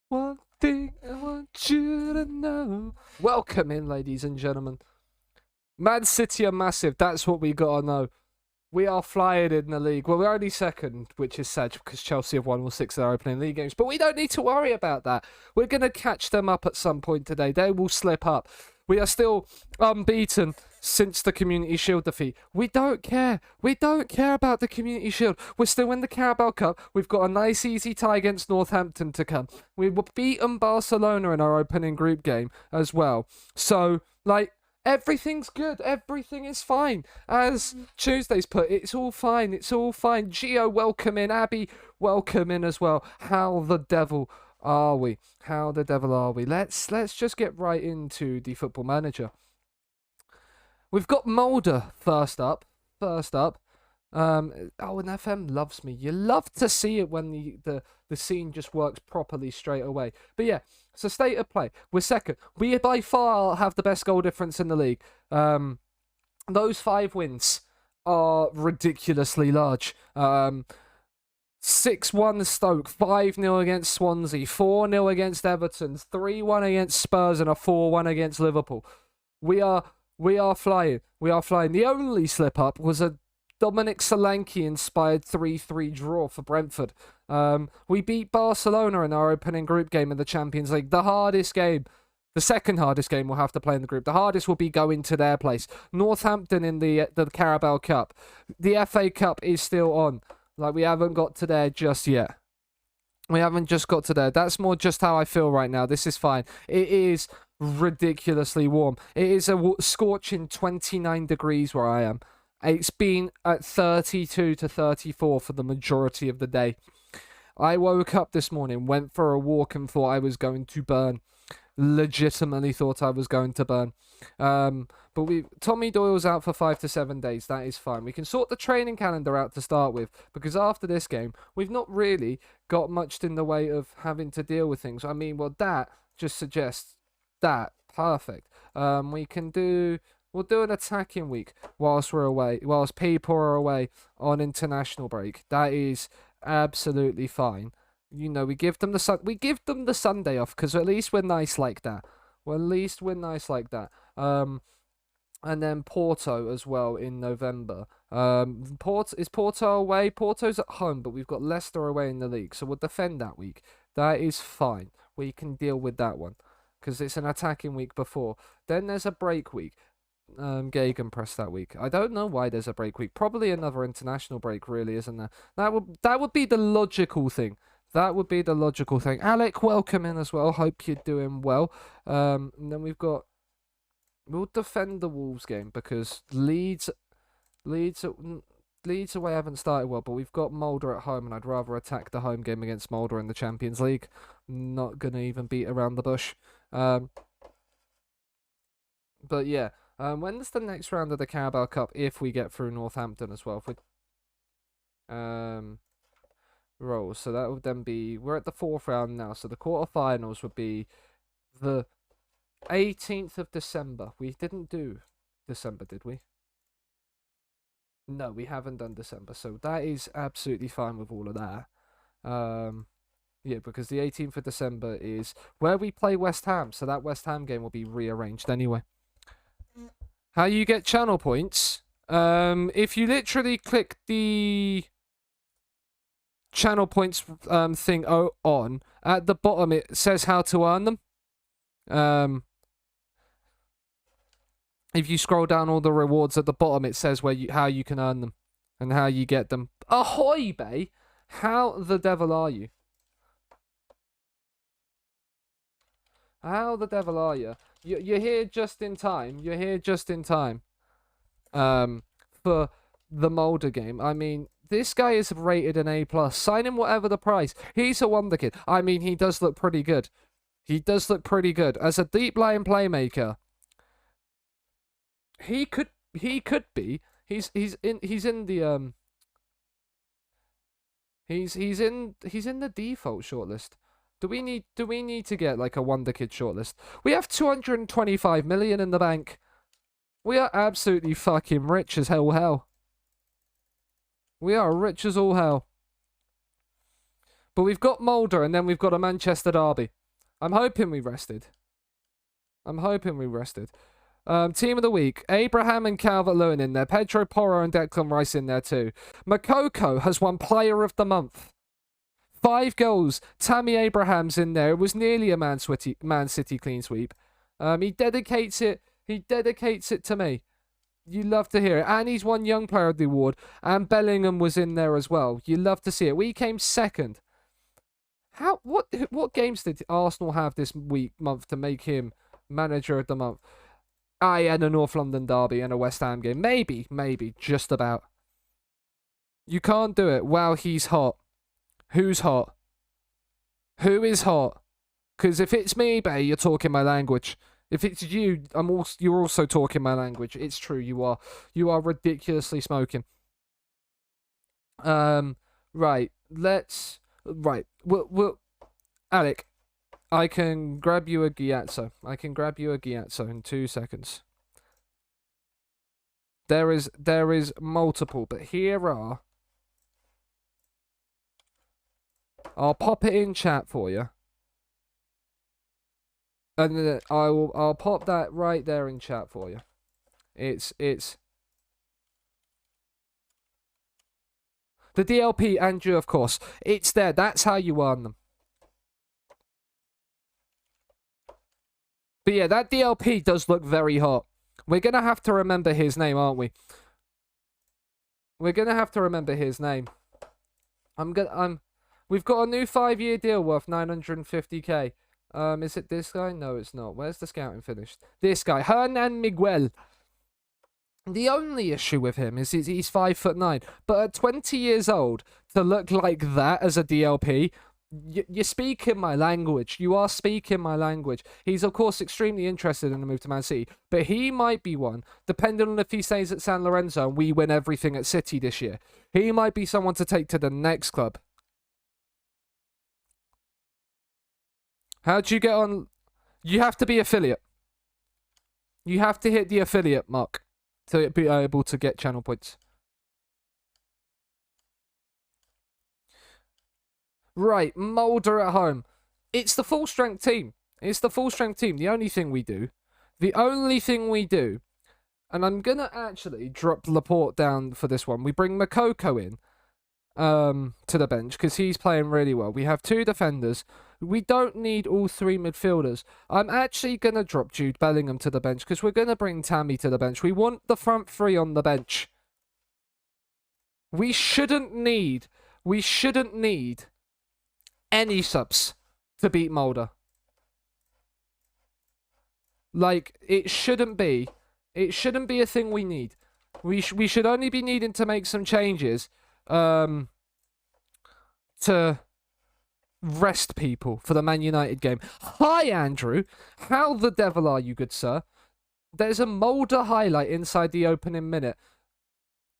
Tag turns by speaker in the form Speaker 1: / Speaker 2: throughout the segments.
Speaker 1: One thing I want you to know. Welcome in, ladies and gentlemen. Man City are massive. That's what we gotta know. We are flying in the league. Well, we're only second, which is sad because Chelsea have won all 6 of their opening league games. But we don't need to worry about that. We're going to catch them up at some point today. They will slip up. We are still unbeaten since the Community Shield defeat. We don't care. We don't care about the Community Shield. We're still in the Carabao Cup. We've got a nice easy tie against Northampton to come. We were beaten Barcelona in our opening group game as well. So, everything's good. Everything is fine. As Tuesday's put, it's all fine. It's all fine. Gio, welcome in. Abby, welcome in as well. How the devil are we? How the devil are we? Let's just get right into the Football Manager. We've got Mulder first up. And FM loves me. You love to see it when the scene just works properly straight away. But yeah, so state of play. We're second. We by far have the best goal difference in the league. Those 5 wins are ridiculously large. 6-1 Stoke, 5-0 against Swansea, 4-0 against Everton, 3-1 against Spurs, and a 4-1 against Liverpool. We are flying. We are flying. The only slip up was a Dominic Solanke inspired 3-3 draw for Brentford. We beat Barcelona in our opening group game in the Champions League. The hardest game. The second hardest game we'll have to play in the group. The hardest will be going to their place. Northampton in the Carabao Cup. The FA Cup is still on. We haven't got to there just yet. We haven't just got to there. That's more just how I feel right now. This is fine. It is ridiculously warm. It is a scorching 29 degrees where I am. It's been at 32 to 34 for the majority of the day. I woke up this morning, went for a walk and thought I was going to burn. Legitimately thought I was going to burn. But Tommy Doyle's out for 5 to 7 days. That is fine. We can sort the training calendar out to start with, because after this game, we've not really got much in the way of having to deal with things. I mean, well, that just suggests that. Perfect. We'll do an attacking week whilst we're away, whilst people are away on international break. That is absolutely fine. You know, we give them the Sunday off because at least we're nice like that. And then Porto as well in November. Is Porto away? Porto's at home, but we've got Leicester away in the league, so we'll defend that week. That is fine. We can deal with that one because it's an attacking week before. Then there's a break week. Gegenpress that week. I don't know why there's a break week. Probably another international break, really, isn't there? That would be the logical thing. Alec, welcome in as well. Hope you're doing well. And then we'll defend the Wolves game because Leeds away haven't started well, but we've got Mulder at home, and I'd rather attack the home game against Mulder in the Champions League. Not gonna even beat around the bush. But yeah. When's the next round of the Carabao Cup if we get through Northampton as well? If we rolls, so that would then be, we're at the 4th round now, so the quarterfinals would be the 18th of December. We didn't do December, did we? No, we haven't done December, so that is absolutely fine with all of that. Yeah, because the 18th of December is where we play West Ham, so that West Ham game will be rearranged anyway. How you get channel points? If you literally click the channel points thing on, at the bottom it says how to earn them. If you scroll down all the rewards at the bottom, it says how you can earn them and how you get them. Ahoy, Bay! How the devil are you? How the devil are you? You're here just in time. For the Mulder game. I mean, this guy is rated an A+. Sign him whatever the price. He's a wonder kid. I mean, he does look pretty good. As a deep line playmaker, he could be. He's in the default shortlist. Do we need to get like a wonder kid shortlist? We have 225 million in the bank. We are absolutely fucking rich as hell. We are rich as all hell. But we've got Mulder, and then we've got a Manchester derby. I'm hoping we rested. Team of the week, Abraham and Calvert-Lewin in there. Pedro Porro and Declan Rice in there too. Moukoko has won Player of the Month. 5 goals. Tammy Abraham's in there. It was nearly a Man City clean sweep. He dedicates it to me. You love to hear it. And he's won Young Player of the Award. And Bellingham was in there as well. You love to see it. We came second. What games did Arsenal have this month to make him Manager of the Month? And a North London derby and a West Ham game. Maybe, just about. You can't do it. Wow, he's hot. Who's hot? Who is hot? Because if it's me, Bay, you're talking my language. If it's you, you're also talking my language. It's true, you are. You are ridiculously smoking. Right. We'll Alec, I can grab you a Ghiazzo. In 2 seconds. There is multiple, but here are. I'll pop it in chat for you. And then I'll pop that right there in chat for you. It's the DLP, Andrew, of course. It's there. That's how you earn them. But yeah, that DLP does look very hot. We're gonna have to remember his name, aren't we? We're gonna have to remember his name. We've got a new 5-year deal worth 950k. Is it this guy? No, it's not. Where's the scouting finished? This guy, Hernan Miguel. The only issue with him is he's 5'9", but at 20 years old, to look like that as a DLP, you're speaking my language. You are speaking my language. He's, of course, extremely interested in the move to Man City, but he might be one, depending on if he stays at San Lorenzo and we win everything at City this year. He might be someone to take to the next club. How'd you get on? You have to be affiliate. You have to hit the affiliate mark to be able to get channel points. Right, Mulder at home. It's the full strength team. The only thing we do, and I'm gonna actually drop Laporte down for this one. We bring Moukoko in to the bench because he's playing really well. We have 2 defenders. We don't need all 3 midfielders. I'm actually going to drop Jude Bellingham to the bench because we're going to bring Tammy to the bench. We want the front 3 on the bench. We shouldn't need any subs to beat Mulder. Like, it shouldn't be a thing we need. We should only be needing to make some changes to rest people for the Man United game. Hi, Andrew. How the devil are you, good sir? There's a Mulder highlight inside the opening minute.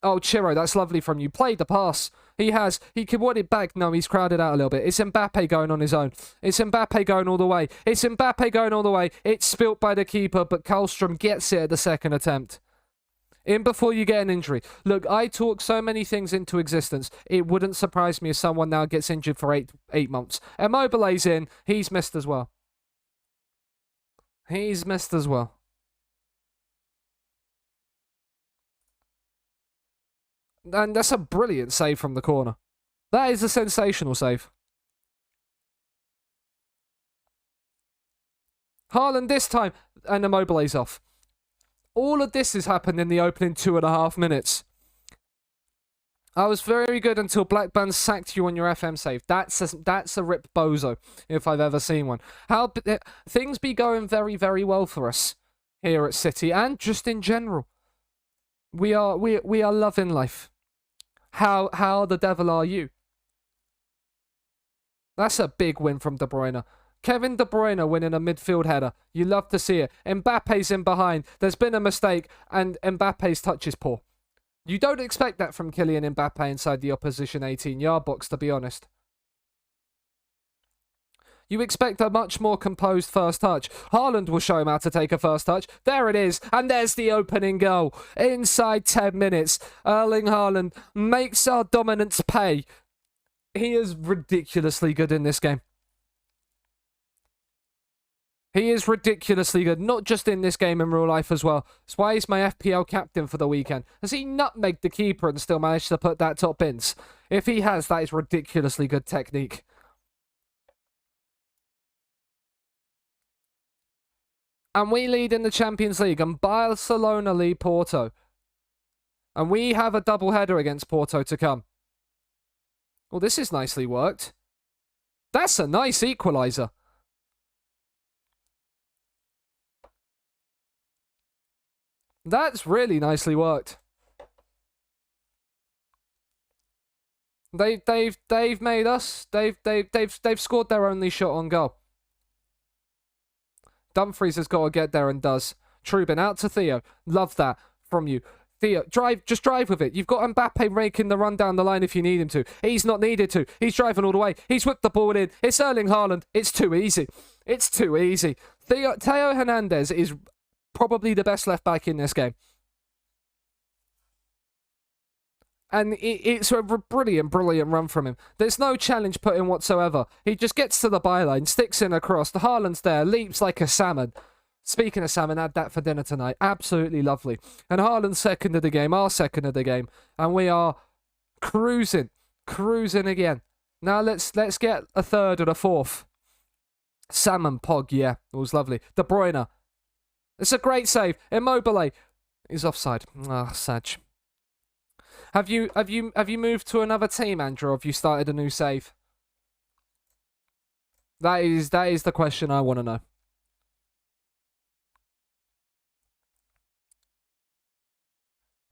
Speaker 1: Oh, Chiro, that's lovely from you. Played the pass. He can want it back. No, he's crowded out a little bit. It's Mbappe going on his own. It's Mbappe going all the way. It's spilt by the keeper, but Karlstrom gets it at the second attempt. In before you get an injury. Look, I talk so many things into existence. It wouldn't surprise me if someone now gets injured for eight months. Immobile's in. He's missed as well. And that's a brilliant save from the corner. That is a sensational save. Haaland this time, and Immobile's off. All of this has happened in the opening 2.5 minutes. I was very good until Blackburn sacked you on your FM save. That's a rip bozo, if I've ever seen one. Things be going very, very well for us here at City, and just in general. We are loving life. How the devil are you? That's a big win from De Bruyne. Kevin De Bruyne winning a midfield header. You love to see it. Mbappe's in behind. There's been a mistake, and Mbappe's touch is poor. You don't expect that from Kylian Mbappe inside the opposition 18-yard box, to be honest. You expect a much more composed first touch. Haaland will show him how to take a first touch. There it is. And there's the opening goal. Inside 10 minutes, Erling Haaland makes our dominance pay. He is ridiculously good in this game. He is ridiculously good, not just in this game, in real life as well. That's why he's my FPL captain for the weekend. Has he nutmegged the keeper and still managed to put that top bins? If he has, that is ridiculously good technique. And we lead in the Champions League, and Barcelona lead Porto. And we have a double header against Porto to come. Well, this is nicely worked. That's a nice equaliser. That's really nicely worked. They've made us. They've scored their only shot on goal. Dumfries has got to get there and does. Trubin out to Theo. Love that from you. Theo, just drive with it. You've got Mbappe making the run down the line if you need him to. He's not needed to. He's driving all the way. He's whipped the ball in. It's Erling Haaland. It's too easy. It's too easy. Theo Hernandez is probably the best left back in this game. And it's a brilliant run from him. There's no challenge put in whatsoever. He just gets to the byline, sticks in across. The Haaland's there, leaps like a salmon. Speaking of salmon, add that for dinner tonight. Absolutely lovely. And Haaland's second of the game, our second of the game. And we are cruising again. Now let's get a third and a fourth. Salmon Pog, yeah, it was lovely. De Bruyne. It's a great save. Immobile is offside. Ah, Sag. Have you moved to another team, Andrew, or have you started a new save? That is the question I want to know.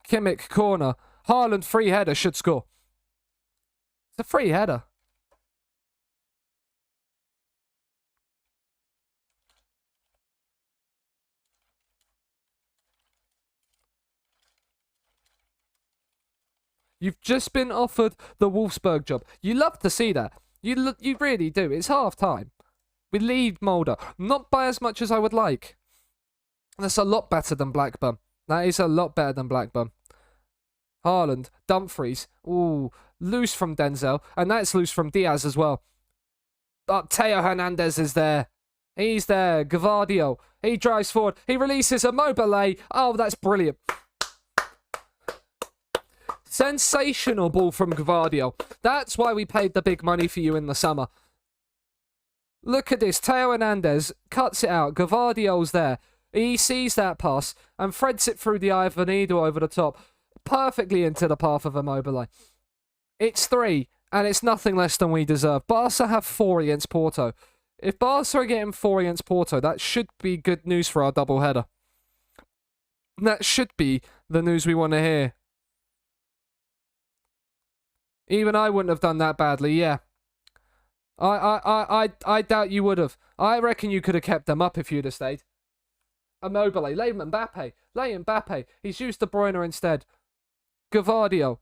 Speaker 1: Kimmich corner. Haaland free header should score. It's a free header. You've just been offered the Wolfsburg job. You love to see that. You really do. It's half time. We lead Mulder. Not by as much as I would like. That's a lot better than Blackburn. That is a lot better than Blackburn. Haaland, Dumfries. Ooh, loose from Denzel. And that's loose from Diaz as well. But Theo Hernandez is there. He's there. Gvardiol. He drives forward. He releases Immobile. Oh, that's brilliant. Sensational ball from Gvardiol. That's why we paid the big money for you in the summer. Look at this. Theo Hernandez cuts it out. Gvardiol's there. He sees that pass and threads it through the eye of the needle over the top. Perfectly into the path of Immobile. It's 3, and it's nothing less than we deserve. Barca have 4 against Porto. If Barca are getting 4 against Porto, that should be good news for our doubleheader. That should be the news we want to hear. Even I wouldn't have done that badly, yeah. I doubt you would have. I reckon you could have kept them up if you'd have stayed. Immobile, lay Mbappe. He's used De Bruyne instead. Gvardiol,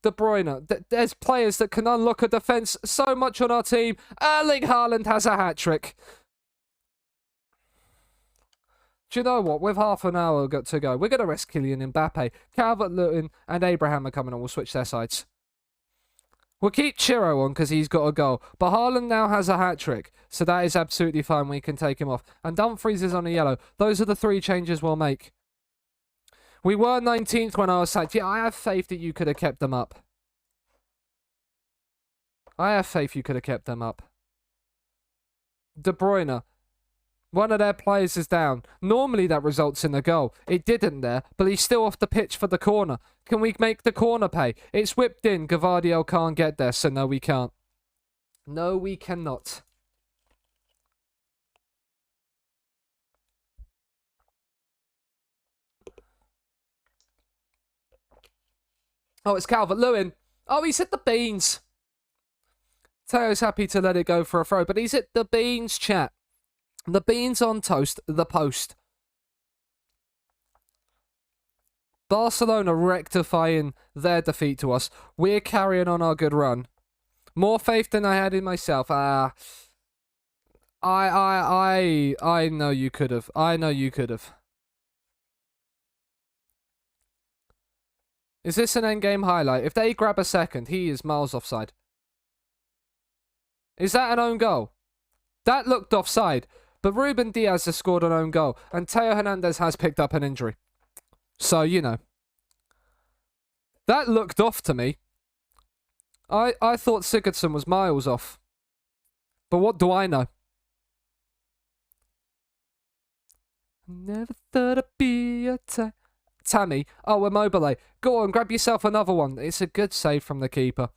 Speaker 1: De Bruyne. There's players that can unlock a defence so much on our team. Erling Haaland has a hat-trick. Do you know what? With half an hour to go, we're going to rest Kylian Mbappe. Calvert-Lewin and Abraham are coming on. We'll switch their sides. We'll keep Chiro on because he's got a goal. But Haaland now has a hat-trick. So that is absolutely fine. We can take him off. And Dumfries is on a yellow. Those are the 3 changes we'll make. We were 19th when I was sacked. Yeah, I have faith that you could have kept them up. I have faith you could have kept them up. De Bruyne. One of their players is down. Normally that results in a goal. It didn't there, but he's still off the pitch for the corner. Can we make the corner pay? It's whipped in. Gvardiol can't get there, so no, we can't. No, we cannot. Oh, it's Calvert-Lewin. Oh, he's hit the beans. Teo's happy to let it go for a throw, but he's hit the beans, chat. The beans on toast, the post. Barcelona rectifying their defeat to us. We're carrying on our good run. More faith than I had in myself. I know you could have. I know you could have. Is this an endgame highlight? If they grab a second, he is miles offside. Is that an own goal? That looked offside. But Ruben Diaz has scored an own goal, and Teo Hernandez has picked up an injury. So, you know. That looked off to me. I thought Sigurdsson was miles off. But what do I know? Never thought I'd be a Tammy. Oh, Immobile. Go on, grab yourself another one. It's a good save from the keeper.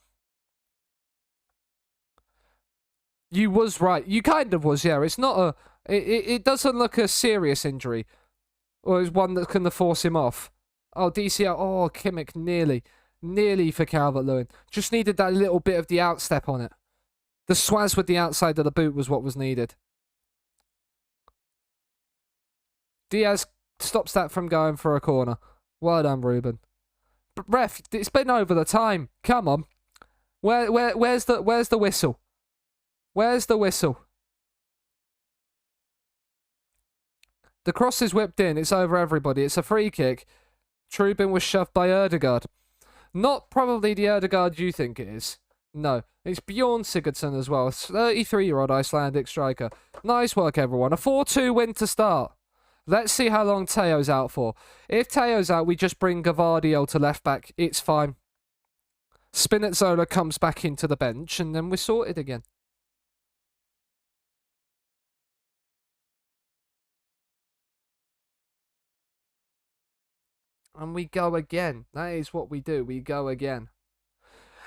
Speaker 1: You was right. You kind of was, yeah. It's not a... It doesn't look a serious injury. Or it's one that can force him off. Oh, DCL. Oh, Kimmich, nearly. Nearly for Calvert-Lewin. Just needed that little bit of the outstep on it. The swaz with the outside of the boot was what was needed. Diaz stops that from going for a corner. Well done, Ruben. But ref, it's been over the time. Come on. Where's the whistle? Where's the whistle? The cross is whipped in. It's over everybody. It's a free kick. Trubin was shoved by Ødegaard. Not probably the Ødegaard you think it is. No, it's Bjorn Sigurdsson as well. 33-year-old Icelandic striker. Nice work, everyone. A 4-2 win to start. Let's see how long Teo's out for. If Teo's out, we just bring Gavardio to left back. It's fine. Spinazzola comes back into the bench, and then we're sorted again. And we go again. That is what we do. We go again.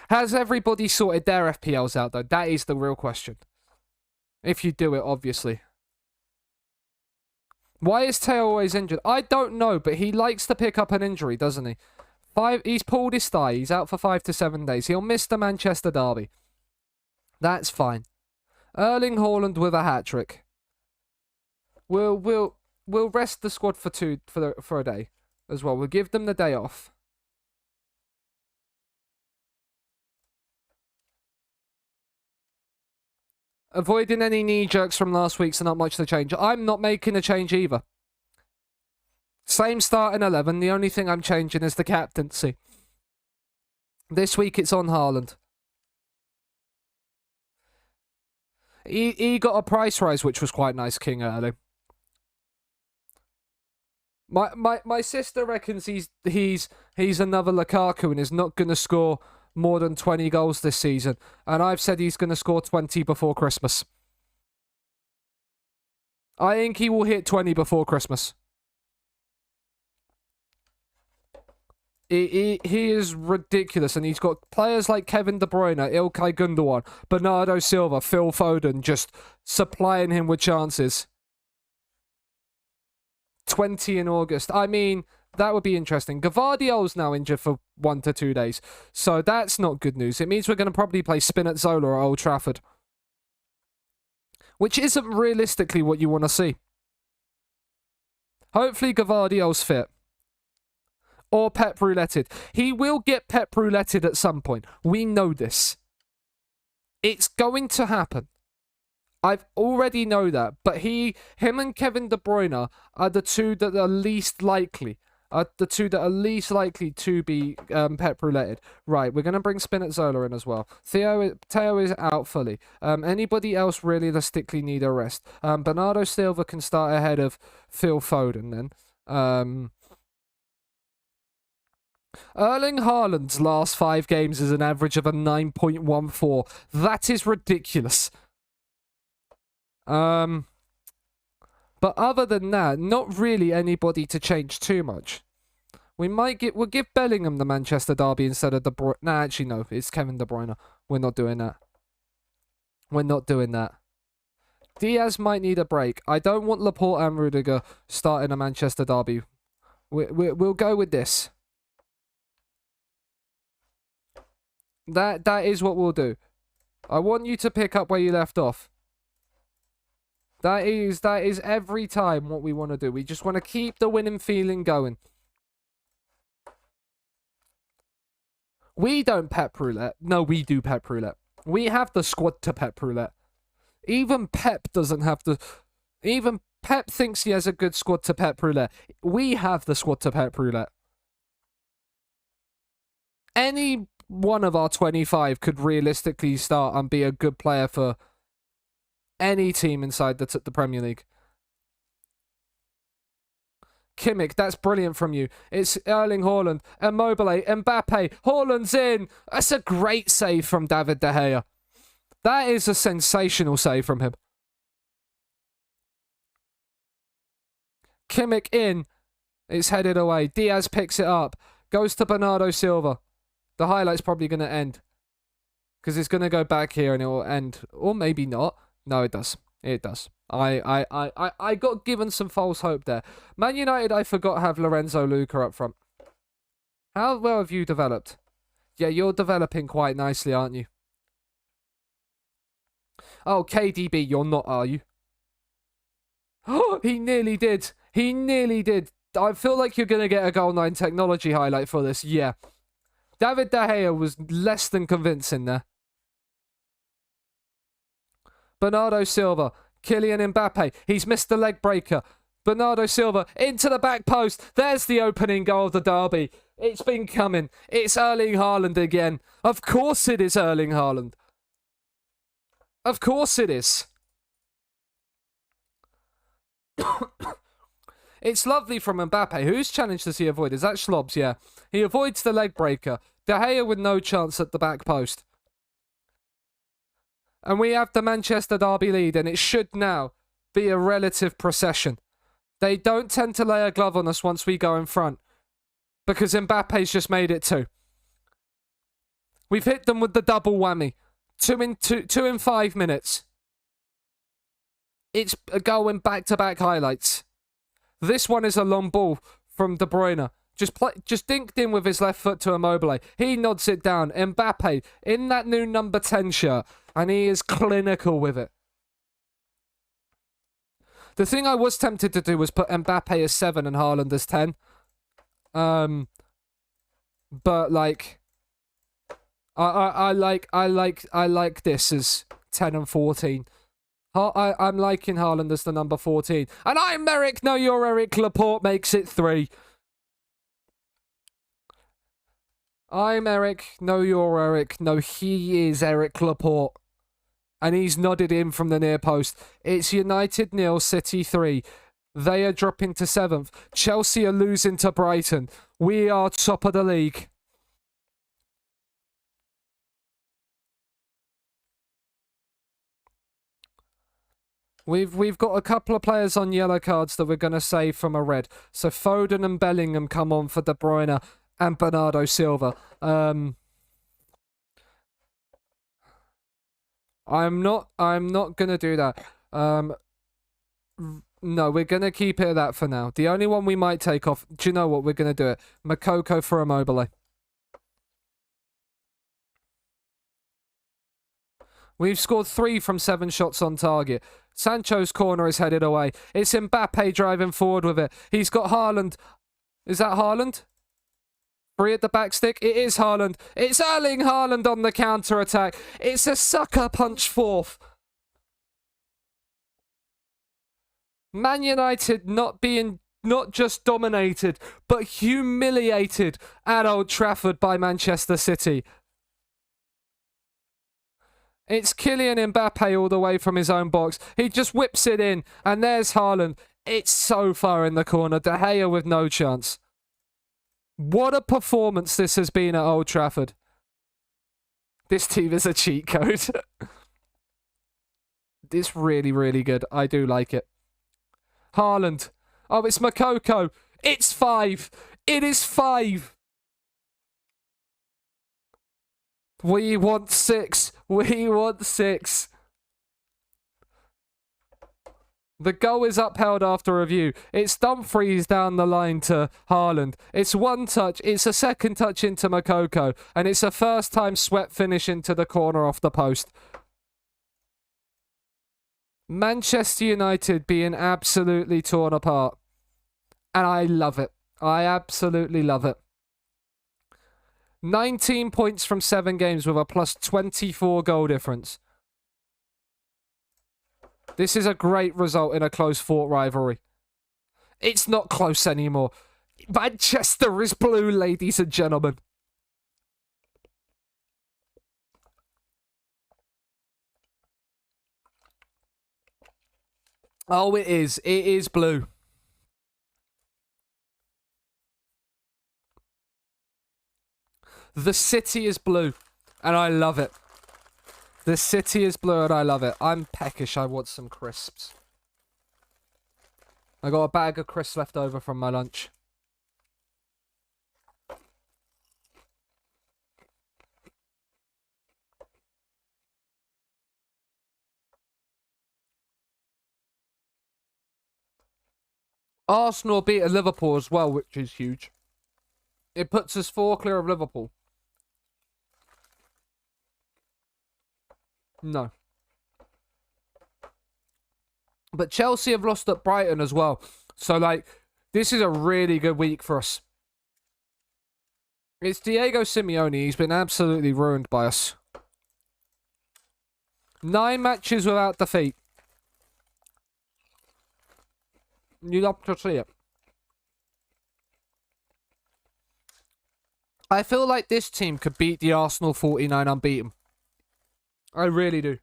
Speaker 1: Has everybody sorted their FPLs out, though? That is the real question. If you do it, obviously. Why is Teo always injured? I don't know, but he likes to pick up an injury, doesn't he? He's pulled his thigh. He's out for 5 to 7 days. He'll miss the Manchester derby. That's fine. Erling Haaland with a hat-trick. We'll rest the squad for a day as well. We'll give them the day off. Avoiding any knee jerks from last week, so not much to change. I'm not making a change either. Same starting 11. The only thing I'm changing is the captaincy. This week it's on Haaland. He got a price rise, which was quite nice, King Erling. My sister reckons he's another Lukaku and is not going to score more than 20 goals this season. And I've said he's going to score 20 before Christmas. I think he will hit 20 before Christmas. He is ridiculous, and he's got players like Kevin De Bruyne, Ilkay Gundogan, Bernardo Silva, Phil Foden, just supplying him with chances. 20 in August. I mean, that would be interesting. Gavardio's now injured for 1 to 2 days, so that's not good news. It means we're going to probably play Spinazzola at Old Trafford, which isn't realistically what you want to see. Hopefully Gavardio's fit. Or Pep Rouletted. He will get Pep Rouletted at some point. We know this. It's going to happen. I already know that. But him and Kevin De Bruyne are the two that are least likely. To be Pep Rouletted. Right, we're going to bring Spinazzola in as well. Teo is out fully. Anybody else realistically need a rest? Bernardo Silva can start ahead of Phil Foden then. Erling Haaland's last 5 games is an average of a 9.14. That is ridiculous. But other than that, not really anybody to change too much. We'll give Bellingham the Manchester derby instead of De Bruyne. Nah, actually no, it's Kevin De Bruyne. We're not doing that. We're not doing that. Diaz might need a break. I don't want Laporte and Rudiger starting a Manchester derby. We'll go with this. That is what we'll do. I want you to pick up where you left off. That is every time what we want to do. We just want to keep the winning feeling going. We don't Pep Roulette. No, we do Pep Roulette. We have the squad to Pep Roulette. Even Pep doesn't have the... Even Pep thinks he has a good squad to Pep Roulette. We have the squad to Pep Roulette. Any one of our 25 could realistically start and be a good player for any team inside the Premier League. Kimmich, that's brilliant from you. It's Erling Haaland, Immobile, Mbappe, Haaland's in. That's a great save from David De Gea. That is a sensational save from him. Kimmich in. It's headed away. Diaz picks it up. Goes to Bernardo Silva. The highlight's probably going to end. Because it's going to go back here and it will end. Or maybe not. No, it does. It does. I got given some false hope there. Man United, I forgot, have Lorenzo Luca up front. How well have you developed? Yeah, you're developing quite nicely, aren't you? Oh, KDB, you're not, are you? Oh, he nearly did. He nearly did. I feel like you're going to get a Goal 9 technology highlight for this. Yeah. David De Gea was less than convincing there. Bernardo Silva. Kylian Mbappe. He's missed the leg breaker. Bernardo Silva into the back post. There's the opening goal of the derby. It's been coming. It's Erling Haaland again. Of course it is Erling Haaland. Of course it is. It's lovely from Mbappe. Whose challenge does he avoid? Is that Schlob's? Yeah. He avoids the leg breaker. De Gea with no chance at the back post. And we have the Manchester derby lead, and it should now be a relative procession. They don't tend to lay a glove on us once we go in front, because Mbappe's just made it 2. We've hit them with the double whammy. 2 in 5 minutes. It's going back-to-back highlights. This one is a long ball from De Bruyne. Just dinked in with his left foot to Immobile. He nods it down. Mbappe in that new number 10 shirt. And he is clinical with it. The thing I was tempted to do was put Mbappe as 7 and Haaland as 10. But like, I like this as 10 and 14. I'm liking Haaland as the number 14. And I'm Eric. No, you're Eric. Laporte makes it 3. I'm Eric. No, you're Eric. No, he is Eric Laporte. And he's nodded in from the near post. It's United 0, City 3. They are dropping to 7th. Chelsea are losing to Brighton. We are top of the league. We've got a couple of players on yellow cards that we're going to save from a red. So Foden and Bellingham come on for De Bruyne and Bernardo Silva. I'm not going to do that. No, we're going to keep it at that for now. The only one we might take off, do you know what? We're going to do it. Moukoko for Immobile. We've scored 3 from 7 shots on target. Sancho's corner is headed away. It's Mbappe driving forward with it. He's got Haaland. Is that Haaland? 3 at the back stick. It is Haaland. It's Erling Haaland on the counter-attack. It's a sucker punch 4th. Man United not just dominated, but humiliated at Old Trafford by Manchester City. It's Kylian Mbappe all the way from his own box. He just whips it in, and there's Haaland. It's so far in the corner. De Gea with no chance. What a performance this has been at Old Trafford. This team is a cheat code. It's really, really good. I do like it. Haaland. Oh, it's Moukoko. It's 5. It is 5. We want 6. We want 6. The goal is upheld after review. It's Dumfries down the line to Haaland. It's 1 touch. It's a second touch into Moukoko. And it's a first time swept finish into the corner off the post. Manchester United being absolutely torn apart. And I love it. I absolutely love it. 19 points from 7 games with a plus 24 goal difference. This is a great result in a close-fought rivalry. It's not close anymore. Manchester is blue, ladies and gentlemen. Oh, it is. It is blue. The city is blue, and I love it. The city is blue, and I love it. I'm peckish. I want some crisps. I got a bag of crisps left over from my lunch. Arsenal beat Liverpool as well, which is huge. It puts us 4 clear of Liverpool. No. But Chelsea have lost at Brighton as well. So, like, this is a really good week for us. It's Diego Simeone. He's been absolutely ruined by us. 9 matches without defeat. You love to see it. I feel like this team could beat the Arsenal 49 unbeaten. I really do.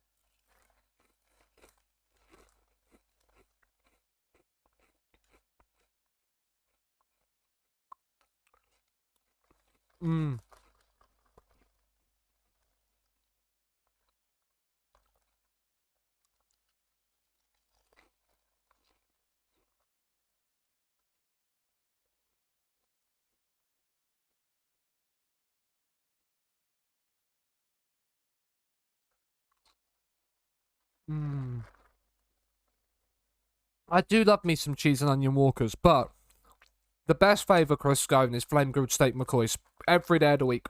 Speaker 1: Mm. Mm. I do love me some cheese and onion walkers, but the best flavour crisp going is flame grilled steak McCoys every day of the week.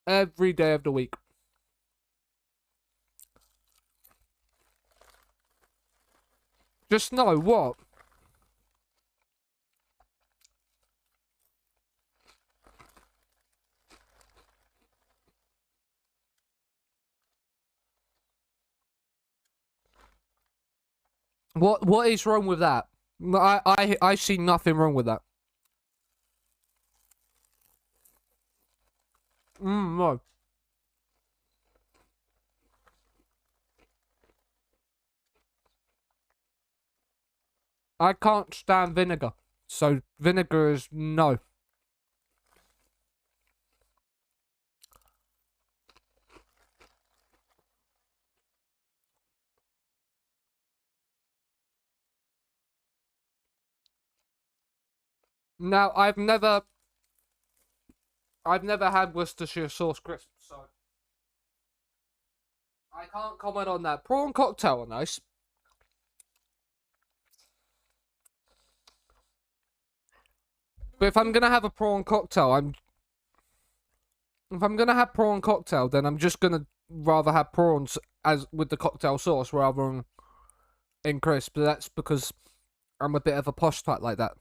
Speaker 1: Every day of the week. Just know what? What is wrong with that? I see nothing wrong with that. No. I can't stand vinegar. So vinegar is no. Now I've never had Worcestershire sauce crisps, so I can't comment on that. Prawn cocktail are nice. But if I'm gonna have a prawn cocktail, if I'm gonna have prawn cocktail, then I'm just gonna rather have prawns as with the cocktail sauce rather than in crisp. But that's because I'm a bit of a posh type like that.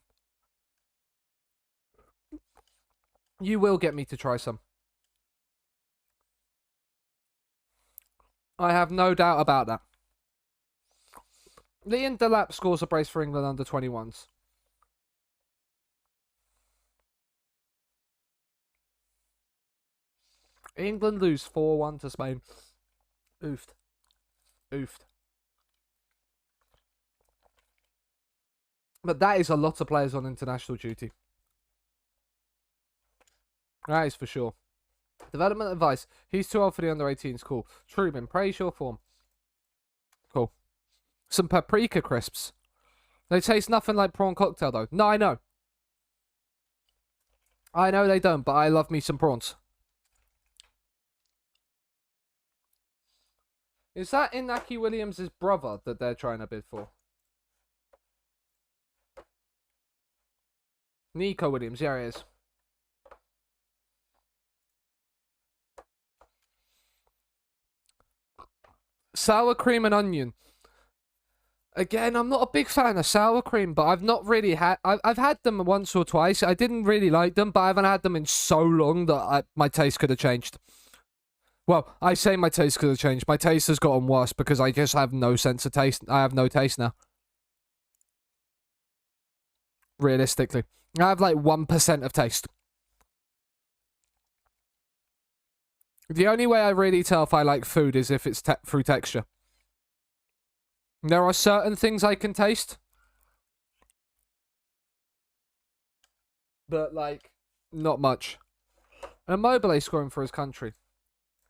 Speaker 1: You will get me to try some. I have no doubt about that. Liam Delap scores a brace for England under 21s. England lose 4-1 to Spain. Oofed. Oofed. But that is a lot of players on international duty. That is for sure. Development advice. He's too old for the under 18s. Cool. Truman, praise your form. Cool. Some paprika crisps. They taste nothing like prawn cocktail though. No, I know. I know they don't, but I love me some prawns. Is that Inaki Williams' brother that they're trying to bid for? Nico Williams, yeah, he is. Sour cream and onion. Again, I'm not a big fan of sour cream, but I've not really had... I've had them once or twice. I didn't really like them, but I haven't had them in so long that my taste could have changed. Well, I say my taste could have changed. My taste has gotten worse because I just have no sense of taste. I have no taste now. Realistically. I have like 1% of taste. The only way I really tell if I like food is if it's through texture. There are certain things I can taste, but like not much. And Immobile scoring for his country.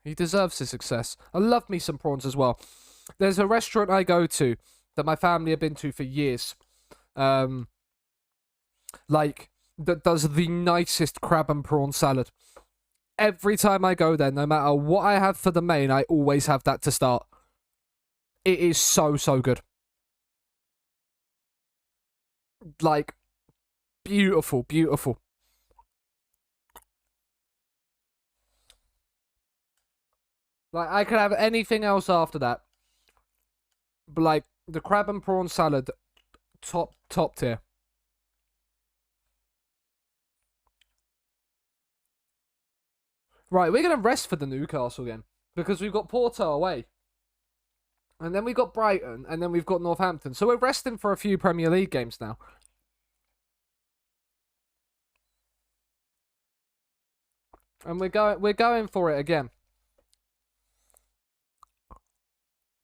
Speaker 1: He deserves his success. I love me some prawns as well. There's a restaurant I go to that my family have been to for years. Like, that does the nicest crab and prawn salad. Every time I go there, no matter what I have for the main, I always have that to start. It is so, so good. Like, beautiful, beautiful. Like, I could have anything else after that. But, like, the crab and prawn salad, top tier. Right, we're going to rest for the Newcastle game. Because we've got Porto away. And then we've got Brighton. And then we've got Northampton. So we're resting for a few Premier League games now. And we're going for it again.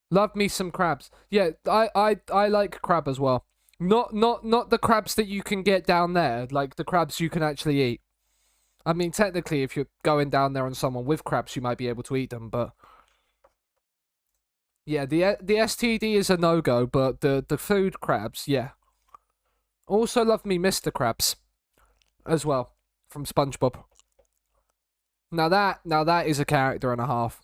Speaker 1: Love me some crabs. Yeah, I like crab as well. Not the crabs that you can get down there, like the crabs you can actually eat. I mean, technically, if you're going down there on someone with crabs, you might be able to eat them, but yeah, the STD is a no-go, but the food crabs, yeah. Also love me Mr. Krabs as well from SpongeBob. Now that is a character and a half.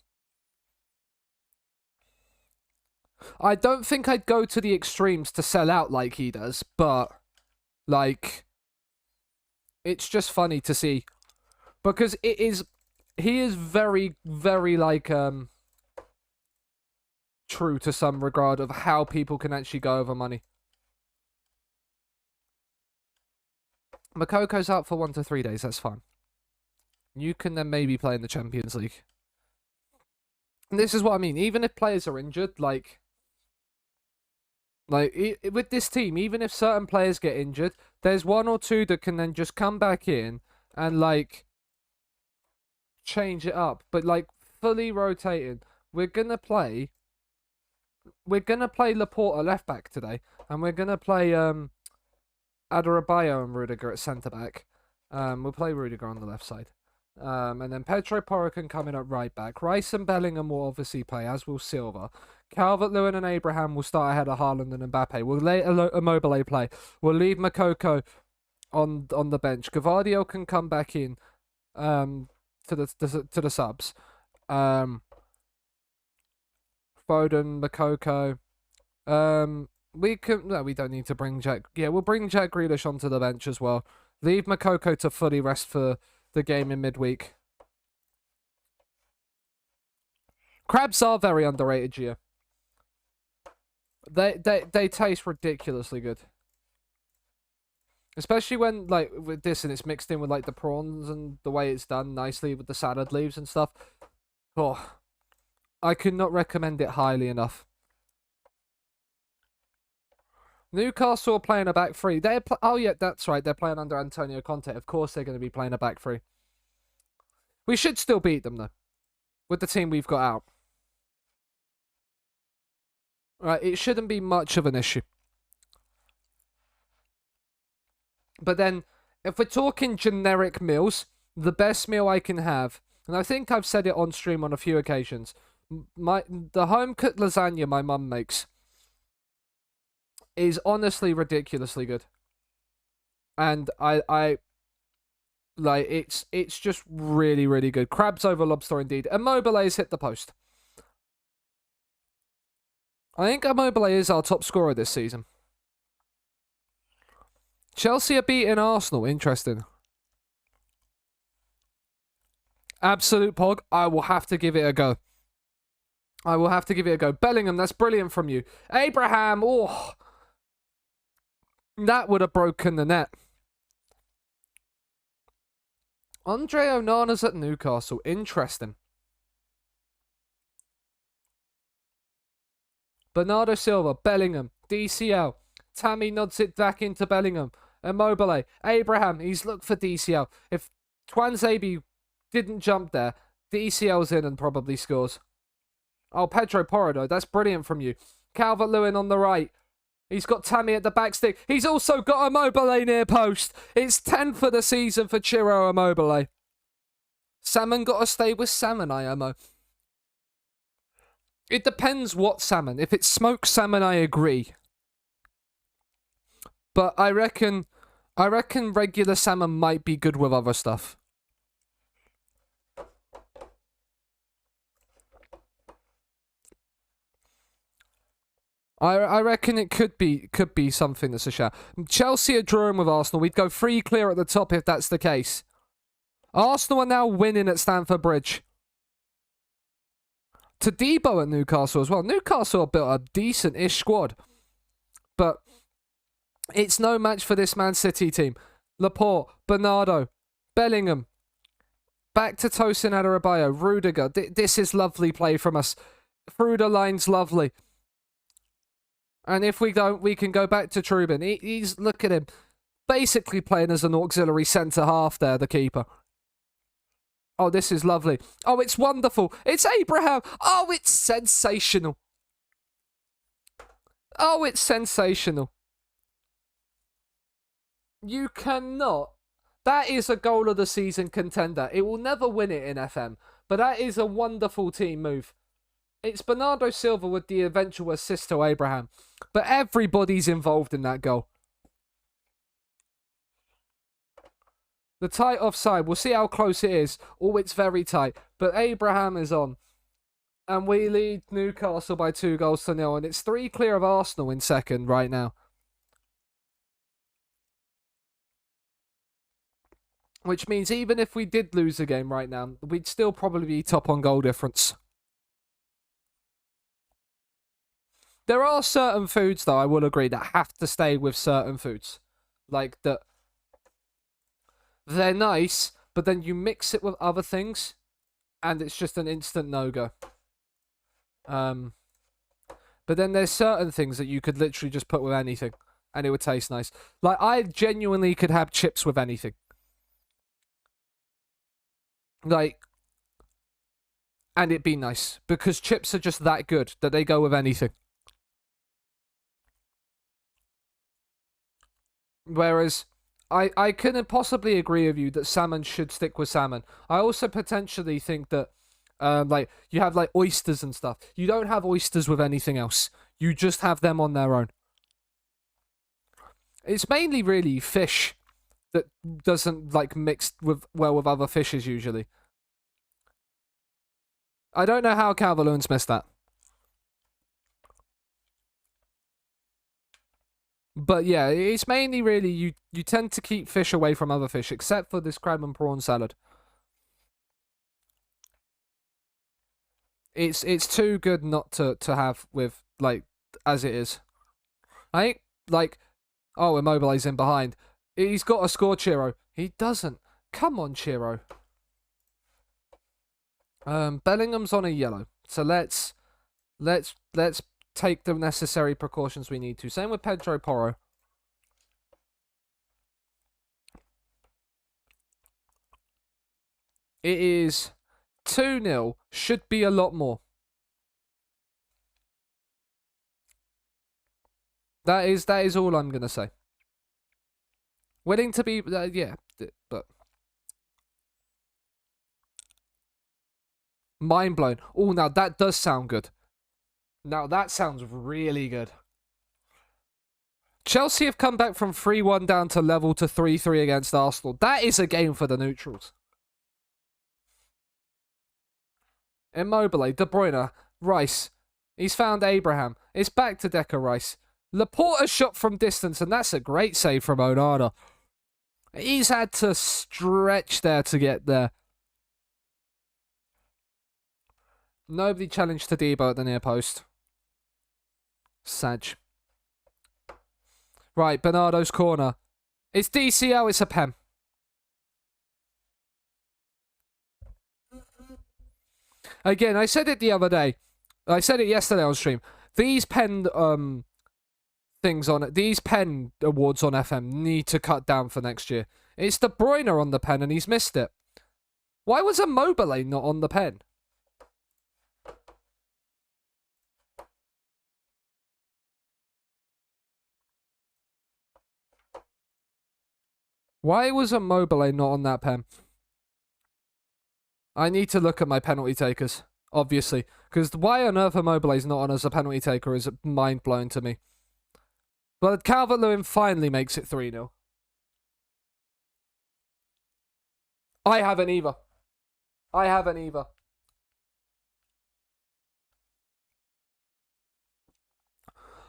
Speaker 1: I don't think I'd go to the extremes to sell out like he does, but like it's just funny to see because he is very, very like true to some regard of how people can actually go over money. Mokoko's out for 1 to 3 days, that's fine. You can then maybe play in the Champions League. And this is what I mean, even if players are injured, like with this team, even if certain players get injured, there's 1 or 2 that can then just come back in and like change it up. But like fully rotating, we're gonna play Laporta left back today, and we're gonna play Adarabioyo and Rudiger at centre back. We'll play Rudiger on the left side. And then Pedro Porro can come in at right back. Rice and Bellingham will obviously play, as will Silva. Calvert-Lewin and Abraham will start ahead of Haaland and Mbappe. We'll let Immobile play. We'll leave Moukoko on the bench. Gvardiol can come back in to the subs. Foden, Moukoko. We don't need to bring Jack. Yeah, we'll bring Jack Grealish onto the bench as well. Leave Moukoko to fully rest for the game in midweek. Crabs are very underrated, Gia. They taste ridiculously good. Especially when, like, with this and it's mixed in with, like, the prawns and the way it's done nicely with the salad leaves and stuff. Oh, I could not recommend it highly enough. Newcastle are playing a back three. Oh, yeah, that's right. They're playing under Antonio Conte. Of course they're going to be playing a back three. We should still beat them, though, with the team we've got out. Right, it shouldn't be much of an issue. But then, if we're talking generic meals, the best meal I can have, and I think I've said it on stream on a few occasions, the home-cooked lasagna my mum makes is honestly ridiculously good. And I like it's just really, really good. Crabs over lobster indeed. Immobile's hit the post. I think Immobile is our top scorer this season. Chelsea are beating Arsenal. Interesting. Absolute pog. I will have to give it a go. Bellingham, that's brilliant from you. Abraham, oh. That would have broken the net. Andre Onana's at Newcastle. Interesting. Bernardo Silva, Bellingham, DCL. Tammy nods it back into Bellingham. Immobile. Abraham, he's looked for DCL. If Twanzebe didn't jump there, DCL's in and probably scores. Oh, Pedro Porro, though. That's brilliant from you. Calvert-Lewin on the right. He's got Tammy at the back stick. He's also got Immobile near post. It's 10 for the season for Ciro Immobile. Salmon got to stay with salmon, IMO. It depends what salmon. If it's smoked salmon, I agree. But I reckon regular salmon might be good with other stuff. I reckon it could be something that's a shout. Chelsea are drawing with Arsenal. We'd go 3 clear at the top if that's the case. Arsenal are now winning at Stamford Bridge. Todibo at Newcastle as well. Newcastle have built a decent-ish squad. But it's no match for this Man City team. Laporte, Bernardo, Bellingham. Back to Tosin Adarabioyo, Rudiger. This is lovely play from us. Through the lines, lovely. And if we don't, we can go back to Trubin. He's, look at him, basically playing as an auxiliary centre-half there, the keeper. Oh, this is lovely. Oh, it's wonderful. It's Abraham. Oh, it's sensational. Oh, it's sensational. You cannot. That is a goal of the season contender. It will never win it in FM, but that is a wonderful team move. It's Bernardo Silva with the eventual assist to Abraham. But everybody's involved in that goal. The tight offside. We'll see how close it is. Oh, it's very tight. But Abraham is on. And we lead Newcastle by 2-0. And it's 3 clear of Arsenal in second right now. Which means even if we did lose a game right now, we'd still probably be top on goal difference. There are certain foods, though, I will agree, that have to stay with certain foods. Like, that they're nice, but then you mix it with other things, and it's just an instant no-go. But then there's certain things that you could literally just put with anything, and it would taste nice. Like, I genuinely could have chips with anything. Like, and it'd be nice, because chips are just that good, that they go with anything. Whereas, I couldn't possibly agree with you that salmon should stick with salmon. I also potentially think that, like, you have, like, oysters and stuff. You don't have oysters with anything else. You just have them on their own. It's mainly, really, fish that doesn't, like, mix well with other fishes, usually. I don't know how Calvert-Lewin's missed that. But yeah, it's mainly really you tend to keep fish away from other fish, except for this crab and prawn salad. It's too good not to have with, like, as it is. I ain't like, oh, Immobile's in behind. He's got to score, Chiro. He doesn't. Come on, Chiro. Bellingham's on a yellow, so let's take the necessary precautions we need to. Same with Pedro Porro. It is 2-0. Should be a lot more. That is all I'm going to say. Willing to be... yeah, but... Mind blown. Oh, now that does sound good. Now that sounds really good. Chelsea have come back from 3-1 down to level to 3-3 against Arsenal. That is a game for the neutrals. Immobile, De Bruyne, Rice. He's found Abraham. It's back to Declan Rice. Laporte shot from distance, and that's a great save from Onana. He's had to stretch there to get there. Nobody challenged Todibo at the near post. Saj. Right, Bernardo's corner. It's DCL, it's a pen. Again, I said it the other day. I said it yesterday on stream. These pen things on it, these pen awards on FM need to cut down for next year. It's De Bruyne on the pen and he's missed it. Why was Immobile not on the pen? Why was Immobile not on that pen? I need to look at my penalty takers, obviously. Because why on earth Immobile is not on as a penalty taker is mind-blowing to me. But Calvert-Lewin finally makes it 3-0. I haven't either.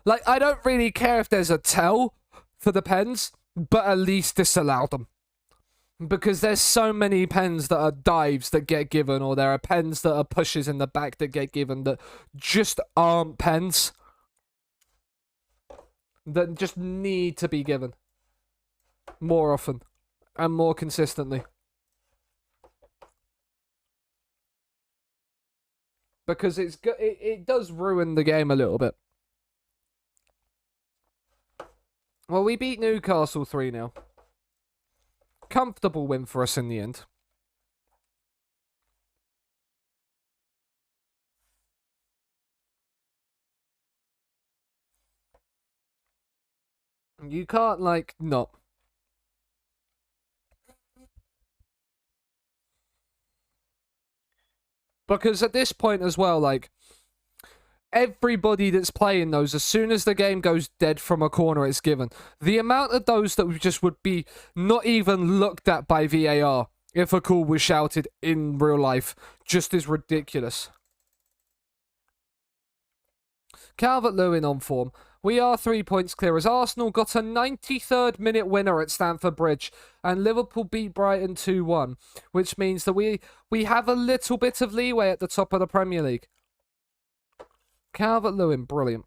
Speaker 1: Like, I don't really care if there's a tell for the pens, but at least disallow them. Because there's so many pens that are dives that get given, or there are pens that are pushes in the back that get given that just aren't pens. That just need to be given. More often. And more consistently. Because it does ruin the game a little bit. Well, we beat Newcastle 3-0. Comfortable win for us in the end. You can't, like, not. Because at this point as well, like, everybody that's playing those, as soon as the game goes dead from a corner, it's given. The amount of those that just would be not even looked at by VAR if a call was shouted in real life just is ridiculous. Calvert-Lewin on form. We are 3 points clear as Arsenal got a 93rd minute winner at Stamford Bridge and Liverpool beat Brighton 2-1, which means that we have a little bit of leeway at the top of the Premier League. Calvert-Lewin, brilliant.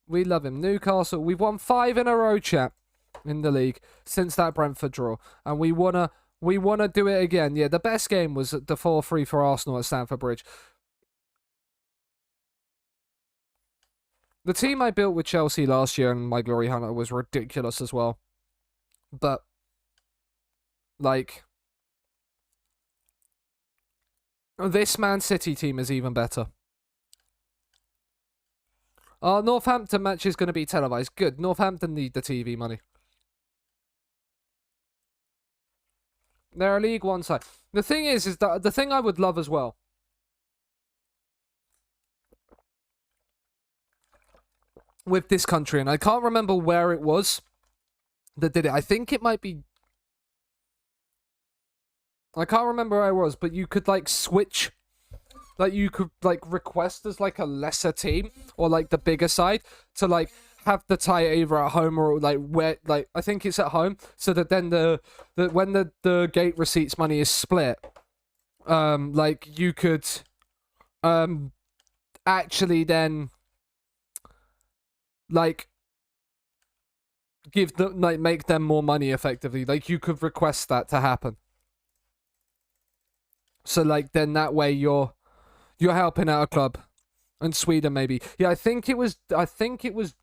Speaker 1: We love him. Newcastle, we've won 5 in a row, chat, in the league since that Brentford draw, and we wanna do it again. Yeah, the best game was the 4-3 for Arsenal at Stamford Bridge. The team I built with Chelsea last year and my Glory Hunter was ridiculous as well. But, like, this Man City team is even better. Our Northampton match is going to be televised. Good. Northampton need the TV money. They're a League One side. The thing is that the thing I would love as well. With this country, and I can't remember where it was that did it. I think it might be. I can't remember where it was, but you could like switch. Like you could like request as like a lesser team or like the bigger side to like have the tie either at home or like where like I think it's at home, so that then when the gate receipts money is split, like you could actually then like give them like make them more money effectively. Like you could request that to happen. So like then that way you're helping out a club. And Sweden maybe. Yeah, I think it was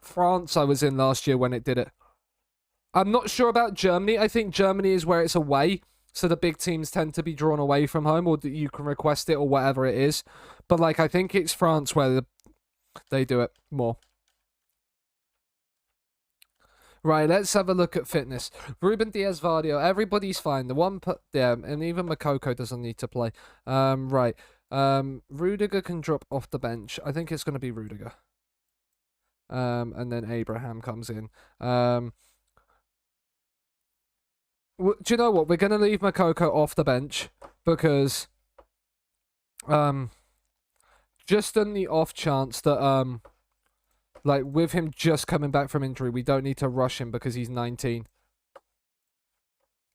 Speaker 1: France I was in last year when it did it. I'm not sure about Germany. I think Germany is where it's away, so the big teams tend to be drawn away from home, or that you can request it or whatever it is. But like I think it's France where they do it more. Right, let's have a look at fitness. Ruben Diaz Vardio, everybody's fine. The one yeah, and even Makoko doesn't need to play. Right. Rudiger can drop off the bench. I think it's going to be Rudiger. And then Abraham comes in. Do you know what? We're going to leave Makoko off the bench because, just on the off chance that, like with him just coming back from injury, we don't need to rush him because he's 19.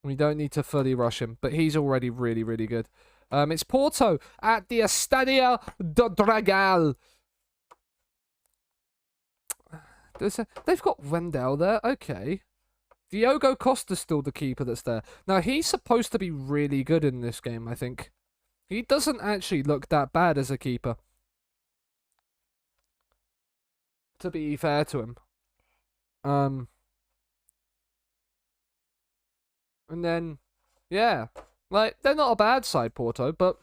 Speaker 1: We don't need to fully rush him, but he's already really, really good. It's Porto at the Estadio do Dragão. They've got Wendell there. Okay. Diogo Costa's still the keeper that's there. Now, he's supposed to be really good in this game, I think. He doesn't actually look that bad as a keeper. To be fair to him. And then, yeah. Like, they're not a bad side, Porto, but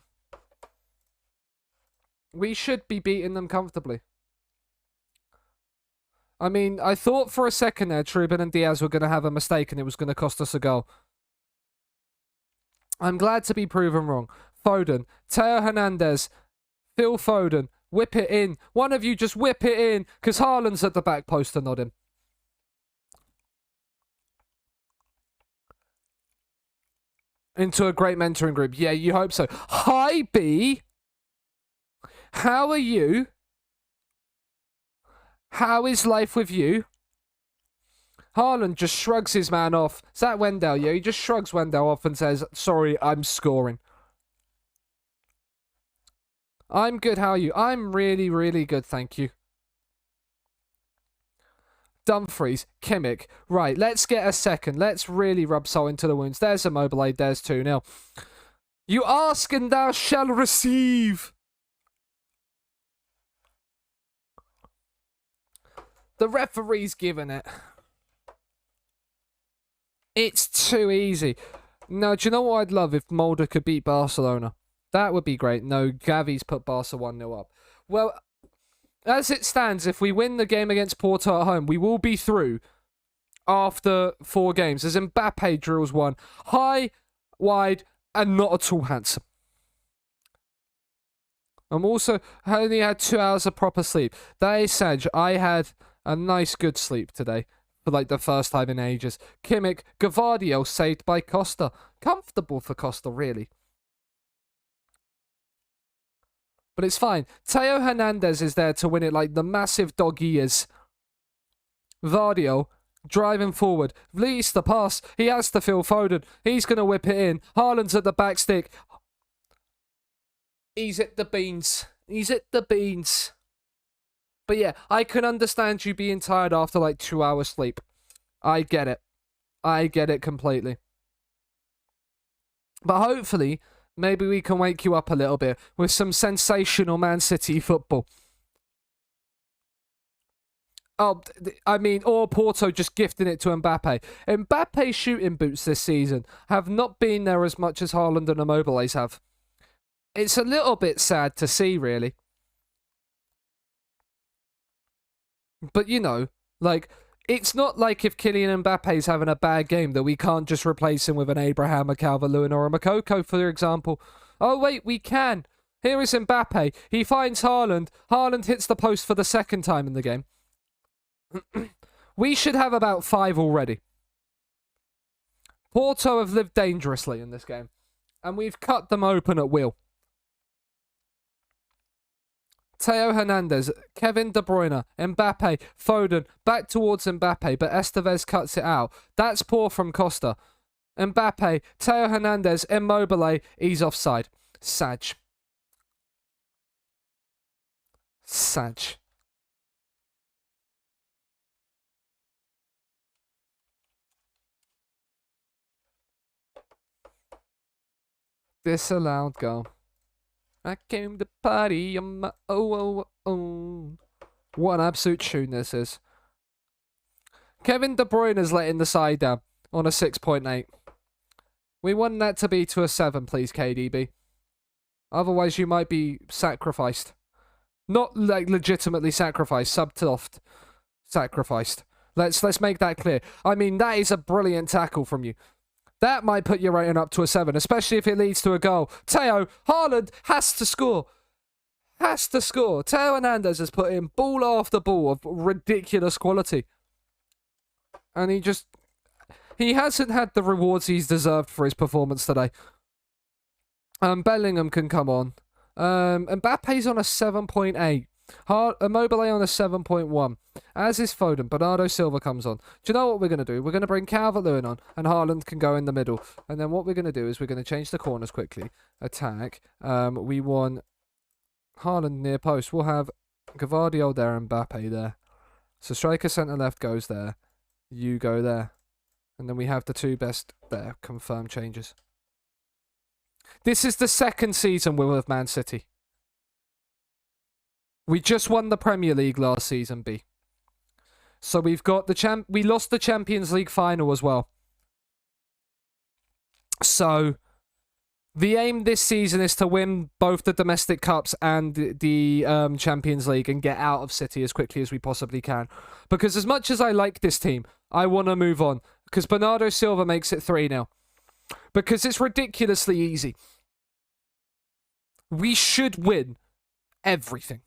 Speaker 1: we should be beating them comfortably. I mean, I thought for a second there Trubin and Diaz were going to have a mistake and it was going to cost us a goal. I'm glad to be proven wrong. Foden, Teo Hernandez, Phil Foden, whip it in. One of you just whip it in, because Haaland's at the back post to nod him. Into a great mentoring group. Yeah, you hope so. Hi, B. How are you? How is life with you? Haaland just shrugs his man off. Is that Wendell? Yeah, he just shrugs Wendell off and says, sorry, I'm scoring. I'm good, how are you? I'm really, really good, thank you. Dumfries, Kimmich. Right, let's get a second. Let's really rub salt into the wounds. There's Immobile, there's 2-0. You ask and thou shalt receive. The referee's given it. It's too easy. No, do you know what I'd love if Mulder could beat Barcelona? That would be great. No, Gavi's put Barca 1-0 up. Well, as it stands, if we win the game against Porto at home, we will be through after 4 games. As Mbappe drills one. High, wide, and not at all handsome. I only had 2 hours of proper sleep. That is sad. I had a nice good sleep today. For like the first time in ages. Kimmich, Gavardio saved by Costa. Comfortable for Costa, really. But it's fine. Teo Hernandez is there to win it like the massive dog he is. Vardio driving forward. Leads the pass. He has to Phil Foden. He's going to whip it in. Haaland's at the back stick. He's at the beans. He's at the beans. But yeah, I can understand you being tired after like 2 hours sleep. I get it. I get it completely. But hopefully, maybe we can wake you up a little bit with some sensational Man City football. Oh, I mean, or Porto just gifting it to Mbappe. Mbappe's shooting boots this season have not been there as much as Haaland and Immobile's have. It's a little bit sad to see, really. But, you know, like, it's not like if Kylian Mbappe's having a bad game that we can't just replace him with an Abraham, a Calvert-Lewin, or a Moukoko, for example. Oh, wait, we can. Here is Mbappe. He finds Haaland. Haaland hits the post for the second time in the game. We should have about 5 already. Porto have lived dangerously in this game. And we've cut them open at will. Teo Hernandez, Kevin De Bruyne, Mbappe, Foden, back towards Mbappe, but Estevez cuts it out. That's poor from Costa. Mbappe, Teo Hernandez, Immobile, he's offside. Saj. Disallowed goal. I came to party on my own. What an absolute tune this is. Kevin De Bruyne is letting the side down on a 6.8. We want that to be to a 7, please, KDB. Otherwise, you might be sacrificed. Not like legitimately sacrificed, subtoft sacrificed. Let's make that clear. I mean, that is a brilliant tackle from you. That might put your rating up to a 7, especially if it leads to a goal. Teo, Haaland has to score. Has to score. Teo Hernandez has put in ball after ball of ridiculous quality. And he hasn't had the rewards he's deserved for his performance today. Bellingham can come on. Mbappe's on a 7.8. Immobile on a 7.1. As is Foden. Bernardo Silva comes on. Do you know what we're going to do? We're going to bring Calvert-Lewin on, and Haaland can go in the middle. And then what we're going to do is we're going to change the corners quickly. Attack. We want Haaland near post. We'll have Gavardio there and Mbappe there. So striker centre left goes there. You go there. And then we have the 2 best there. Confirmed changes. This is the 2nd season we're with Man City. We just won the Premier League last season, B. So we've got we lost the Champions League final as well. So The aim this season is to win both the domestic cups and the Champions League and get out of City as quickly as we possibly can. Because as much as I like this team, I want to move on. Because Bernardo Silva makes it 3-0. Because it's ridiculously easy. We should win everything.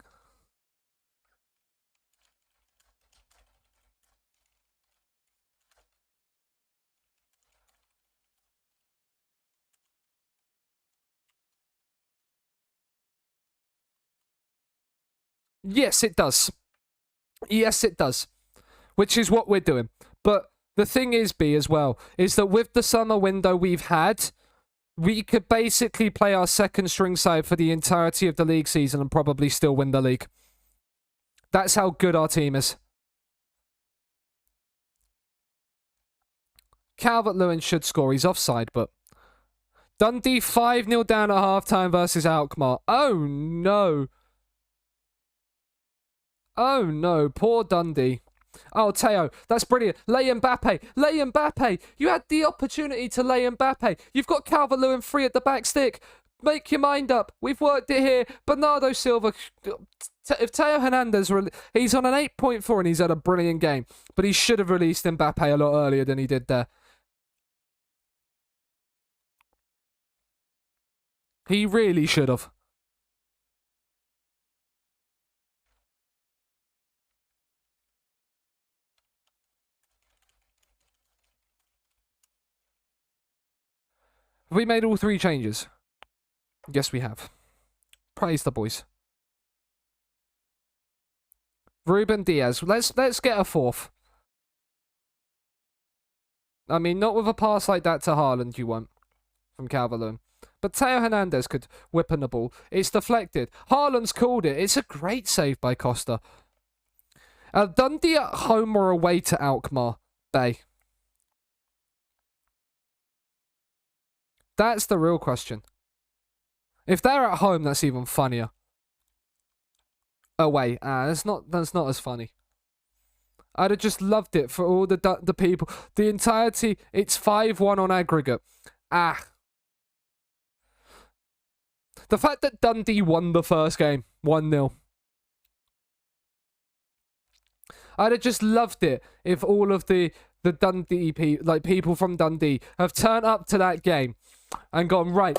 Speaker 1: Yes, it does. Yes, it does. Which is what we're doing. But the thing is, B, as well, is that with the summer window we've had, we could basically play our second string side for the entirety of the league season and probably still win the league. That's how good our team is. Calvert-Lewin should score. He's offside, but... Dundee 5-0 down at halftime versus Alkmaar. Oh, no. Oh, no. Poor Dundee. Oh, Teo, that's brilliant. Lay Mbappe. Lay Mbappe. You had the opportunity to lay Mbappe. You've got Calvert-Lewin free at the back stick. Make your mind up. We've worked it here. Bernardo Silva. If Teo Hernandez, he's on an 8.4 and he's had a brilliant game. But he should have released Mbappe a lot earlier than he did there. He really should have. Have we made all 3 changes? Yes, we have. Praise the boys. Ruben Diaz. Let's get a 4th. I mean, not with a pass like that to Haaland, you won't. From Calvert-Lewin. But Teo Hernandez could whip in the ball. It's deflected. Haaland's called it. It's a great save by Costa. Dundee at home or away to Alkmaar Bay? That's the real question. If they're at home, that's even funnier. Away. That's not as funny. I'd have just loved it for all the people. The entirety, it's 5-1 on aggregate. The fact that Dundee won the first game, 1-0. I'd have just loved it if all of the Dundee people from Dundee have turned up to that game and gone, right,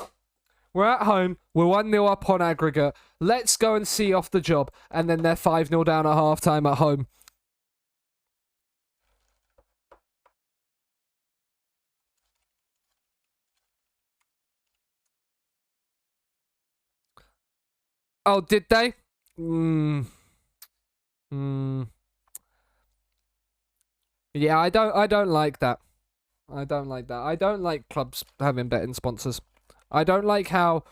Speaker 1: we're at home, we're 1-0 up on aggregate, let's go and see off the job, and then they're 5-0 down at halftime at home. Oh, did they? Yeah, I don't like that. I don't like that. I don't like clubs having betting sponsors. I don't like how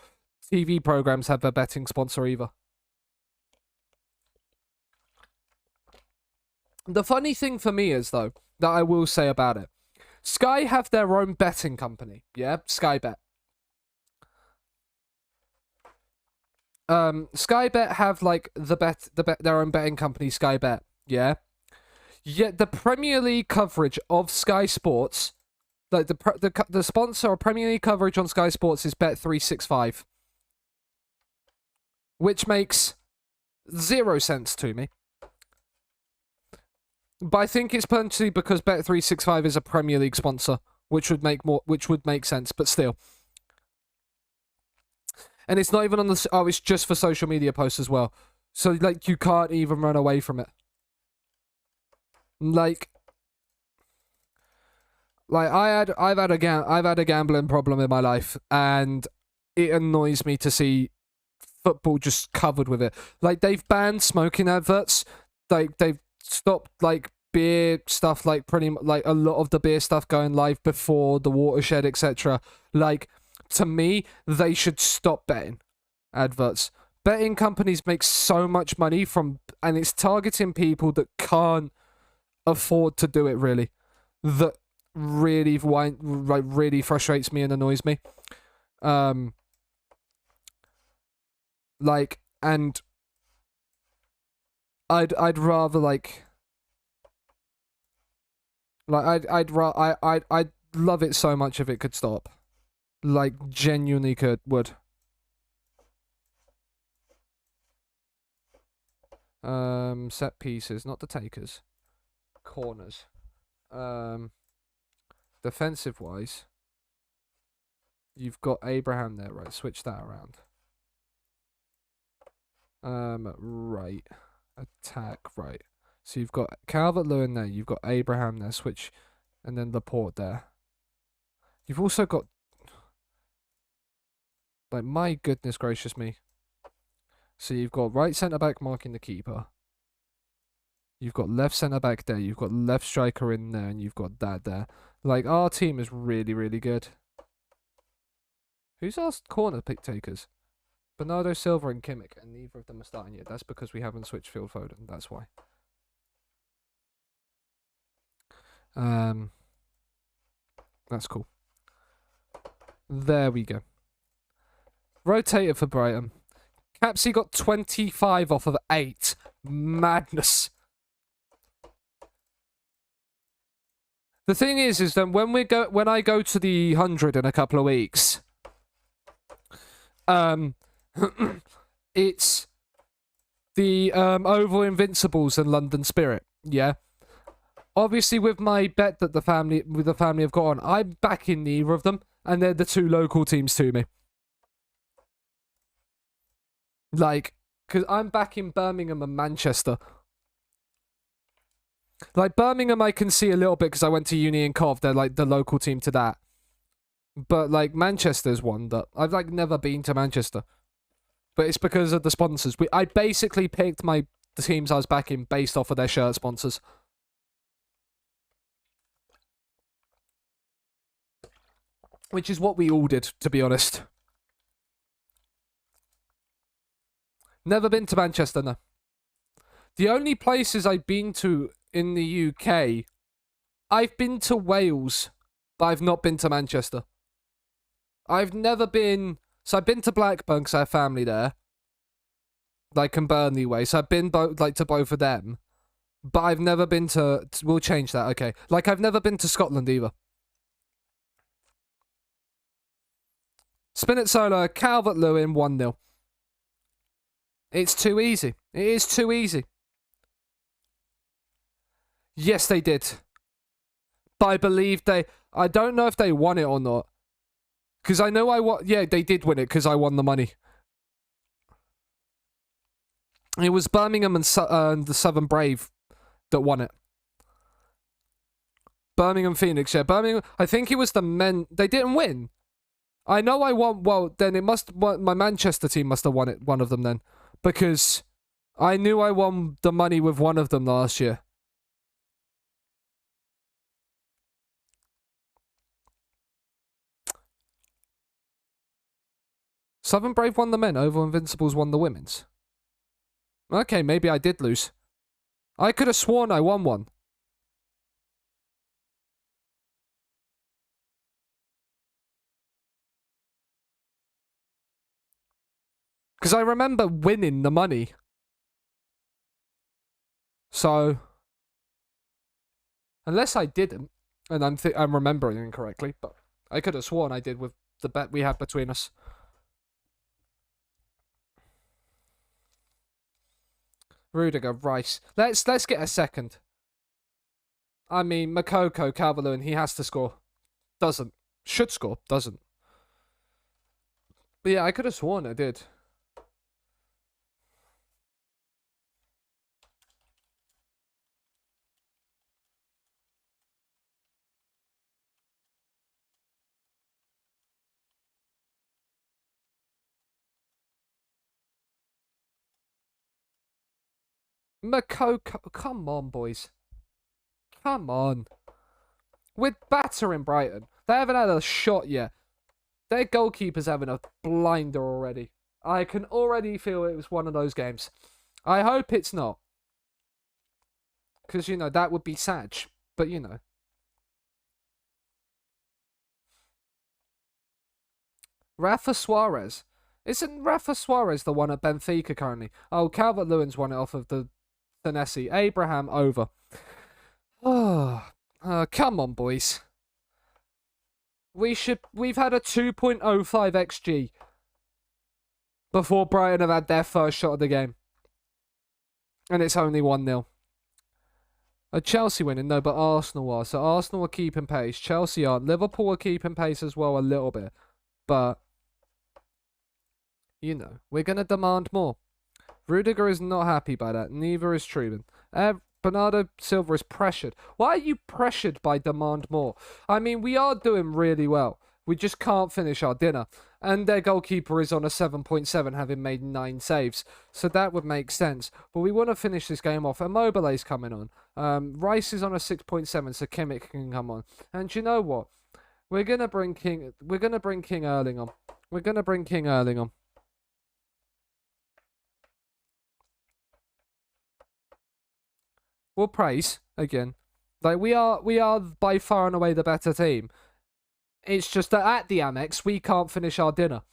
Speaker 1: TV programs have their betting sponsor either. The funny thing for me is, though, that I will say about it, Sky have their own betting company. Yeah, Sky Bet. Sky Bet have like their own betting company, Sky Bet. Yeah. Yet the Premier League coverage of Sky Sports, like the sponsor of Premier League coverage on Sky Sports is Bet365, which makes 0 sense to me. But I think it's potentially because Bet365 is a Premier League sponsor, which would make sense, but still. And it's not even on the... Oh, it's just for social media posts as well. So, like, you can't even run away from it. Like I've had a gambling problem in my life, and it annoys me to see football just covered with it. Like, they've banned smoking adverts. Like, they've stopped, like, beer stuff, like, pretty much, like, a lot of the beer stuff going live before the Watershed, etc. Like, to me, they should stop betting adverts. Betting companies make so much money from, and it's targeting people that can't afford to do it, really. That really frustrates me and annoys me. Like, and I'd rather I'd love it so much if it could stop. Like, genuinely would. Set pieces, not the takers. Corners. Defensive wise, you've got Abraham there, right? Switch that around. Right. Attack, right. So you've got Calvert-Lewin there, you've got Abraham there, switch, and then Laporte there. You've also got, like, my goodness gracious me. So you've got right centre-back marking the keeper. You've got left centre-back there, you've got left striker in there, and you've got that there. Like, our team is really, really good. Who's our corner pick takers? Bernardo Silva and Kimmich, and neither of them are starting yet. That's because we haven't switched Phil Foden, that's why. That's cool. There we go. Rotated for Brighton. Capsy got 25 off of 8. Madness. The thing is that when I go to the 100 in a couple of weeks, it's the Oval Invincibles and London Spirit. Yeah. Obviously, with my bet that the family have got on, I'm backing neither of them, and they're the two local teams to me. Like, because I'm backing Birmingham and Manchester. Like, Birmingham I can see a little bit because I went to uni in Cov. They're, like, the local team to that. But, like, Manchester's one that... I've, like, never been to Manchester. But it's because of the sponsors. I basically picked the teams I was backing based off of their shirt sponsors. Which is what we all did, to be honest. Never been to Manchester, no. The only places I've been to in the UK, I've been to Wales, but I've not been to Manchester. I've never been... So I've been to Blackburn because I have family there. Like in Burnley way. So I've been to both of them. But I've never been to... We'll change that, okay. Like, I've never been to Scotland either. Spinazzola, Calvert-Lewin, 1-0. It's too easy. It is too easy. Yes, they did. But I believe they... I don't know if they won it or not. Because I know I won... Yeah, they did win it because I won the money. It was Birmingham and the Southern Brave that won it. Birmingham Phoenix, yeah. Birmingham... I think it was the men... They didn't win. I know I won... Well, then it must... My Manchester team must have won it, one of them then. Because I knew I won the money with one of them last year. Southern Brave won the men, Oval Invincibles won the women's. Okay, maybe I did lose. I could have sworn I won one. Because I remember winning the money. So, unless I didn't, and I'm remembering incorrectly, but I could have sworn I did with the bet we had between us. Rudiger, Rice. Let's get a second. I mean, Makoko, Calvert-Lewin, he has to score. Doesn't. Should score. Doesn't. But yeah, I could have sworn I did. Makoko, come on, boys. Come on. We're battering Brighton. They haven't had a shot yet. Their goalkeeper's having a blinder already. I can already feel it was one of those games. I hope it's not. Because, you know, that would be sad. But, you know. Rafa Suarez. Isn't Rafa Suarez the one at Benfica currently? Oh, Calvert-Lewin's won it off of the Senesi. Abraham over. Oh, come on, boys. We've had a 2.05 XG before Brighton have had their first shot of the game. And it's only 1-0. A Chelsea winning? No, but Arsenal are. So Arsenal are keeping pace. Chelsea aren't. Liverpool are keeping pace as well a little bit. But, you know, we're going to demand more. Rudiger is not happy by that. Neither is Truman. Bernardo Silva is pressured. Why are you pressured by demand more? I mean, we are doing really well. We just can't finish our dinner. And their goalkeeper is on a 7.7, having made 9 saves. So that would make sense. But we want to finish this game off. Immobile's coming on. Rice is on a 6.7, so Kimmich can come on. And you know what? We're gonna bring King Erling on. We're gonna bring King Erling on. We'll praise again. Like we are by far and away the better team. It's just that at the Amex we can't finish our dinner.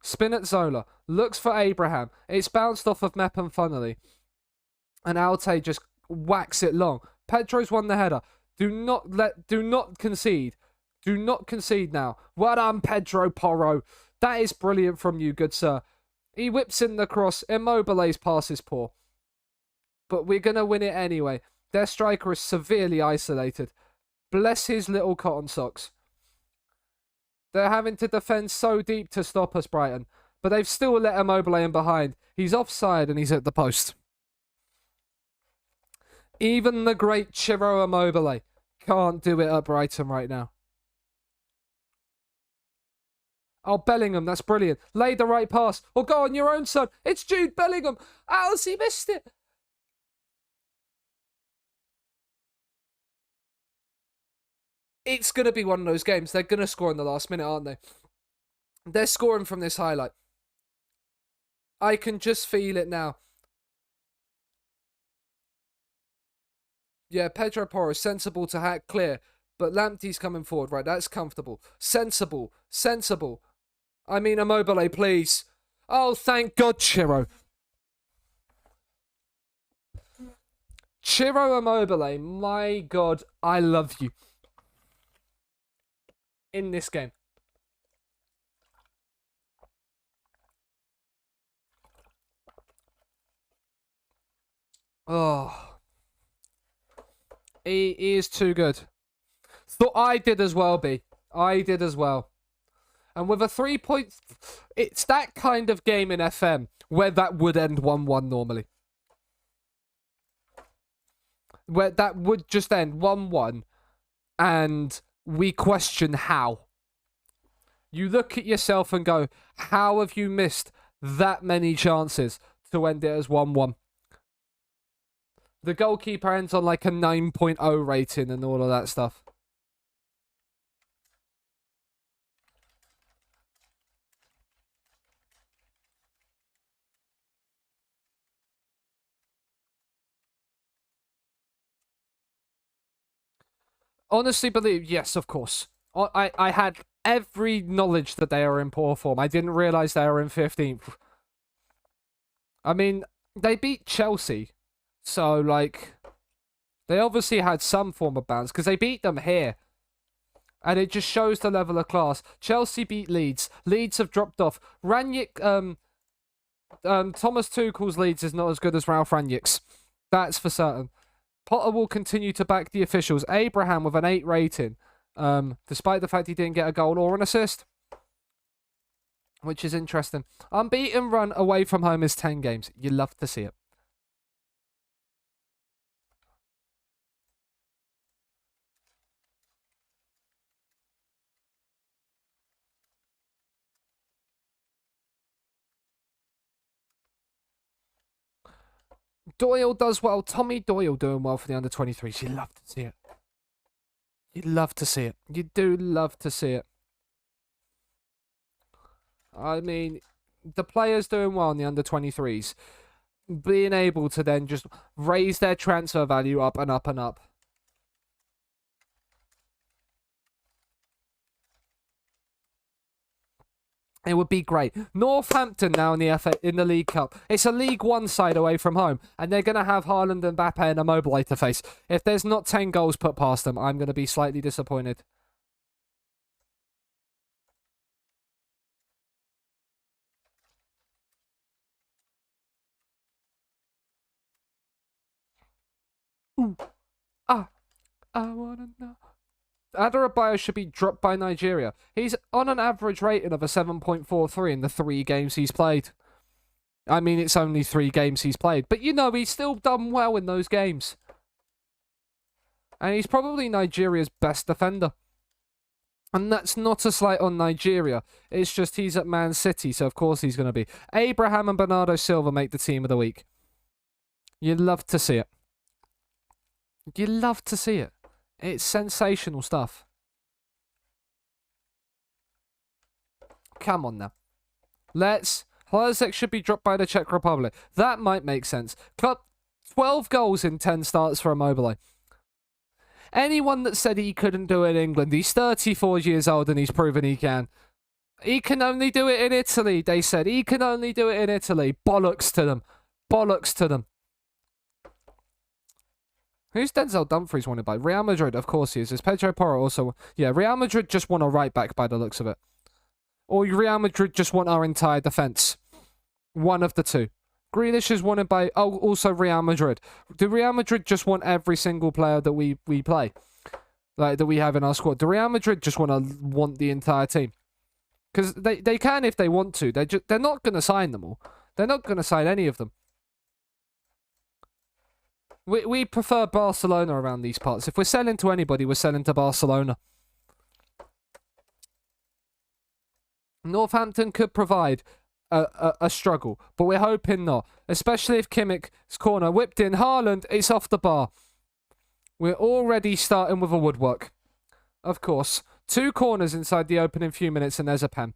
Speaker 1: Spinazzola looks for Abraham. It's bounced off of Mep and Funnily. And Alte just whacks it long. Pedro's won the header. Do not concede. Do not concede now. Well done, Pedro Porro. That is brilliant from you, good sir. He whips in the cross. Immobile's pass is poor. But we're going to win it anyway. Their striker is severely isolated. Bless his little cotton socks. They're having to defend so deep to stop us, Brighton. But they've still let Immobile in behind. He's offside and he's at the post. Even the great Ciro Immobile can't do it at Brighton right now. Oh, Bellingham, that's brilliant. Lay the right pass. Or go on your own, son. It's Jude Bellingham. Alice, he missed it. It's going to be one of those games. They're going to score in the last minute, aren't they? They're scoring from this highlight. I can just feel it now. Yeah, Pedro Porro, sensible to hack clear. But Lamptey's coming forward, right? That's comfortable. Sensible. I mean, Immobile, please. Oh, thank God, Ciro. Ciro Immobile, my God, I love you. In this game. Oh. He is too good. Thought I did as well, B. I did as well. And with a 3 point... It's that kind of game in FM where that would end 1-1 normally. Where that would just end 1-1 and we question how. You look at yourself and go, how have you missed that many chances to end it as 1-1? The goalkeeper ends on like a 9.0 rating and all of that stuff. Honestly believe, yes, of course. I had every knowledge that they are in poor form. I didn't realise they were in 15th. I mean, they beat Chelsea. So, like, they obviously had some form of bounce because they beat them here. And it just shows the level of class. Chelsea beat Leeds. Leeds have dropped off. Rangnick, Thomas Tuchel's Leeds is not as good as Ralph Rangnick's. That's for certain. Potter will continue to back the officials. Abraham with an 8 rating, despite the fact he didn't get a goal or an assist, which is interesting. Unbeaten run away from home is 10 games. You love to see it. Doyle does well. Tommy Doyle doing well for the under-23s. You love to see it. You love to see it. You do love to see it. I mean, the players doing well in the under-23s, being able to then just raise their transfer value up and up and up. It would be great. Northampton now in the League Cup. It's a League One side away from home, and they're going to have Haaland and Mbappe and Immobile to face. If there's not 10 goals put past them, I'm going to be slightly disappointed. Ooh. I wanna know. Adebayo should be dropped by Nigeria. He's on an average rating of a 7.43 in the 3 games he's played. I mean, it's only 3 games he's played, but he's still done well in those games. And he's probably Nigeria's best defender. And that's not a slight on Nigeria. It's just he's at Man City, so of course he's going to be. Abraham and Bernardo Silva make the team of the week. You'd love to see it. You love to see it. It's sensational stuff. Come on now. Hložek should be dropped by the Czech Republic. That might make sense. 12 goals in 10 starts for Immobile. Anyone that said he couldn't do it in England, he's 34 years old and he's proven he can. He can only do it in Italy, they said. He can only do it in Italy. Bollocks to them. Bollocks to them. Who's Denzel Dumfries wanted by? Real Madrid, of course he is. Is Pedro Porro also? Yeah, Real Madrid just want a right back by the looks of it. Or Real Madrid just want our entire defence. One of the two. Grealish is wanted by... Oh, also Real Madrid. Do Real Madrid just want every single player that we play? Like, that we have in our squad? Do Real Madrid just want the entire team? Because they can if they want to. They're not going to sign them all. They're not going to sign any of them. We prefer Barcelona around these parts. If we're selling to anybody, we're selling to Barcelona. Northampton could provide a struggle, but we're hoping not. Especially if Kimmich's corner whipped in. Haaland, it's off the bar. We're already starting with a woodwork. Of course. 2 corners inside the opening few minutes, and there's a pen.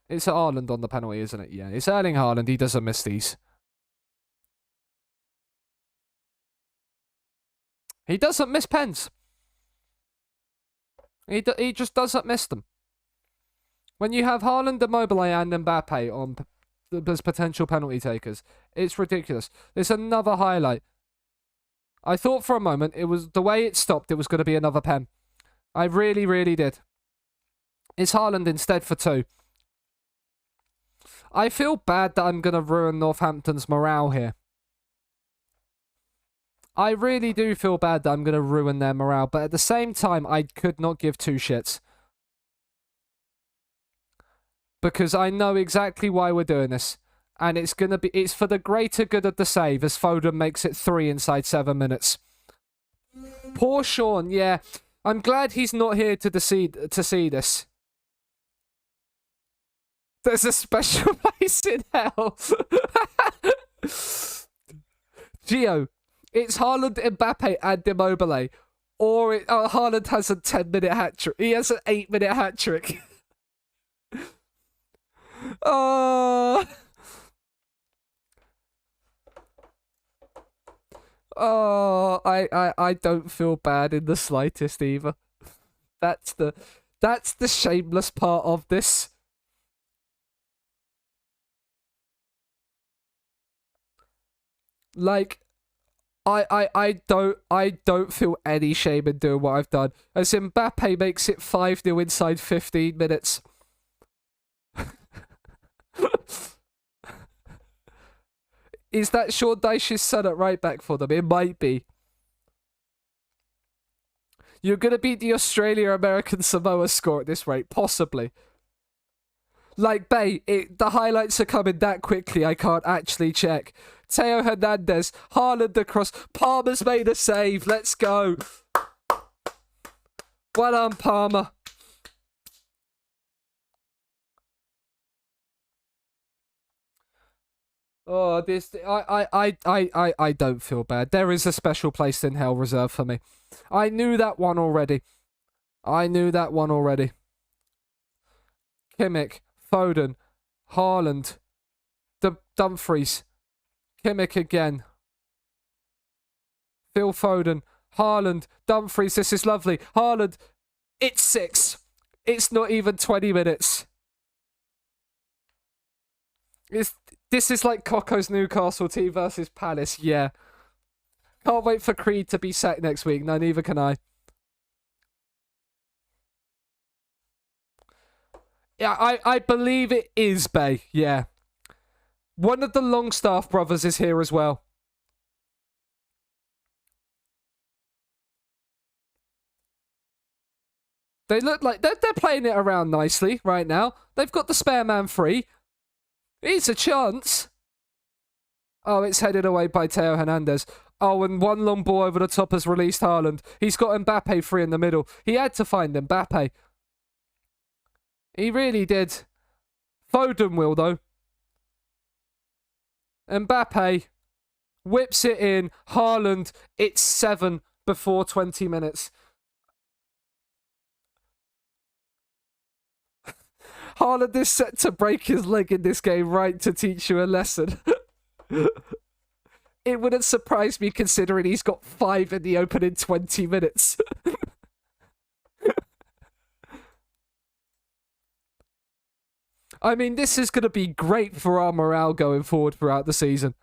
Speaker 1: It's Haaland on the penalty, isn't it? Yeah, it's Erling Haaland. He doesn't miss these. He doesn't miss pens. He just doesn't miss them. When you have Haaland, Immobile and Mbappe on as potential penalty takers, it's ridiculous. There's another highlight. I thought for a moment it was the way it stopped, it was going to be another pen. I really, really did. It's Haaland instead for 2. I feel bad that I'm going to ruin Northampton's morale here. I really do feel bad that I'm going to ruin their morale, but at the same time, I could not give 2 shits. Because I know exactly why we're doing this. And it's for the greater good of the save, as Foden makes it 3 inside 7 minutes. Poor Sean, yeah. I'm glad he's not here to see this. There's a special place in hell. Gio. It's Haaland, Mbappe, and Immobile. Or Haaland has a 10-minute hat-trick. He has an 8-minute hat-trick. Oh, I don't feel bad in the slightest either. That's the shameless part of this. Like, I don't feel any shame in doing what I've done. As Mbappe makes it 5-0 inside 15 minutes. Is that Sean Dyche's son at right back for them? It might be. You're going to beat the Australia-American Samoa score at this rate. Possibly. Like, Bay, the highlights are coming that quickly, I can't actually check. Theo Hernandez, Haaland across. Palmer's made a save. Let's go. Well done, Palmer. Oh, I don't feel bad. There is a special place in hell reserved for me. I knew that one already. Kimmich, Foden, Haaland, Dumfries, Kimmich again. Phil Foden, Haaland, Dumfries. This is lovely. Haaland, it's 6. It's not even 20 minutes. This is like Coco's Newcastle team versus Palace. Yeah. Can't wait for Creed to be sacked next week. No, neither can I. Yeah, I believe it is Bay. Yeah. One of the Longstaff brothers is here as well. They look like they're playing it around nicely right now. They've got the spare man free. It's a chance. Oh, it's headed away by Theo Hernandez. Oh, and one long ball over the top has released Haaland. He's got Mbappe free in the middle. He had to find Mbappe. He really did. Foden will, though. Mbappe whips it in. Haaland, it's 7 before 20 minutes. Haaland is set to break his leg in this game, right, to teach you a lesson. It wouldn't surprise me considering he's got 5 in the opening 20 minutes. I mean, this is going to be great for our morale going forward throughout the season.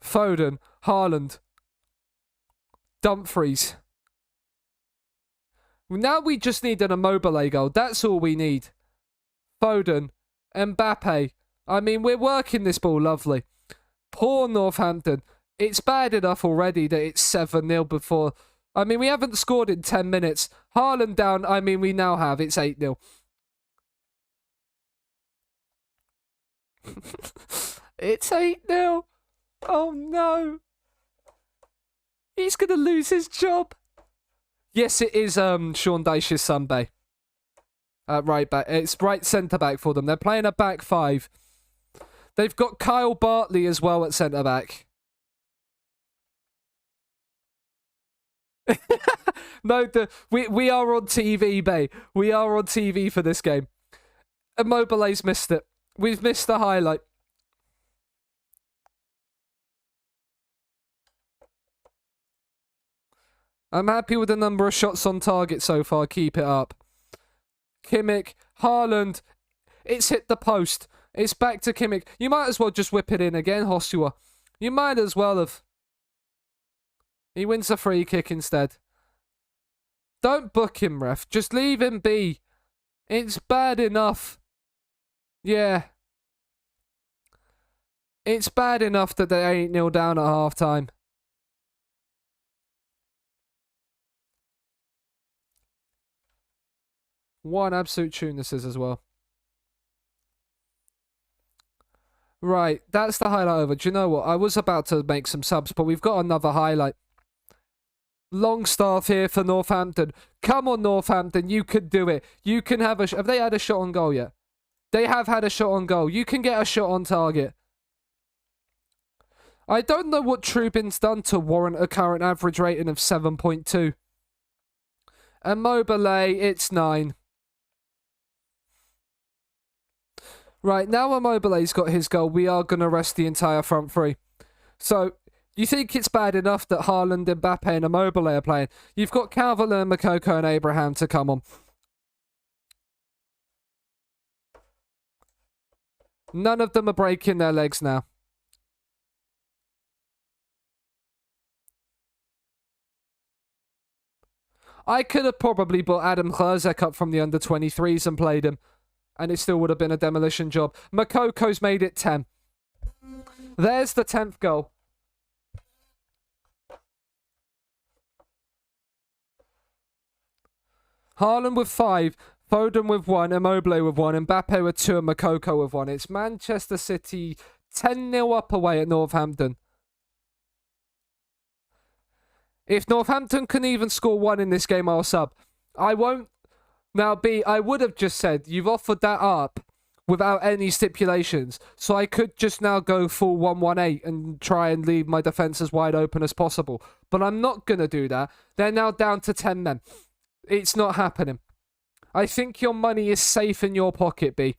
Speaker 1: Foden, Haaland, Dumfries. Now we just need an Immobile goal. That's all we need. Foden, Mbappe. I mean, we're working this ball lovely. Poor Northampton. It's bad enough already that it's 7-0 before. I mean, we haven't scored in 10 minutes. Haaland down. I mean, we now have. It's 8-0. It's 8-0. Oh, no. He's going to lose his job. Yes, it is Sean Dyche's son, Bay. Right back. It's right centre back for them. They're playing a back 5. They've got Kyle Bartley as well at centre back. No, we are on TV, Bay. We are on TV for this game. Immobile's missed it. We've missed the highlight. I'm happy with the number of shots on target so far. Keep it up. Kimmich, Haaland. It's hit the post. It's back to Kimmich. You might as well just whip it in again, Joshua. You might as well have. He wins a free kick instead. Don't book him, ref. Just leave him be. It's bad enough. Yeah. It's bad enough that they ain't 8-0 down at half time. One absolute tune this is as well. Right, that's the highlight over. Do you know what? I was about to make some subs, but we've got another highlight. Longstaff here for Northampton. Come on, Northampton. You can do it. You can have a... Have they had a shot on goal yet? They have had a shot on goal. You can get a shot on target. I don't know what Trubin's done to warrant a current average rating of 7.2. Immobile, it's 9. Right, now Immobile's got his goal. We are going to rest the entire front three. So, you think it's bad enough that Haaland, Mbappe and Immobile are playing? You've got Calvert-Lewin, Moukoko and Abraham to come on. None of them are breaking their legs now. I could have probably brought Adam Herzeg up from the under-23s and played him. And it still would have been a demolition job. Moukoko's made it 10. There's the 10th goal. Haaland with 5. Foden with 1. Immobile with 1. Mbappe with 2. And Moukoko with 1. It's Manchester City 10-0 up away at Northampton. If Northampton can even score 1 in this game, I'll sub. I won't. Now, B, I would have just said, you've offered that up without any stipulations. So I could just now go full 1-1-8 and try and leave my defence as wide open as possible. But I'm not going to do that. They're now down to 10 men. It's not happening. I think your money is safe in your pocket, B.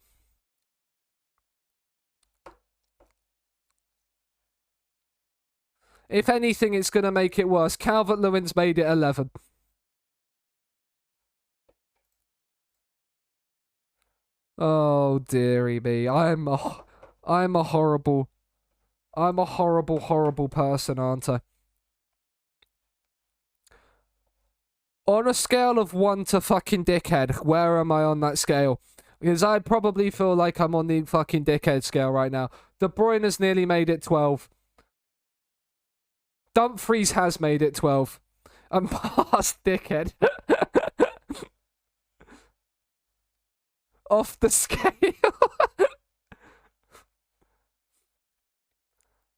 Speaker 1: If anything, it's going to make it worse. Calvert-Lewin's made it 11. Oh, dearie me. I'm a horrible, horrible person, aren't I? On a scale of 1 to fucking dickhead, where am I on that scale? Because I probably feel like I'm on the fucking dickhead scale right now. De Bruyne has nearly made it 12. Dumfries has made it 12. I'm past dickhead. Off the scale.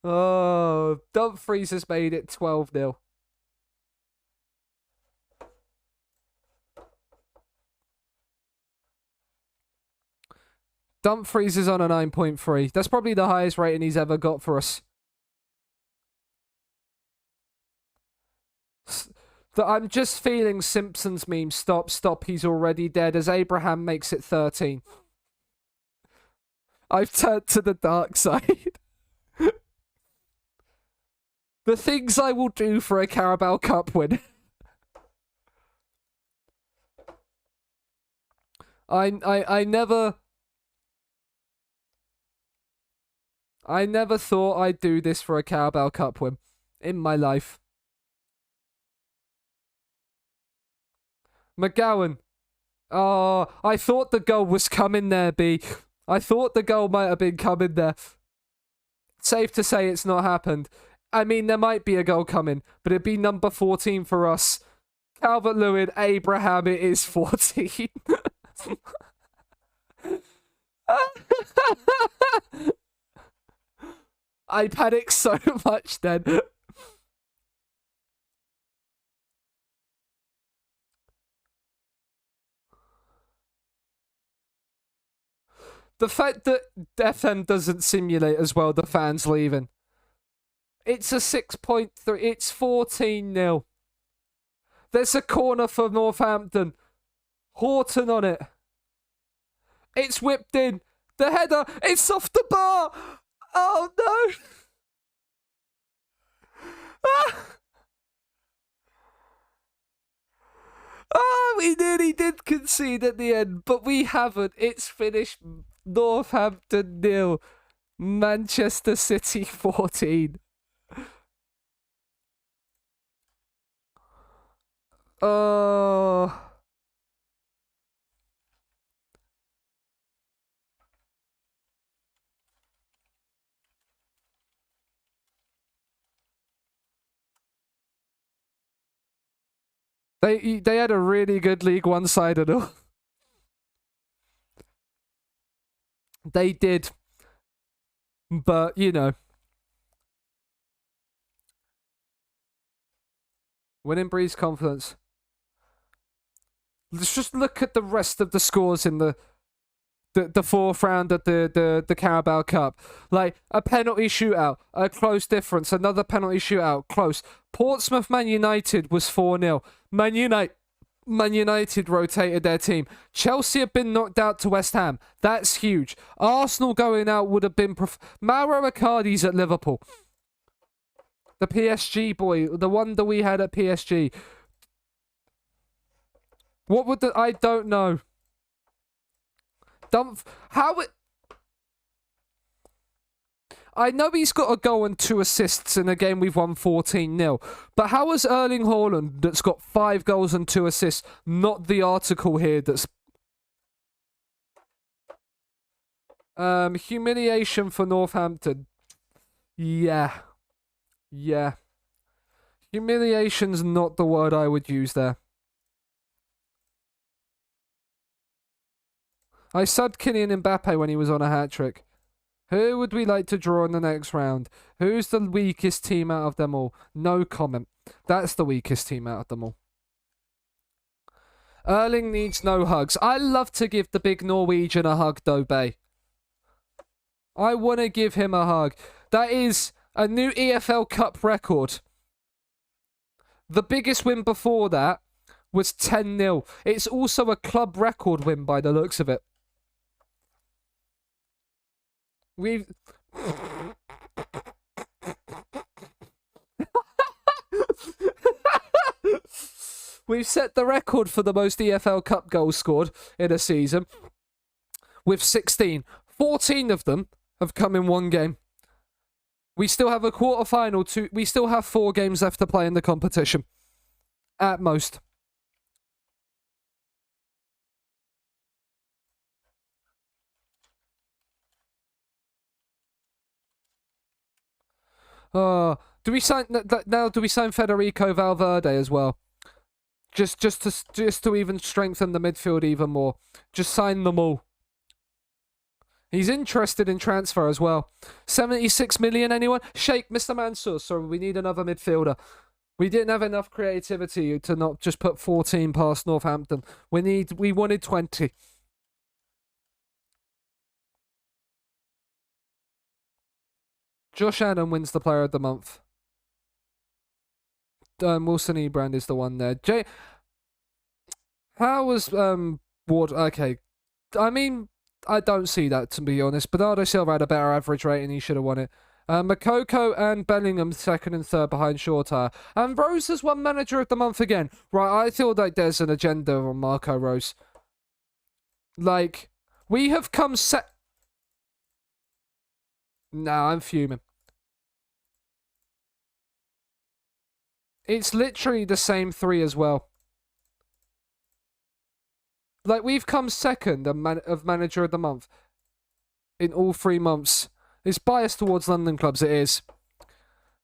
Speaker 1: Oh, Dumfries has made it 12-0. Dumfries is on a 9.3. That's probably the highest rating he's ever got for us. I'm just feeling Simpsons meme. Stop, stop, he's already dead, as Abraham makes it 13. I've turned to the dark side. The things I will do for a Carabao Cup win. I never thought I'd do this for a Carabao Cup win in my life. McGowan. Oh, I thought the goal was coming there, B. I thought the goal might have been coming there. Safe to say it's not happened. I mean, there might be a goal coming, but it'd be number 14 for us. Calvert-Lewin, Abraham, it is 14. I panicked so much then. The fact that FM doesn't simulate as well the fans leaving. It's a 6.3. It's 14-0. There's a corner for Northampton. Horton on it. It's whipped in. The header. It's off the bar. Oh, no. Oh, we nearly did concede at the end, but we haven't. It's finished Northampton 0. Manchester City 14. Oh. They had a really good League One side and all. They did. But, you know. Winning breeds confidence. Let's just look at the rest of the scores in the fourth round of the Carabao Cup. Like, a penalty shootout, a close difference, another penalty shootout, close. Portsmouth Man United was 4-0. Man United rotated their team. Chelsea have been knocked out to West Ham. That's huge. Arsenal going out would have been... Mauro Icardi's at Liverpool. The PSG boy, the one that we had at PSG. What would the... I don't know. How it... I know he's got a goal and 2 assists in a game we've won 14-0. But how is Erling Haaland, that's got 5 goals and 2 assists, not the article here that's... Humiliation for Northampton. Yeah. Yeah. Humiliation's not the word I would use there. I subbed Kylian Mbappe when he was on a hat-trick. Who would we like to draw in the next round? Who's the weakest team out of them all? No comment. That's the weakest team out of them all. Erling needs no hugs. I love to give the big Norwegian a hug, though, Bay. I want to give him a hug. That is a new EFL Cup record. The biggest win before that was 10-0. It's also a club record win by the looks of it. We've... We've set the record for the most EFL Cup goals scored in a season with 16. 14 of them have come in one game. We still have a quarter-final. We still have 4 games left to play in the competition. At most. Do we sign now? Do we sign Federico Valverde as well? Just to even strengthen the midfield even more. Just sign them all. He's interested in transfer as well. 76 million, anyone? Sheikh Mr. Mansour. Sorry, we need another midfielder. We didn't have enough creativity to not just put 14 past Northampton. We wanted 20. Josh Adam wins the Player of the Month. Wilson Ebrand is the one there. How was Ward? Okay, I mean, I don't see that, to be honest. Bernardo Silva had a better average rate and he should have won it. Makoko and Bellingham second and third behind Shortire. And Rose has won Manager of the Month again. Right, I feel like there's an agenda on Marco Rose. Like, we have come No, I'm fuming. It's literally the same 3 as well. Like, we've come second of Manager of the Month in all 3 months. It's biased towards London clubs, it is.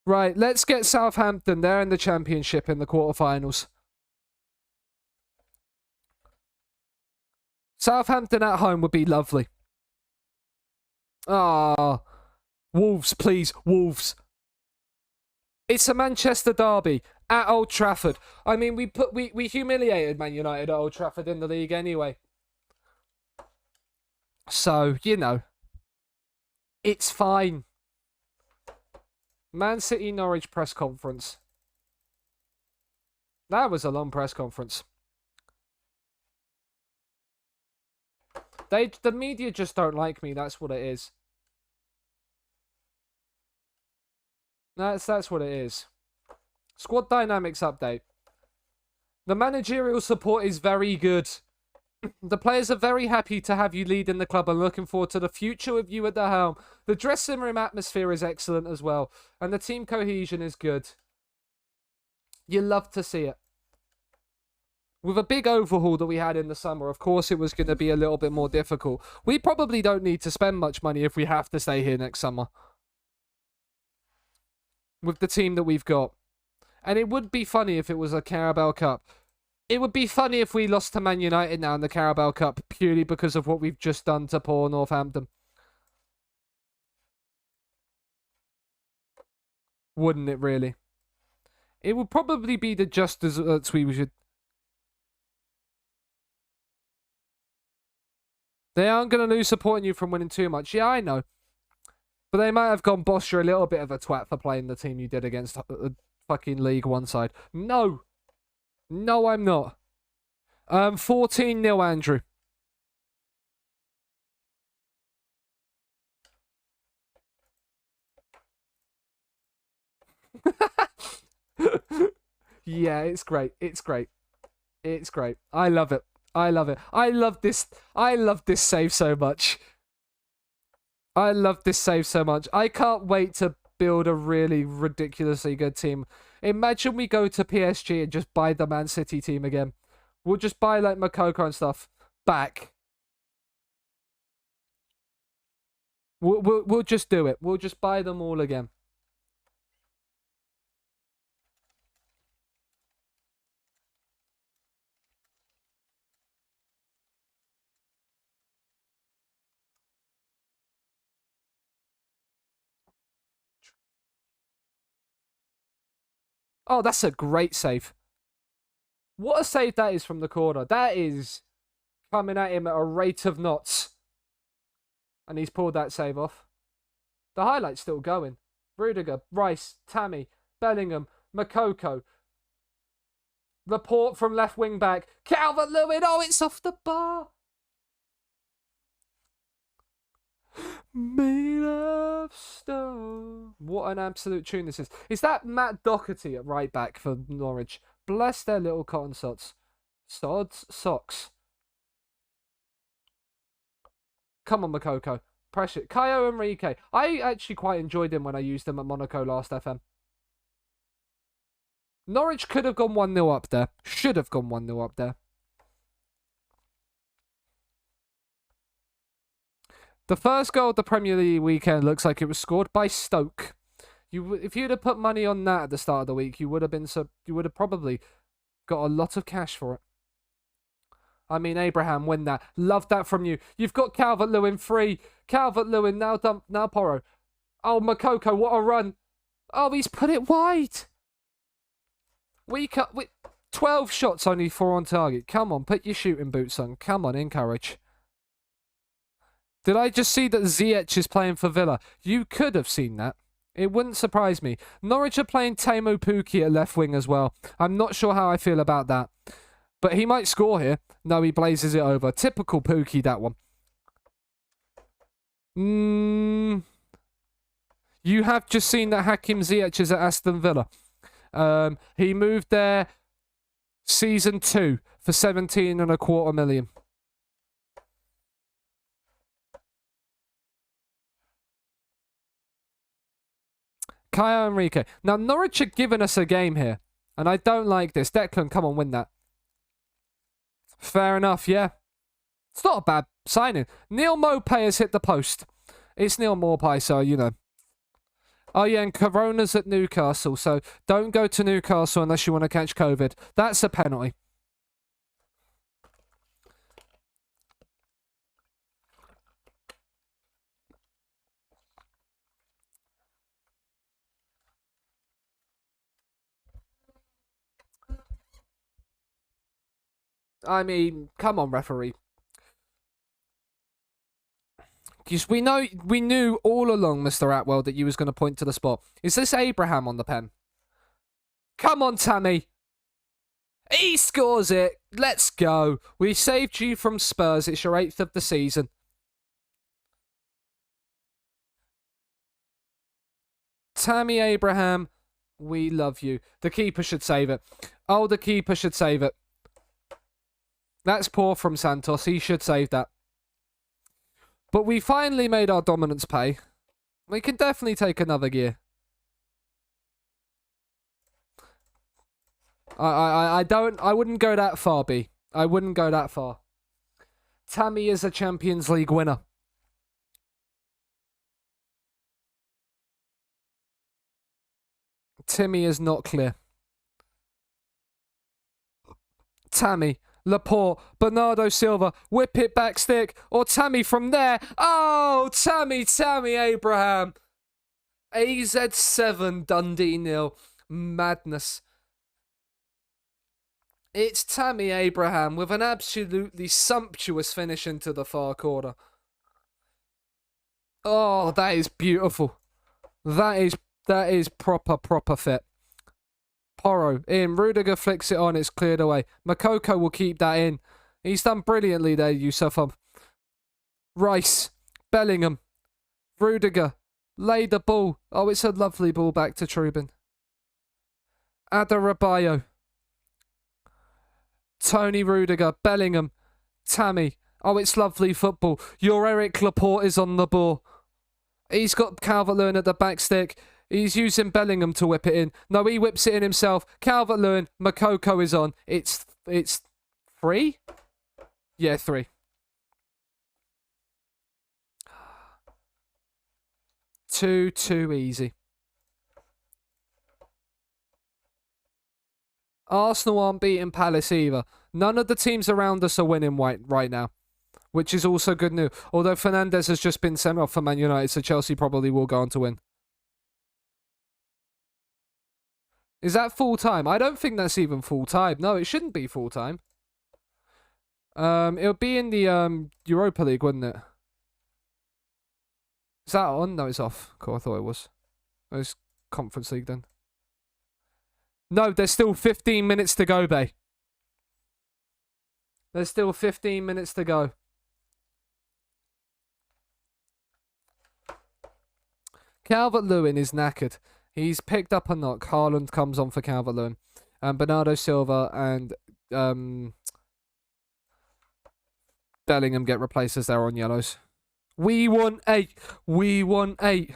Speaker 1: Right, let's get Southampton. They're in the Championship in the quarterfinals. Southampton at home would be lovely. Ah, Wolves, please, Wolves. It's a Manchester derby at Old Trafford. I mean, we humiliated Man United at Old Trafford in the league anyway. So, you know, it's fine. Man City Norwich press conference. That was a long press conference. The media just don't like me. That's what it is. That's what it is. Squad dynamics update. The managerial support is very good. The players are very happy to have you lead in the club and looking forward to the future with you at the helm. The dressing room atmosphere is excellent as well. And the team cohesion is good. You love to see it. With a big overhaul that we had in the summer, of course it was going to be a little bit more difficult. We probably don't need to spend much money if we have to stay here next summer. With the team that we've got. And it would be funny if it was a Carabao Cup. It would be funny if we lost to Man United now in the Carabao Cup purely because of what we've just done to poor Northampton. Wouldn't it really? It would probably be the just as we should. They aren't going to lose supporting you from winning too much. Yeah, I know. But they might have gone, boss, you're a little bit of a twat for playing the team you did against fucking League One side. No. No, I'm not. 14-0, Andrew. Yeah, it's great. It's great. It's great. I love it. I love it. I love this save so much. I love this save so much. I can't wait to build a really ridiculously good team. Imagine we go to PSG and just buy the Man City team again. We'll just buy like Makoko and stuff back. We'll just do it. We'll just buy them all again. Oh, that's a great save. What a save that is from the corner. That is coming at him at a rate of knots. And he's pulled that save off. The highlight's still going. Rudiger, Rice, Tammy, Bellingham, Makoko. Laporte from left wing back. Calvert-Lewin. Oh, it's off the bar. Made of stone. What an absolute tune this is. Is that Matt Doherty at right back for Norwich? Bless their little cotton sods. Socks. Come on, Makoko. Press it. Caio Henrique. I actually quite enjoyed him when I used him at Monaco last FM. Norwich could have gone 1-0 up there. Should have gone 1-0 up there. The first goal of the Premier League weekend looks like it was scored by Stoke. If you'd have put money on that at the start of the week, you would have probably got a lot of cash for it. I mean, Abraham, win that. Love that from you. You've got Calvert-Lewin free. Calvert-Lewin now Porro. Oh, Makoko, what a run. Oh, he's put it wide. 12 shots, only 4 on target. Come on, put your shooting boots on. Come on, encourage. Did I just see that Ziyech is playing for Villa? You could have seen that. It wouldn't surprise me. Norwich are playing Teemu Pukki at left wing as well. I'm not sure how I feel about that. But he might score here. No, he blazes it over. Typical Pukki, that one. You have just seen that Hakim Ziyech is at Aston Villa. He moved there season 2 for 17.25 million. Caio Henrique. Now, Norwich are giving us a game here. And I don't like this. Declan, come on, win that. Fair enough, yeah. It's not a bad signing. Neal Maupay has hit the post. It's Neal Maupay, so, you know. Oh, yeah, and Corona's at Newcastle, so don't go to Newcastle unless you want to catch COVID. That's a penalty. I mean, come on, referee. Because we knew all along, Mr. Atwell, that you was going to point to the spot. Is this Abraham on the pen? Come on, Tammy. He scores it. Let's go. We saved you from Spurs. It's your 8th of the season. Tammy Abraham, we love you. The keeper should save it. Oh, the keeper should save it. That's poor from Santos. He should save that. But we finally made our dominance pay. We can definitely take another gear. I wouldn't go that far, B. I wouldn't go that far. Tammy is a Champions League winner. Timmy is not clear. Tammy. Laporte, Bernardo Silva, whip it back stick, or Tammy from there. Oh, Tammy Abraham. AZ7, Dundee 0. Madness. It's Tammy Abraham with an absolutely sumptuous finish into the far corner. Oh, that is beautiful. That is proper fit. Porro in. Rudiger flicks it on. It's cleared away. Makoko will keep that in. He's done brilliantly there, Yusufa. Rice. Bellingham. Rudiger. Lay the ball. Oh, it's a lovely ball back to Trubin. Adarabioyo. Tony Rudiger. Bellingham. Tammy. Oh, it's lovely football. Your Eric Laporte is on the ball. He's got Calvert-Lewin at the back stick. He's using Bellingham to whip it in. No, he whips it in himself. Calvert-Lewin. Makoko is on. It's 3? Yeah, 3. Too easy. Arsenal aren't beating Palace either. None of the teams around us are winning right now, which is also good news. Although Fernandes has just been sent off for Man United, so Chelsea probably will go on to win. Is that full time? I don't think that's even full time. No, it shouldn't be full time. It'll be in the Europa League, wouldn't it? Is that on? No, it's off. Cool, I thought it was. Oh, it's Conference League then. No, there's still 15 minutes to go, Bay. There's still 15 minutes to go. Calvert-Lewin is knackered. He's picked up a knock. Haaland comes on for Calvert-Lewin. and Bernardo Silva and Bellingham get replaced as they're on yellows. We want 8. We want 8.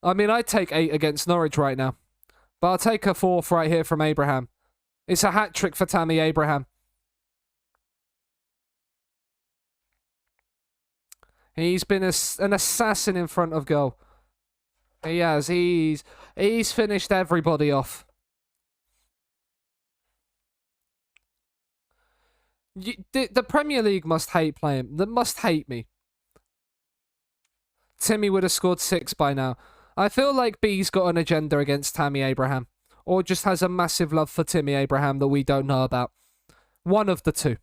Speaker 1: I mean, I'd take 8 against Norwich right now. But I'll take a 4th right here from Abraham. It's a hat-trick for Tammy Abraham. He's been an assassin in front of goal. He has. He's finished everybody off. The Premier League must hate playing. They must hate me. Timmy would have scored 6 by now. I feel like B's got an agenda against Tammy Abraham. Or just has a massive love for Timmy Abraham that we don't know about. One of the two.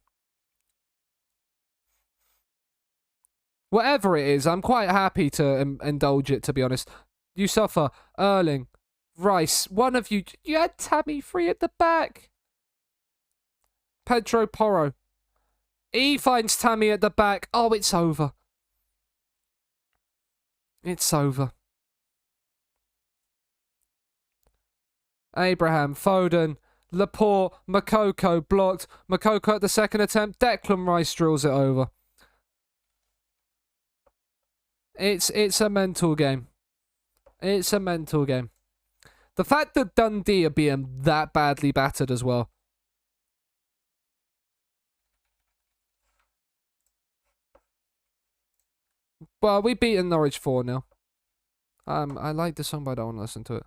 Speaker 1: Whatever it is, I'm quite happy to indulge it, to be honest. You suffer. Erling. Rice. One of you. You had Tammy free at the back. Pedro Porro. He finds Tammy at the back. Oh, it's over. It's over. Abraham, Foden, Laporte, Makoko blocked. Makoko at the second attempt. Declan Rice drills it over. It's a mental game. It's a mental game. The fact that Dundee are being that badly battered as well. Well, we beaten Norwich 4-0. I like the song, but I don't want to listen to it.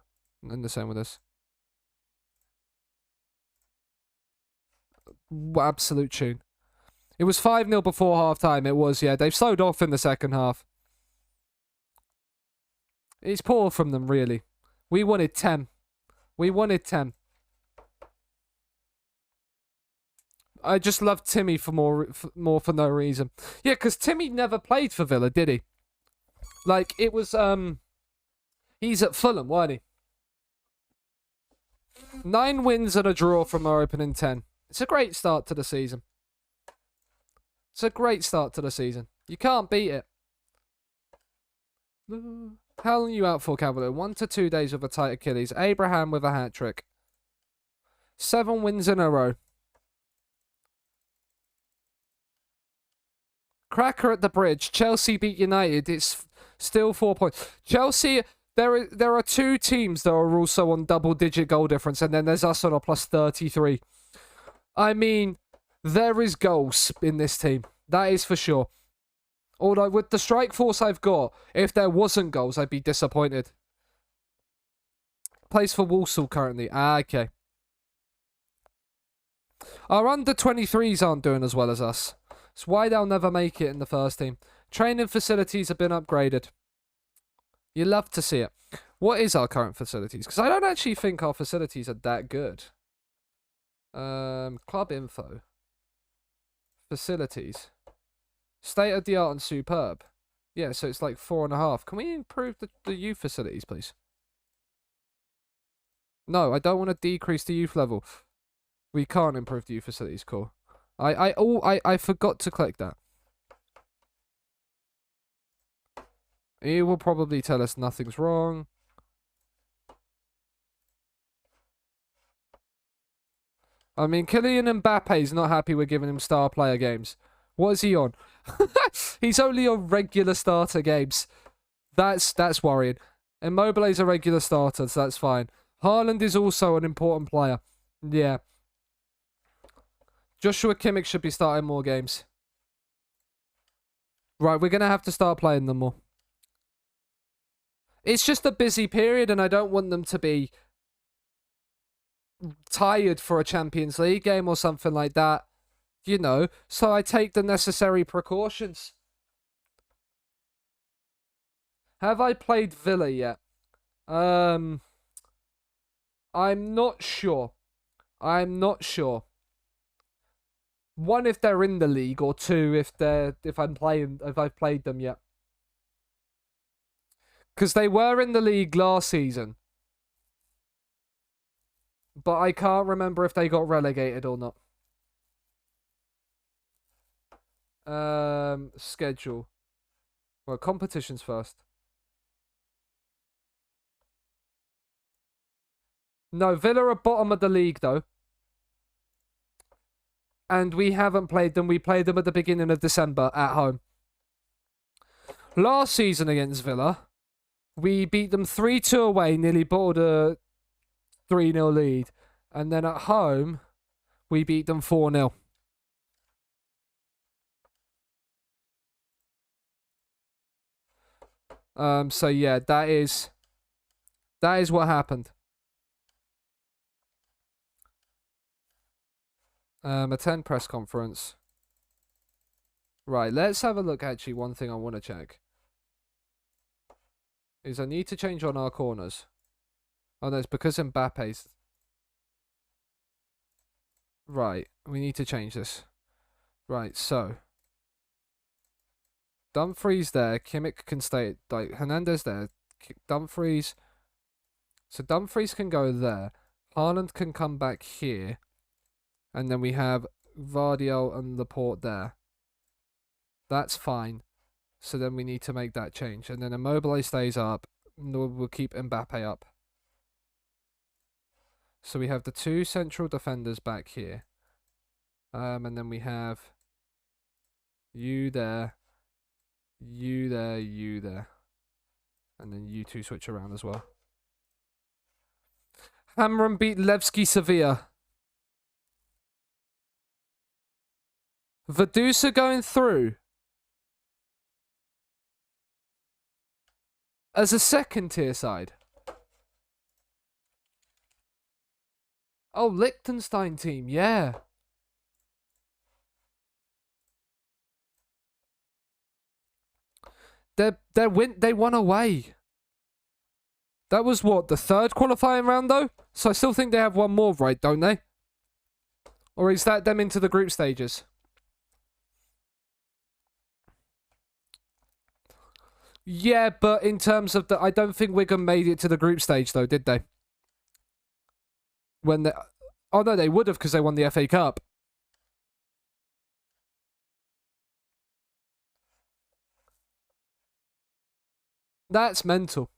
Speaker 1: And the same with this. Absolute tune. It was 5-0 before half-time. It was, yeah. They've slowed off in the second half. It's poor from them, really. We wanted 10. We wanted 10. I just love Timmy for more for no reason. Yeah, because Timmy never played for Villa, did he? Like, it was, he's at Fulham, weren't he? 9 wins and a draw from our opening 10. It's a great start to the season. It's a great start to the season. You can't beat it. How long are you out for, Cavalier? 1 to 2 days with a tight Achilles. Abraham with a hat-trick. 7 wins in a row. Cracker at the bridge. Chelsea beat United. It's still 4 points. Chelsea, there are 2 teams that are also on double-digit goal difference, and then there's us on a plus 33. I mean, there is goals in this team. That is for sure. Although, with the strike force I've got, if there wasn't goals, I'd be disappointed. Plays for Walsall currently. Okay. Our under-23s aren't doing as well as us. It's why they'll never make it in the first team. Training facilities have been upgraded. You love to see it. What is our current facilities? Because I don't actually think our facilities are that good. Club info. Facilities. State of the art and superb. Yeah, so it's like 4.5. Can we improve the youth facilities, please? No, I don't want to decrease the youth level. We can't improve the youth facilities. Cool. I forgot to click that. He will probably tell us nothing's wrong. I mean, Kylian Mbappe's not happy we're giving him star player games. What is he on? He's only on regular starter games. That's worrying. Immobile's a regular starter, so that's fine. Haaland is also an important player. Yeah. Joshua Kimmich should be starting more games. Right, we're going to have to start playing them more. It's just a busy period, and I don't want them to be tired for a Champions League game or something like that. You know, so I take the necessary precautions. Have I played Villa yet? I'm not sure. I'm not sure. 1, if they're in the league, or 2, if I've played them yet. Because they were in the league last season. But I can't remember if they got relegated or not. Schedule. Well, competitions first. No, Villa are bottom of the league, though. And we haven't played them. We played them at the beginning of December at home. Last season against Villa, we beat them 3-2 away, nearly bottled a 3-0 lead. And then at home, we beat them 4-0. So yeah, that is what happened. Attend press conference. Right, let's have a look. Actually, one thing I want to check is I need to change on our corners. Oh no, it's because Mbappe's. Right, we need to change this. Right, so Dumfries there, Kimmich can stay, like Hernandez there, Dumfries. So Dumfries can go there. Haaland can come back here. And then we have Vardiel and Laporte there. That's fine. So then we need to make that change. And then Immobile stays up. We'll keep Mbappe up. So we have the two central defenders back here. And then we have you there, you there, you there. And then you two switch around as well. Hamren beat Levski Sevilla. Vadusa going through as a second tier side. Oh, Liechtenstein team, yeah. They won away. That was what, the third qualifying round though? So I still think they have one more, right, don't they? Or is that them into the group stages? Yeah, but in terms of I don't think Wigan made it to the group stage though, did they? When they, oh no, they would have because they won the FA Cup. That's mental.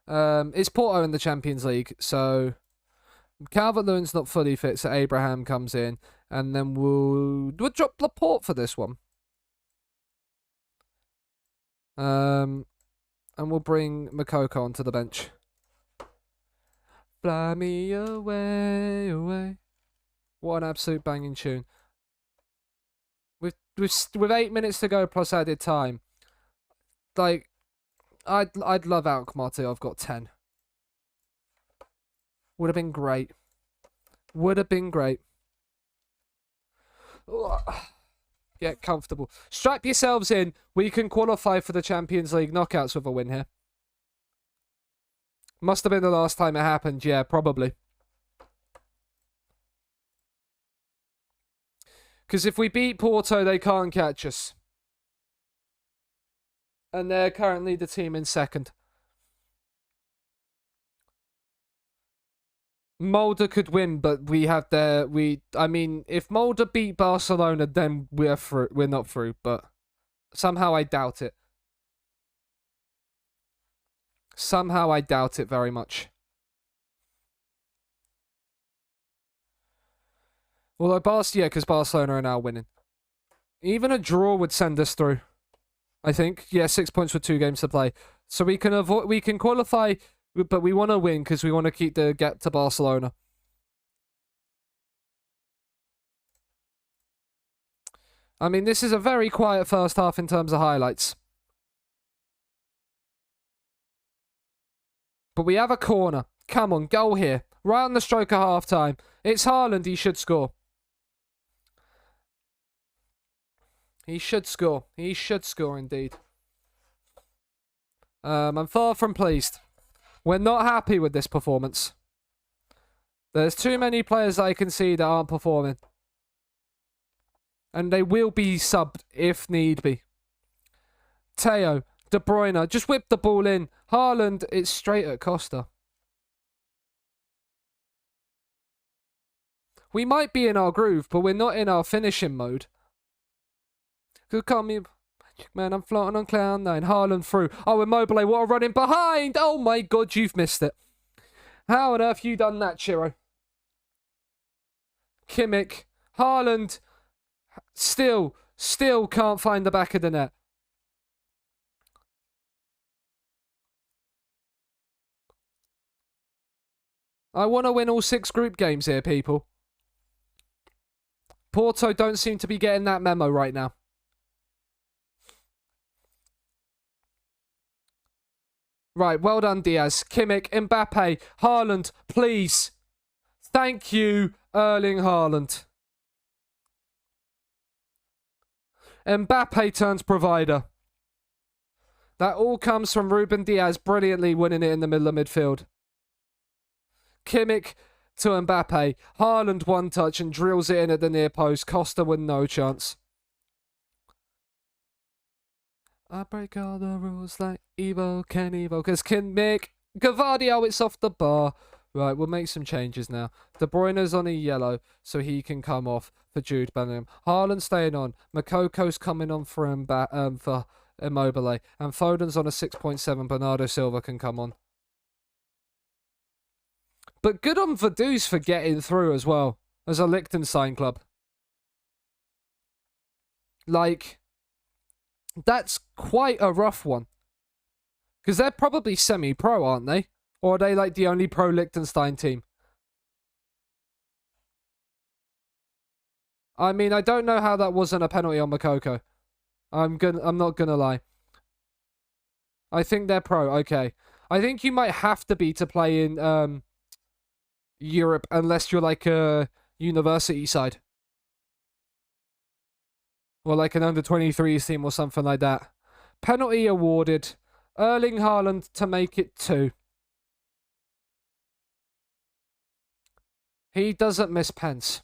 Speaker 1: It's Porto in the Champions League, so Calvert-Lewin's not fully fit, so Abraham comes in, and then we'll drop Laporte for this one. And we'll bring Makoko onto the bench. Fly me away, away. What an absolute banging tune. With 8 minutes to go plus added time, like I'd love Alkmaar too. I've got 10. Would have been great. Would have been great. Get comfortable. Strap yourselves in. We can qualify for the Champions League knockouts with a win here. Must have been the last time it happened. Yeah, probably. Because if we beat Porto, they can't catch us. And they're currently the team in second. Mulder could win, but we have their I mean, if Mulder beat Barcelona, then we're through. We're not through, but somehow I doubt it. Somehow I doubt it very much. Although because Barcelona are now winning. Even a draw would send us through. I think. Yeah, 6 points with 2 games to play. So we can qualify, but we want to win because we want to keep the gap to Barcelona. I mean, this is a very quiet first half in terms of highlights. But we have a corner. Come on, goal here. Right on the stroke of half-time. It's Haaland, he should score. He should score. He should score indeed. I'm far from pleased. We're not happy with this performance. There's too many players I can see that aren't performing. And they will be subbed if need be. Teo, De Bruyne, just whip the ball in. Haaland, it's straight at Costa. We might be in our groove, but we're not in our finishing mode. Man, I'm floating on cloud nine. Haaland through. Oh, Immobile, what a run in behind. Oh my God, you've missed it. How on earth you done that, Chiro? Kimmich. Haaland still can't find the back of the net. I want to win all 6 group games here, people. Porto don't seem to be getting that memo right now. Right, well done, Diaz. Kimmich, Mbappe, Haaland, please. Thank you, Erling Haaland. Mbappe turns provider. That all comes from Ruben Diaz brilliantly winning it in the middle of midfield. Kimmich to Mbappe. Haaland one touch and drills it in at the near post. Costa with no chance. I break all the rules like Evo can Evo. Because Kimmich. Gavardio, it's off the bar. Right, we'll make some changes now. De Bruyne's on a yellow, so he can come off for Jude Bellingham. Haaland staying on. Mokoko's coming on for Immobile. And Foden's on a 6.7. Bernardo Silva can come on. But good on Vaduz for getting through as well, as a Liechtenstein club. Like, that's quite a rough one. Because they're probably semi-pro, aren't they? Or are they like the only pro Liechtenstein team? I mean, I don't know how that wasn't a penalty on Moukoko. I'm not gonna lie. I think they're pro, okay. I think you might have to be to play in Europe unless you're like a university side. Or like an under-23s team or something like that. Penalty awarded. Erling Haaland to make it 2. He doesn't miss pens.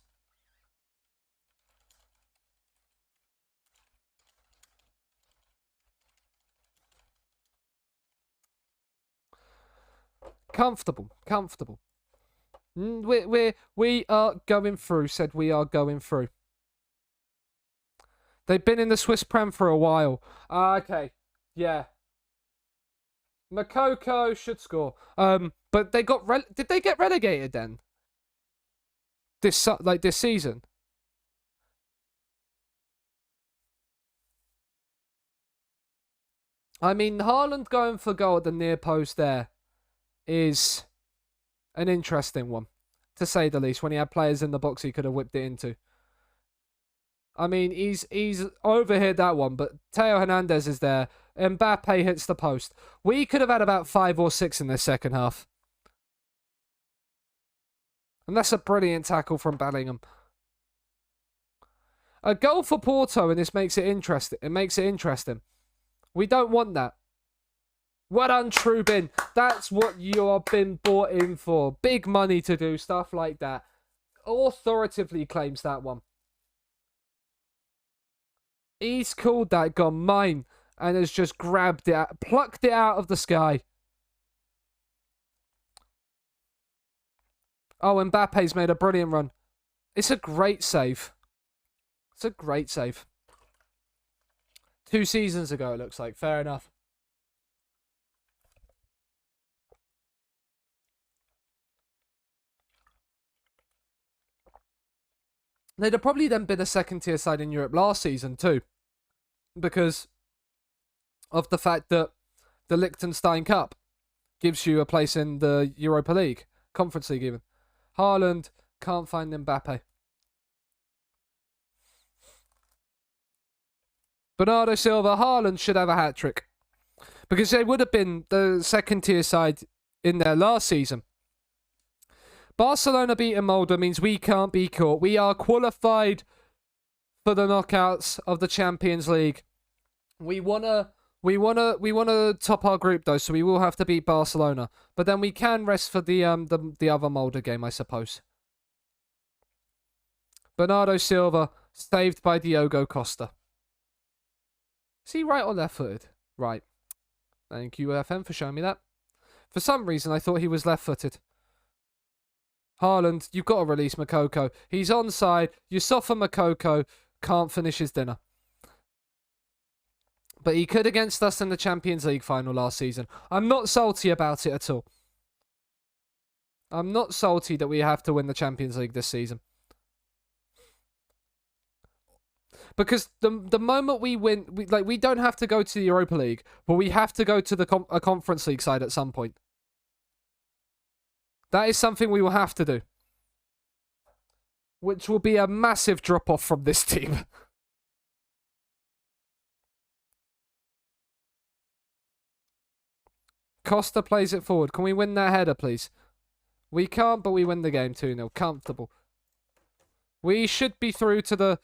Speaker 1: Comfortable. We are going through. Said we are going through. They've been in the Swiss Prem for a while. Okay, yeah. Moukoko should score. But they got did they get relegated then? This season. I mean, Haaland going for goal at the near post there is an interesting one, to say the least. When he had players in the box, he could have whipped it into. I mean, he's overhit that one, but Theo Hernandez is there. Mbappe hits the post. We could have had about 5 or 6 in this second half. And that's a brilliant tackle from Bellingham. A goal for Porto, and this makes it interesting. It makes it interesting. We don't want that. Well done, Trubin. That's what you have been bought in for. Big money to do stuff like that. Authoritatively claims that one. He's called that, gone mine, and has just grabbed it, plucked it out of the sky. Oh, Mbappe's made a brilliant run. It's a great save. It's a great save. 2 seasons ago, it looks like. Fair enough. They'd have probably then been a second-tier side in Europe last season too, because of the fact that the Liechtenstein Cup gives you a place in the Europa League, Conference League even. Haaland can't find Mbappe. Bernardo Silva, Haaland should have a hat-trick, because they would have been the second-tier side in their last season. Barcelona beating Molde means we can't be caught. We are qualified for the knockouts of the Champions League. We wanna top our group though, so we will have to beat Barcelona. But then we can rest for the other Molde game, I suppose. Bernardo Silva saved by Diogo Costa. Is he right or left-footed? Right. Thank you, FM, for showing me that. For some reason, I thought he was left-footed. Haaland, you've got to release Moukoko. He's onside. You soften Moukoko. Can't finish his dinner. But he could against us in the Champions League final last season. I'm not salty about it at all. I'm not salty that we have to win the Champions League this season. Because the moment we win, we don't have to go to the Europa League, but we have to go to a Conference League side at some point. That is something we will have to do. Which will be a massive drop-off from this team. Costa plays it forward. Can we win that header, please? We can't, but we win the game 2-0. Comfortable. We should be through to the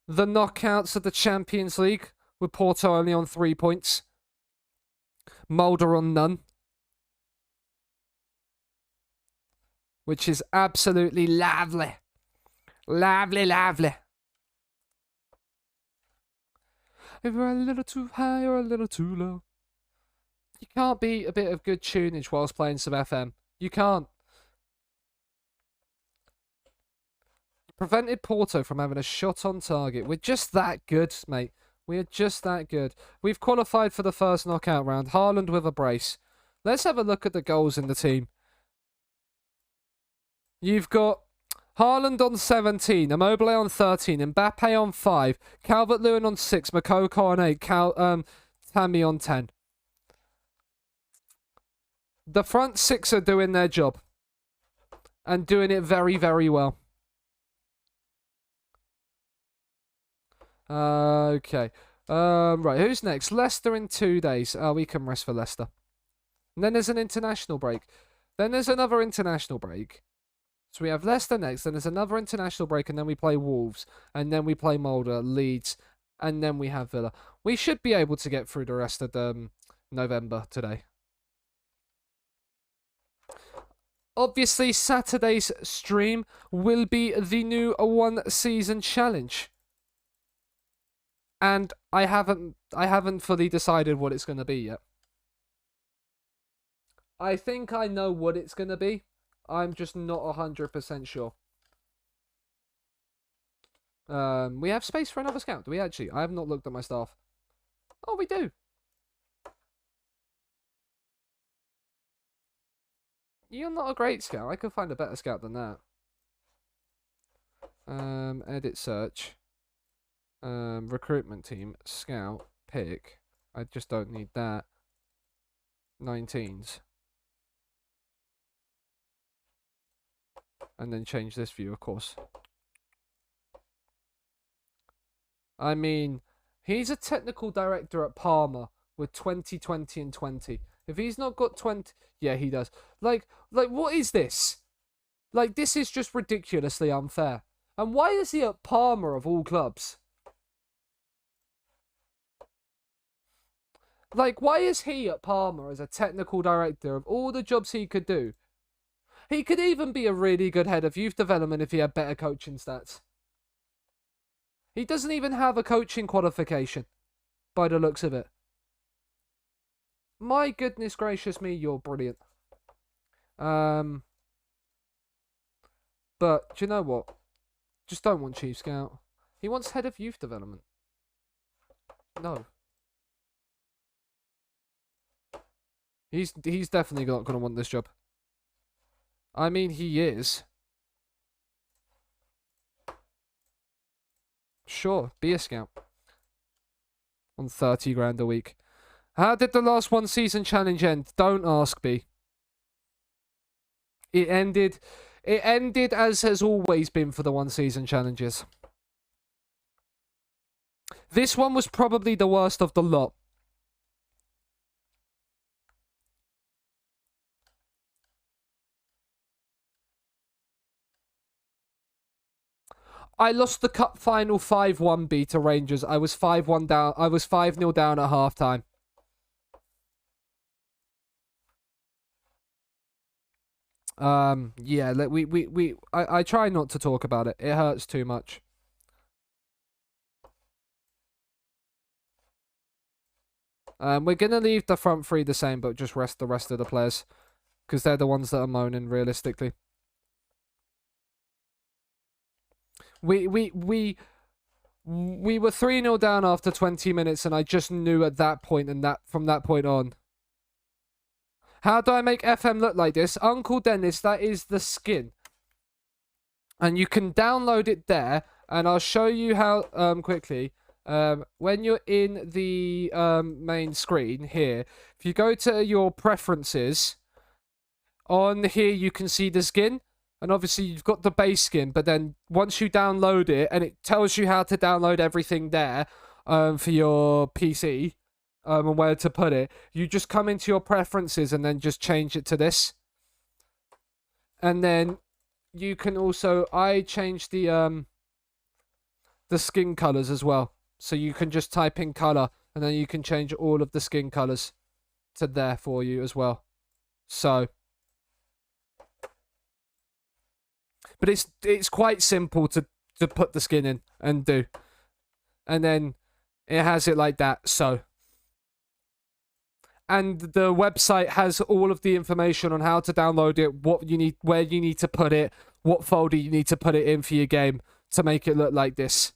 Speaker 1: knockouts of the Champions League, with Porto only on 3 points. Mulder on none. Which is absolutely lovely. Lovely, lovely. If we're a little too high or a little too low. You can't beat a bit of good tunage whilst playing some FM. You can't. Prevented Porto from having a shot on target. We're just that good, mate. We're just that good. We've qualified for the first knockout round. Haaland with a brace. Let's have a look at the goals in the team. You've got Haaland on 17, Immobile on 13, Mbappe on 5, Calvert-Lewin on 6, Moukoko on 8, Tammy on 10. The front six are doing their job. And doing it very, very well. Okay. Right, who's next? Leicester in 2 days. We can rest for Leicester. And then there's an international break. Then there's another international break. So we have Leicester next, then there's another international break, and then we play Wolves, and then we play Mulder, Leeds, and then we have Villa. We should be able to get through the rest of November today. Obviously, Saturday's stream will be the new one season challenge. And I haven't fully decided what it's going to be yet. I think I know what it's going to be. I'm just not 100% sure. We have space for another scout. Do we actually? I have not looked at my staff. Oh, we do. You're not a great scout. I could find a better scout than that. Edit search. Recruitment team. Scout. Pick. I just don't need that. 19s. And then change this view, of course. I mean, he's a technical director at Parma with 20, 20, and 20. If he's not got 20... Yeah, he does. Like, what is this? Like, this is just ridiculously unfair. And why is he at Parma of all clubs? Like, why is he at Parma as a technical director of all the jobs he could do? He could even be a really good head of youth development if he had better coaching stats. He doesn't even have a coaching qualification, by the looks of it. My goodness gracious me, you're brilliant. But, do you know what? Just don't want Chief Scout. He wants head of youth development. No. He's definitely not going to want this job. I mean, he is. Sure, be a scout. On 30 grand a week. How did the last one season challenge end? Don't ask me. It ended as has always been for the one season challenges. This one was probably the worst of the lot. I lost the cup final 5-1 B to Rangers. I was 5-1 down. I was 5-0 down at halftime. Yeah, I try not to talk about it. It hurts too much. We're gonna leave the front three the same, but just rest the rest of the players, because they're the ones that are moaning realistically. We were 3-0 down after 20 minutes, and I just knew at that point, and that from that point on. How do I make FM look like this? Uncle Dennis, that is the skin. And you can download it there, and I'll show you how quickly. When you're in the main screen here, if you go to your preferences, on here you can see the skin. And obviously you've got the base skin, but then once you download it, and it tells you how to download everything there for your PC and where to put it, you just come into your preferences and then just change it to this. And then you can also, I changed the skin colors as well. So you can just type in color, and then you can change all of the skin colors to there for you as well. So... But it's quite simple to put the skin in and do. And then it has it like that, so. And the website has all of the information on how to download it, what you need, where you need to put it, what folder you need to put it in for your game to make it look like this.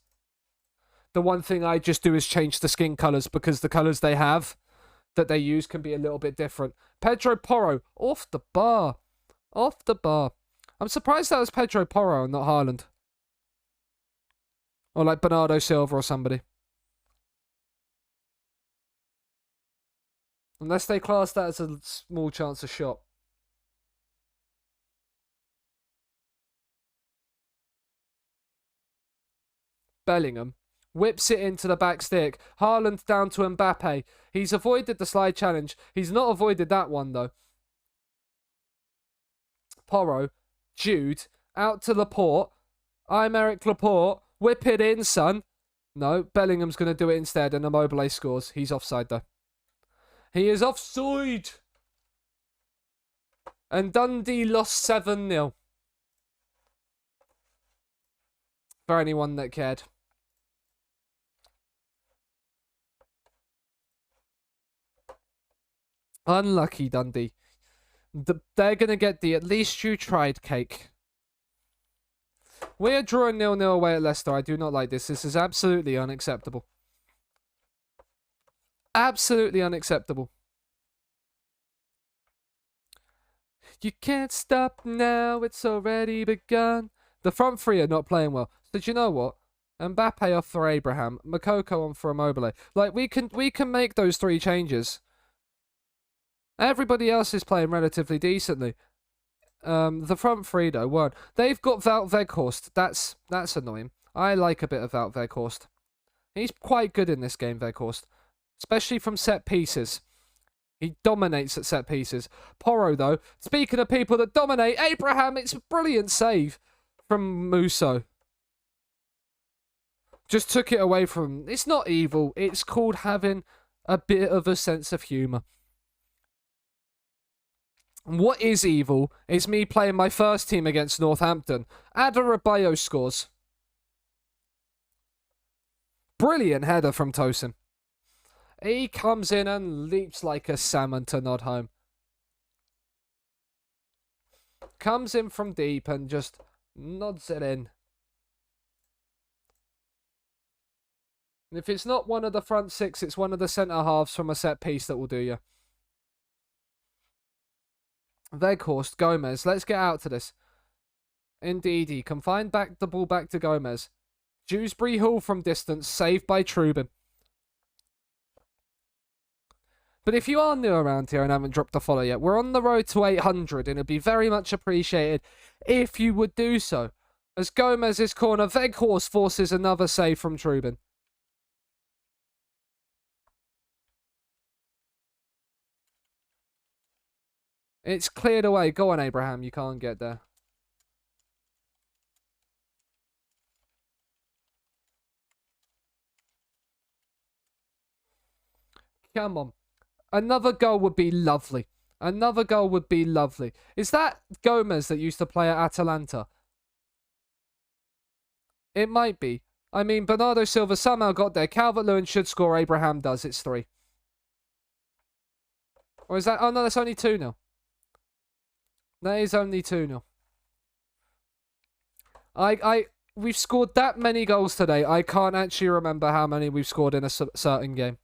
Speaker 1: The one thing I just do is change the skin colors, because the colors they have that they use can be a little bit different. Pedro Porro, off the bar. Off the bar. I'm surprised that was Pedro Porro and not Haaland. Or like Bernardo Silva or somebody. Unless they class that as a small chance of shot. Bellingham whips it into the back stick. Haaland down to Mbappe. He's avoided the slide challenge. He's not avoided that one though. Porro. Jude, out to Laporte. I'm Eric Laporte. Whip it in, son. No, Bellingham's going to do it instead, and Immobile scores. He's offside, though. He is offside! And Dundee lost 7-0. For anyone that cared. Unlucky Dundee. They're going to get the at least you tried cake. We are drawing 0-0 away at Leicester. I do not like this. This is absolutely unacceptable. Absolutely unacceptable. You can't stop now. It's already begun. The front three are not playing well. So do you know what? Mbappe off for Abraham. Makoko on for Immobile. Like, we can make those three changes. Everybody else is playing relatively decently. The front three, though, weren't. They've got Wout Weghorst. That's annoying. I like a bit of Wout Weghorst. He's quite good in this game, Weghorst. Especially from set pieces. He dominates at set pieces. Porro, though, speaking of people that dominate, Abraham, it's a brilliant save from Musso. Just took it away from him. It's not evil. It's called having a bit of a sense of humour. What is evil is me playing my first team against Northampton. Adarabioyo scores. Brilliant header from Tosin. He comes in and leaps like a salmon to nod home. Comes in from deep and just nods it in. And if it's not one of the front six, it's one of the centre halves from a set piece that will do you. Weghorst, Gomez. Let's get out to this. Indeed, he can find back the ball back to Gomez. Dewsbury Hall from distance, saved by Trubin. But if you are new around here and haven't dropped a follow yet, we're on the road to 800, and it'd be very much appreciated if you would do so. As Gomez's corner, Weghorst forces another save from Trubin. It's cleared away. Go on, Abraham. You can't get there. Come on. Another goal would be lovely. Another goal would be lovely. Is that Gomez that used to play at Atalanta? It might be. I mean, Bernardo Silva somehow got there. Calvert-Lewin should score. Abraham does. It's 3. Or is that... Oh, no, that's only 2-0. That is only 2-0. we've scored that many goals today. I can't actually remember how many we've scored in a certain game.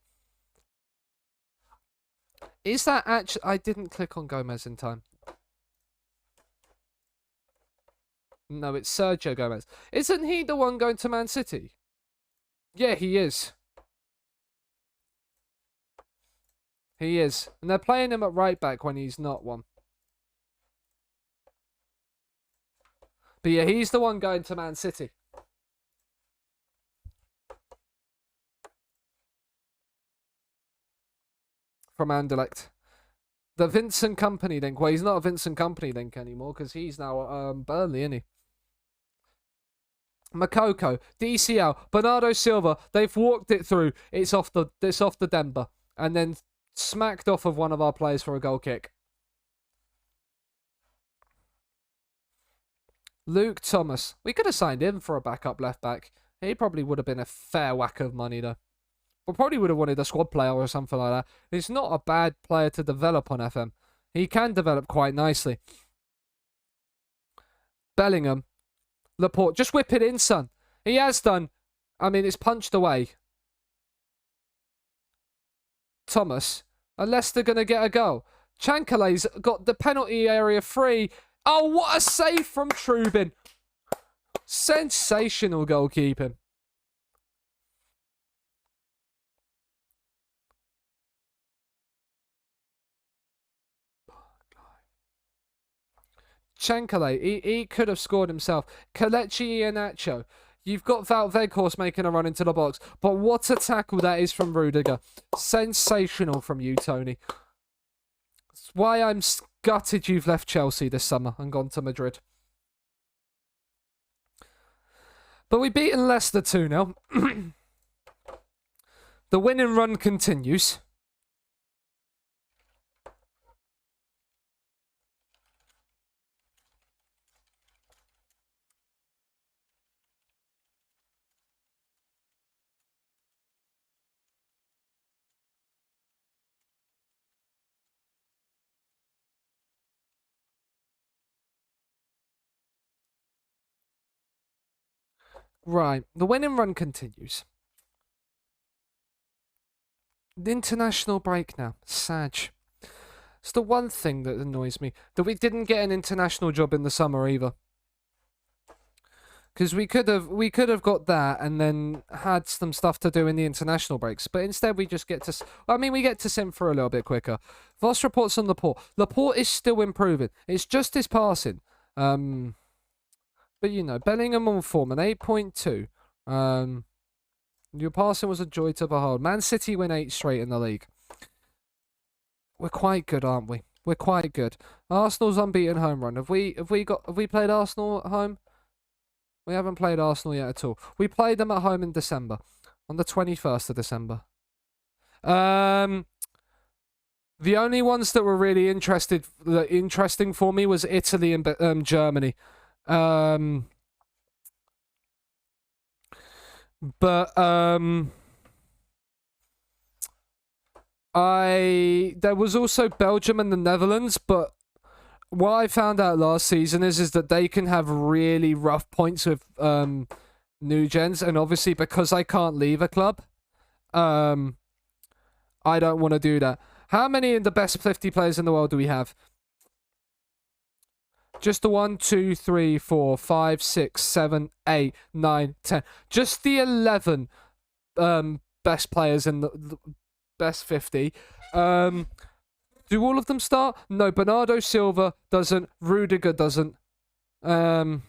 Speaker 1: Is that actually... I didn't click on Gomez in time. No, it's Sergio Gomez. Isn't he the one going to Man City? Yeah, he is. He is. And they're playing him at right back when he's not one. But yeah, he's the one going to Man City. From Anderlecht. The Vincent Kompany link. Well, he's not a Vincent Kompany link anymore because he's now Burnley, isn't he? Makoko, DCL, Bernardo Silva. They've walked it through. It's off the Denver, and then smacked off of one of our players for a goal kick. Luke Thomas. We could have signed him for a backup left back. He probably would have been a fair whack of money though. We probably would have wanted a squad player or something like that. He's not a bad player to develop on FM. He can develop quite nicely. Bellingham. Laporte. Just whip it in, son. He has done. I mean, it's punched away. Thomas. Unless they're going to get a goal. Chankalay's got the penalty area free. Oh, what a save from Trubin. Sensational goalkeeping. Chankalay, he could have scored himself. Kelechi Iheanacho. You've got Wout Weghorst making a run into the box. But what a tackle that is from Rudiger. Sensational from you, Tony. That's why I'm gutted you've left Chelsea this summer and gone to Madrid. But we've beaten Leicester 2-0. The winning run continues. Right, the winning run continues. The international break now. Sad. It's the one thing that annoys me. That we didn't get an international job in the summer either. Because we could have got that and then had some stuff to do in the international breaks. But instead we just get to... I mean, we get to sim for a little bit quicker. Voss reports on Laporte. Laporte is still improving. It's just his passing. But, you know, Bellingham on form, an 8.2. Your passing was a joy to behold. Man City win 8 straight in the league. We're quite good, aren't we? We're quite good. Arsenal's unbeaten home run. Have we played Arsenal at home? We haven't played Arsenal yet at all. We played them at home in December. On the 21st of December. The only ones that were really interesting for me was Italy and Germany. There was also Belgium and the Netherlands, but what I found out last season is that they can have really rough points with new gens, and obviously because I can't leave a club, I don't want to do that. How many of the best 50 players in the world do we have? Just the 1, 2, 3, 4, 5, 6, 7, 8, 9, 10. Just the 11 best players in the best 50. Do all of them start? No, Bernardo Silva doesn't. Rudiger doesn't. But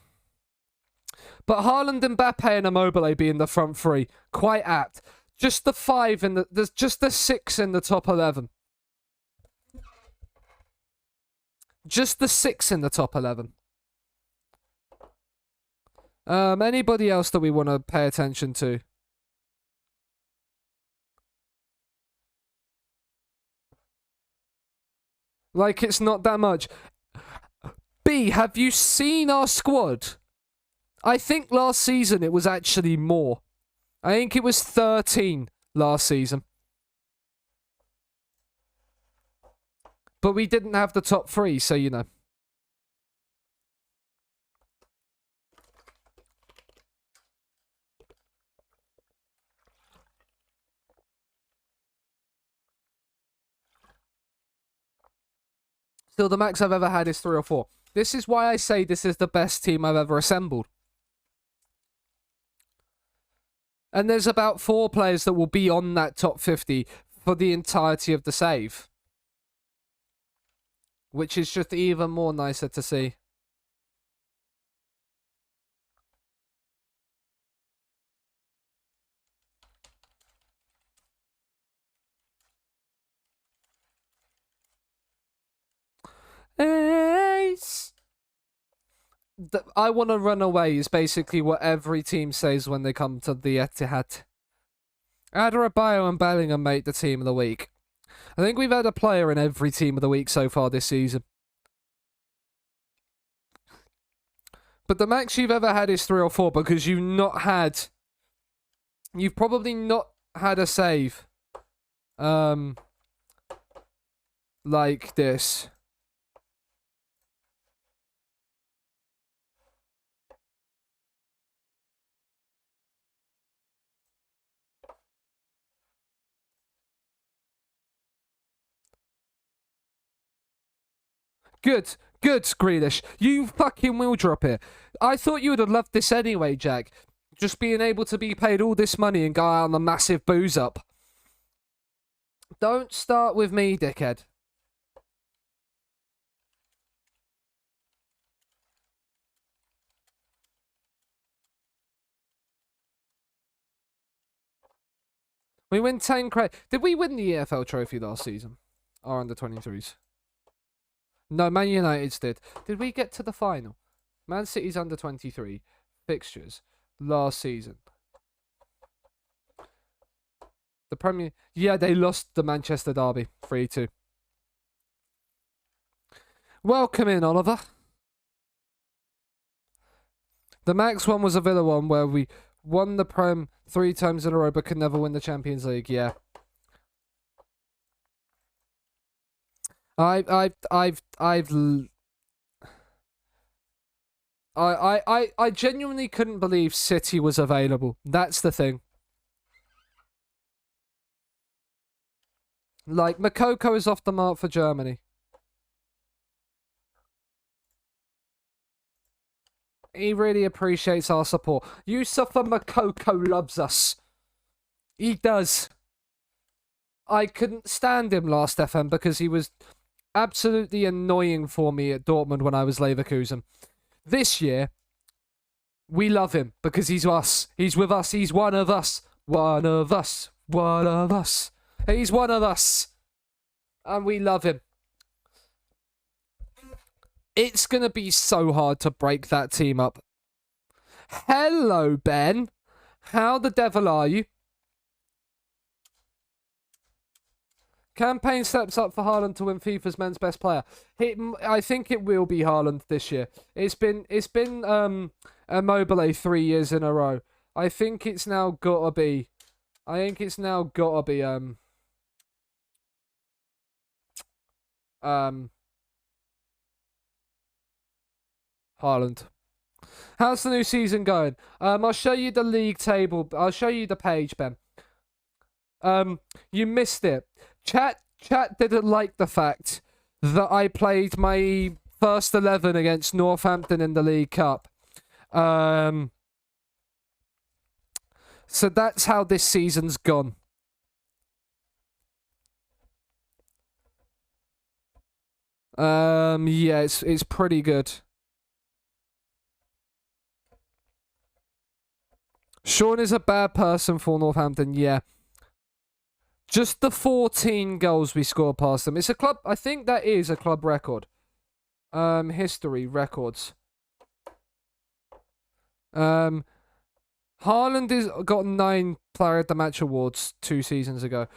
Speaker 1: Haaland, Mbappe, and Immobile being the front three, quite apt. Just the 5 and there's just the 6 in the top 11. Just the 6 in the top 11. Anybody else that we want to pay attention to? Like, it's not that much. B, have you seen our squad? I think last season it was actually more. I think it was 13 last season. But we didn't have the top 3, so you know. Still, the max I've ever had is 3 or 4. This is why I say this is the best team I've ever assembled. And there's about 4 players that will be on that top 50 for the entirety of the save. Which is just even more nicer to see. Ace! I want to run away is basically what every team says when they come to the Etihad. Adebayo and Bellingham made the team of the week. I think we've had a player in every team of the week so far this season. But the max you've ever had is 3 or 4 because you've probably not had a save. Like this. Good, Grealish. You fucking will drop it. I thought you would have loved this anyway, Jack. Just being able to be paid all this money and go out on a massive booze up. Don't start with me, dickhead. We win 10 credit. Did we win the EFL trophy last season? Or under 23s? No, Man United's did. Did we get to the final? Man City's under 23 fixtures last season. The Premier... Yeah, they lost the Manchester derby 3-2. Welcome in, Oliver. The max one was a Villa one where we won the Prem 3 times in a row but could never win the Champions League. Yeah. I genuinely couldn't believe City was available. That's the thing. Like, Makoko is off the mark for Germany. He really appreciates our support. Yusufa Makoko loves us. He does. I couldn't stand him last FM because he was absolutely annoying for me at Dortmund when I was Leverkusen. This year, we love him because he's us. He's with us. He's one of us. One of us. One of us. He's one of us. And we love him. It's going to be so hard to break that team up. Hello, Ben. How the devil are you? Campaign steps up for Haaland to win FIFA's men's best player. I think it will be Haaland this year. It's been Immobile 3 years in a row. I think it's now gotta be. Haaland. How's the new season going? I'll show you the league table. I'll show you the page, Ben. You missed it. Chat didn't like the fact that I played my first 11 against Northampton in the League Cup. So that's how this season's gone. Yeah, it's pretty good. Sean is a bad person for Northampton, yeah. Just the 14 goals we scored past them. It's a club, I think that is a club record. History, records. Haaland has got 9 Player of the Match awards 2 seasons ago.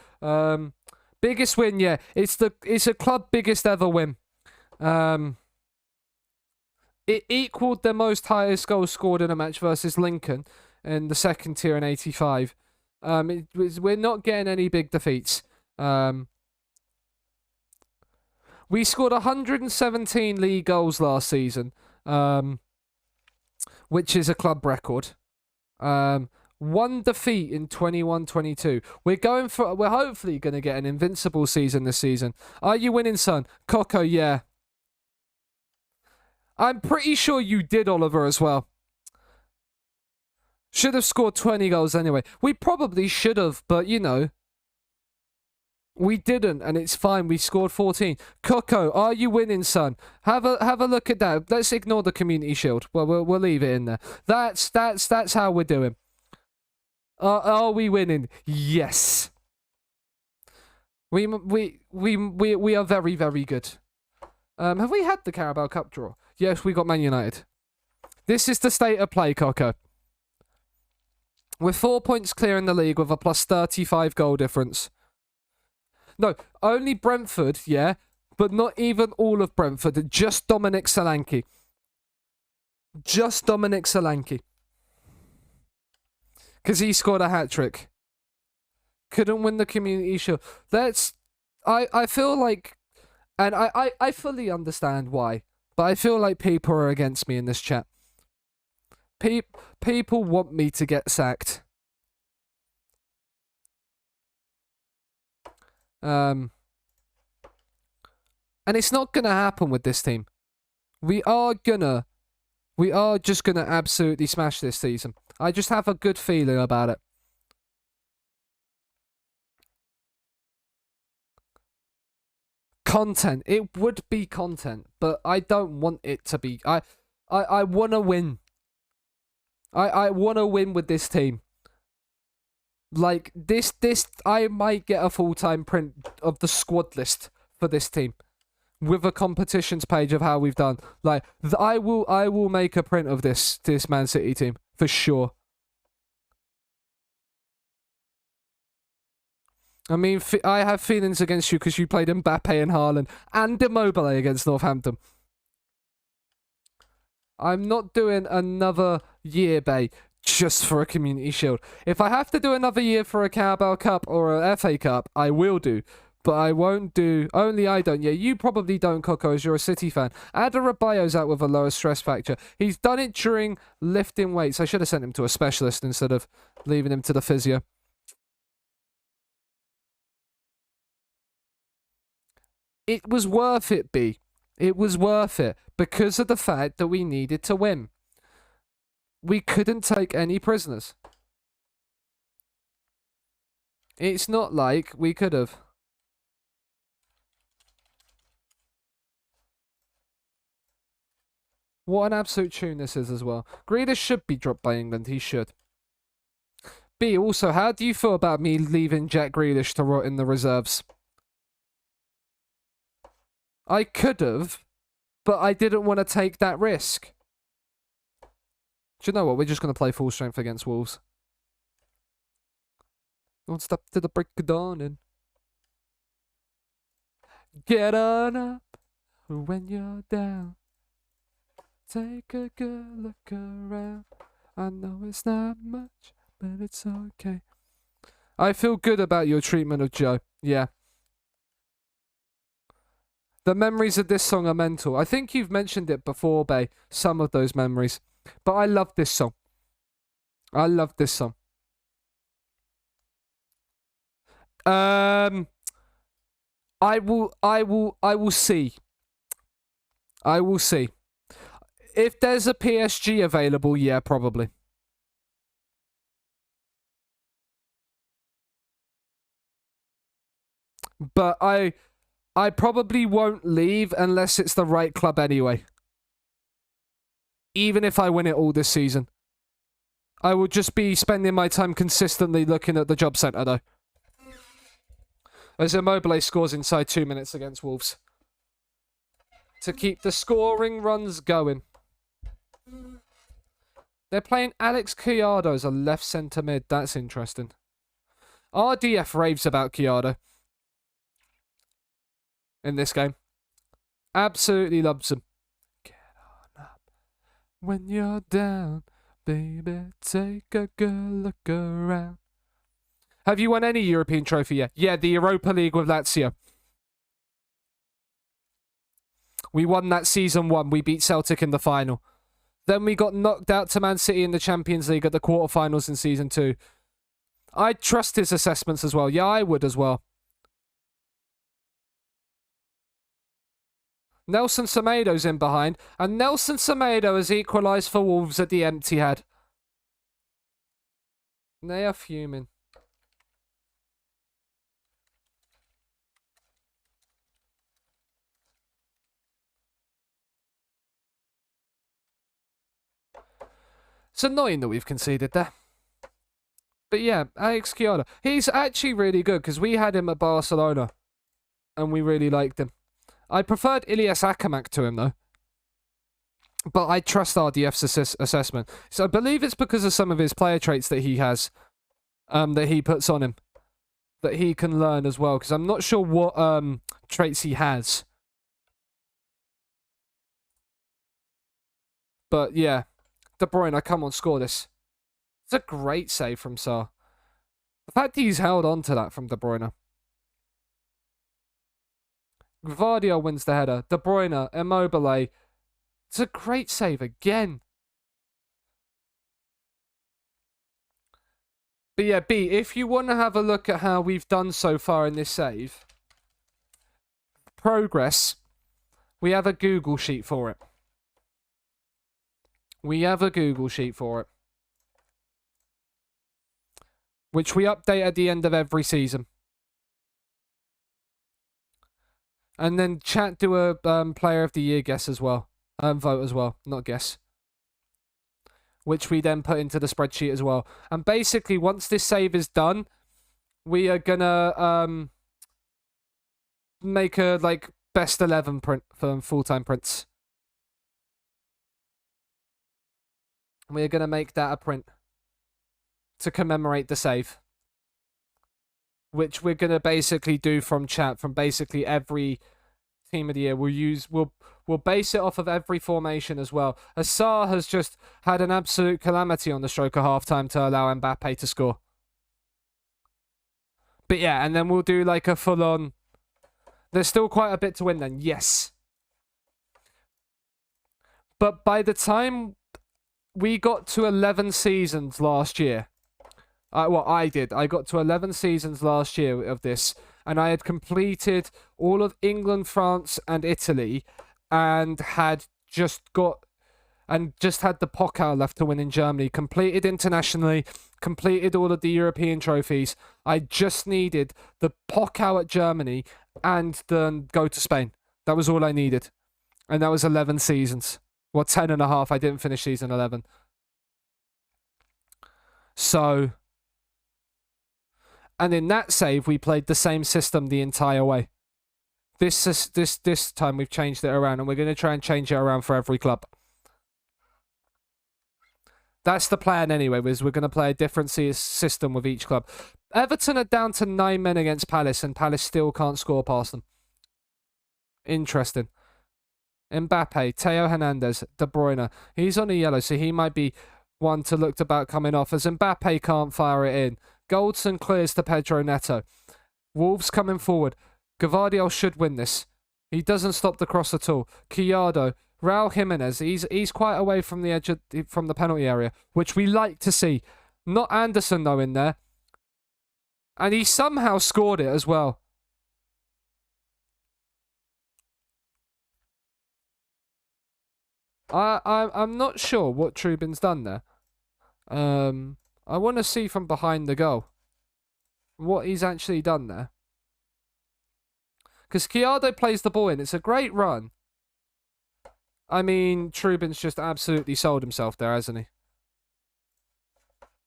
Speaker 1: Biggest win, yeah. It's a club biggest ever win. It equaled the most highest goals scored in a match versus Lincoln in the second tier in 85. We're not getting any big defeats. We scored 117 league goals last season, which is a club record. 1 defeat in 21-22. We're hopefully going to get an invincible season this season. Are you winning, son? Coco, yeah. I'm pretty sure you did, Oliver, as well. Should have scored 20 goals anyway. We probably should have, but you know. We didn't, and it's fine. We scored 14. Coco, are you winning, son? Have a look at that. Let's ignore the Community Shield. Well, we'll leave it in there. That's how we're doing. Are we winning? Yes. We are very, very good. Have we had the Carabao Cup draw? Yes, we got Man United. This is the state of play, Coco. We're 4 points clear in the league with a plus 35 goal difference. No, only Brentford, yeah, but not even all of Brentford. Just Dominic Solanke. Just Dominic Solanke. Because he scored a hat-trick. Couldn't win the Community Shield. I feel like, and I fully understand why, but I feel like people are against me in this chat. People want me to get sacked. And it's not gonna happen with this team. We are just gonna absolutely smash this season. I just have a good feeling about it. Content. It would be content, but I don't want it to be. I want to win. I want to win with this team. Like, this, I might get a full-time print of the squad list for this team. With a competitions page of how we've done. Like, I will make a print of this Man City team. For sure. I mean, I have feelings against you because you played Mbappe and Haaland and Immobile against Northampton. I'm not doing another year, babe, just for a Community Shield. If I have to do another year for a Carabao Cup or a FA Cup, I will do. But I won't do... Only I don't. Yeah, you probably don't, Coco, as you're a City fan. Adebayo's out with a lower stress factor. He's done it during lifting weights. I should have sent him to a specialist instead of leaving him to the physio. It was worth it, B. It was worth it because of the fact that we needed to win. We couldn't take any prisoners. It's not like we could have. What an absolute tune this is as well. Grealish should be dropped by England. He should. B, also, how do you feel about me leaving Jack Grealish to rot in the reserves? I could have, but I didn't want to take that risk. Do you know what? We're just going to play full strength against Wolves. Don't stop to the break of dawn and get on up when you're down. Take a good look around. I know it's not much, but it's okay. I feel good about your treatment of Joe. Yeah. The memories of this song are mental. I think you've mentioned it before, Bay. Some of those memories. But I love this song. I love this song. I will see. I will see. If there's a PSG available, yeah, probably. But I probably won't leave unless it's the right club anyway. Even if I win it all this season. I will just be spending my time consistently looking at the job centre, though. As Immobile scores inside 2 minutes against Wolves. To keep the scoring runs going. They're playing Alex Criado as a left centre mid. That's interesting. RDF raves about Criado. In this game. Absolutely loves him. Get on up when you're down, baby. Take a good look around. Have you won any European trophy yet? Yeah, the Europa League with Lazio. We won that season 1. We beat Celtic in the final. Then we got knocked out to Man City in the Champions League at the quarterfinals in season 2. I trust his assessments as well. Yeah, I would as well. Nelson Semedo's in behind, and Nelson Semedo has equalised for Wolves at the empty head. They are fuming. It's annoying that we've conceded there. But yeah, Alex Chiara. He's actually really good because we had him at Barcelona and we really liked him. I preferred Ilias Akamak to him though. But I trust RDF's assessment. So I believe it's because of some of his player traits that he has, that he puts on him, that he can learn as well. Because I'm not sure what traits he has. But yeah, De Bruyne, come on, score this. It's a great save from Sarr. The fact he's held on to that from De Bruyne. Gvardiol wins the header. De Bruyne, Immobile. It's a great save again. But yeah, B, if you want to have a look at how we've done so far in this save, progress, we have a Google sheet for it. We have a Google sheet for it. Which we update at the end of every season. And then chat do a player of the year guess as well. Vote as well, not guess. Which we then put into the spreadsheet as well. And basically, once this save is done, we are gonna make a like best 11 print for full-time prints. We're gonna make that a print to commemorate the save, which we're gonna basically do from chat, from basically every team of the year. We'll base it off of every formation as well. As Sarr has just had an absolute calamity on the stroke of half-time to allow Mbappe to score. But yeah, and then we'll do like a full-on... There's still quite a bit to win then, yes. But by the time we got to 11 seasons last year, I did. I got to 11 seasons last year of this, and I had completed all of England, France, and Italy, and had just had the Pokal left to win in Germany. Completed internationally, completed all of the European trophies. I just needed the Pokal at Germany and then go to Spain. That was all I needed, and that was 11 seasons. Well, 10 and a half. I didn't finish season 11. So... And in that save, we played the same system the entire way. This time we've changed it around, and we're going to try and change it around for every club. That's the plan anyway, is we're going to play a different system with each club. Everton are down to 9 men against Palace, and Palace still can't score past them. Interesting. Mbappe, Theo Hernandez, De Bruyne. He's on a yellow, so he might be one to look about coming off, as Mbappe can't fire it in. Goldson clears to Pedro Neto. Wolves coming forward. Gvardiol should win this. He doesn't stop the cross at all. Criado, Raul Jimenez. He's quite away from the edge from the penalty area, which we like to see. Not Anderson though in there, and he somehow scored it as well. I'm not sure what Trubin's done there. I want to see from behind the goal what he's actually done there. Because Criado plays the ball in. It's a great run. I mean, Trubin's just absolutely sold himself there, hasn't he?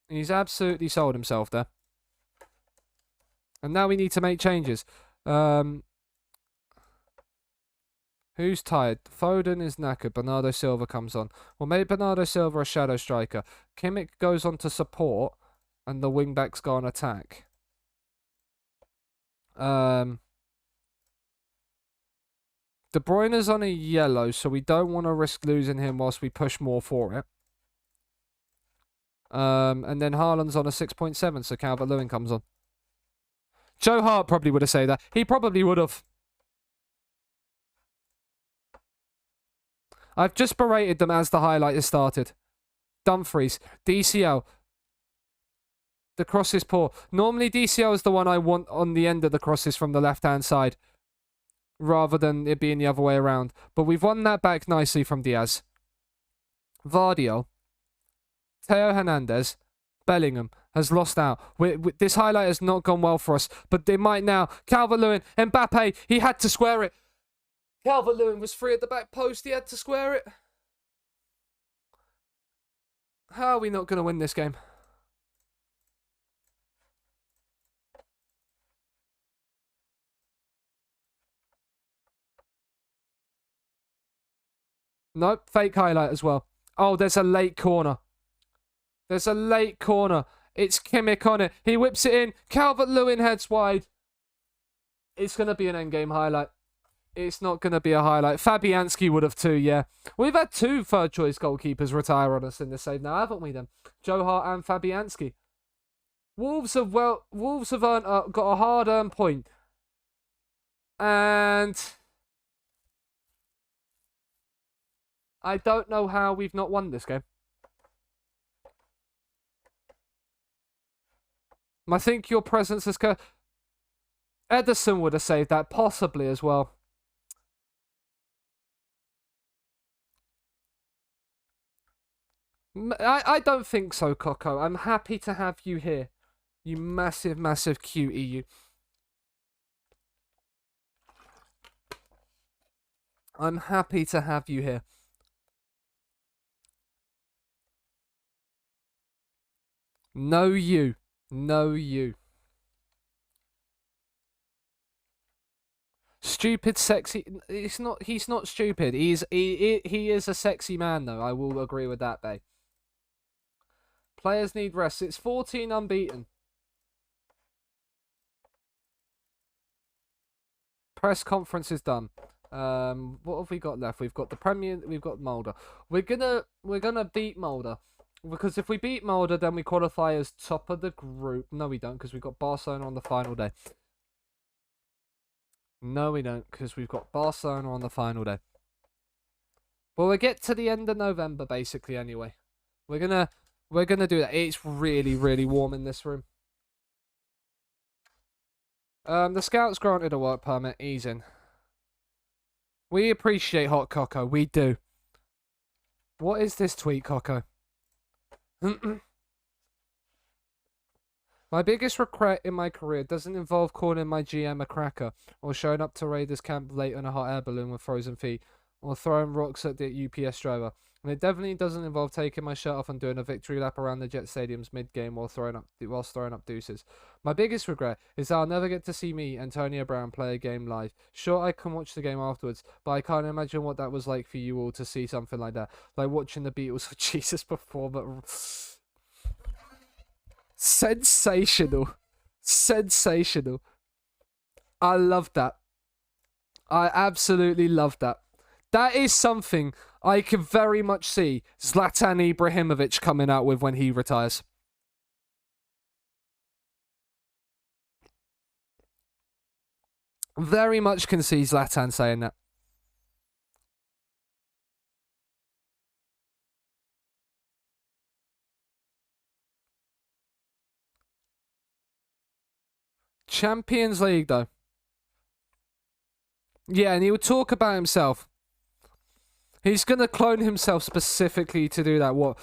Speaker 1: He's absolutely sold himself there. And now we need to make changes. Who's tired? Foden is knackered. Bernardo Silva comes on. Well, maybe Bernardo Silva a shadow striker. Kimmich goes on to support, and the wing-backs go on attack. De Bruyne's on a yellow, so we don't want to risk losing him whilst we push more for it. And then Haaland's on a 6.7, so Calvert-Lewin comes on. Joe Hart probably would have said that. He probably would have. I've just berated them as the highlight has started. Dumfries, DCL. The cross is poor. Normally DCL is the one I want on the end of the crosses from the left-hand side. rather than it being the other way around. But we've won that back nicely from Diaz. Vardio, Teo Hernandez, Bellingham has lost out. This highlight has not gone well for us, but they might now. Calvert-Lewin, Mbappe, he had to square it. Calvert-Lewin was free at the back post. He had to square it. How are we not going to win this game? Nope, fake highlight as well. Oh, there's a late corner. There's a late corner. It's Kimmich on it. He whips it in. Calvert-Lewin heads wide. It's going to be an endgame highlight. It's not going to be a highlight. Fabianski would have too, yeah. We've had 2 third-choice goalkeepers retire on us in this save now, haven't we then? Joe Hart and Fabianski. Wolves have got a hard-earned point. And I don't know how we've not won this game. I think your presence has... Ederson would have saved that, possibly as well. I don't think so, Coco. I'm happy to have you here. You massive, massive cutie, you. I'm happy to have you here. No, you. No, you. Stupid, sexy. He's not stupid. He is a sexy man, though. I will agree with that, babe. Players need rest. It's 14 unbeaten. Press conference is done. What have we got left? We've got the Premier. We've got Mulder. We're gonna beat Mulder, because if we beat Mulder, then we qualify as top of the group. No, we don't, because we've got Barcelona on the final day. No, we don't, because we've got Barcelona on the final day. Well, we'll get to the end of November, basically, anyway. We're gonna do that. It's really, really warm in this room. The scouts granted a work permit. Ease in. We appreciate Hot Coco. We do. What is this tweet, Coco? My biggest regret in my career doesn't involve calling my GM a cracker, or showing up to Raiders camp late on a hot air balloon with frozen feet, or throwing rocks at the UPS driver. And it definitely doesn't involve taking my shirt off and doing a victory lap around the Jet Stadiums mid-game whilst throwing up deuces. My biggest regret is that I'll never get to see me, Antonio Brown, play a game live. Sure, I can watch the game afterwards, but I can't imagine what that was like for you all to see something like that. Like watching the Beatles for Jesus perform at... Sensational. Sensational. I love that. I absolutely love that. That is something I can very much see Zlatan Ibrahimovic coming out with when he retires. Very much can see Zlatan saying that. Champions League, though. Yeah, and he would talk about himself. He's going to clone himself specifically to do that. What?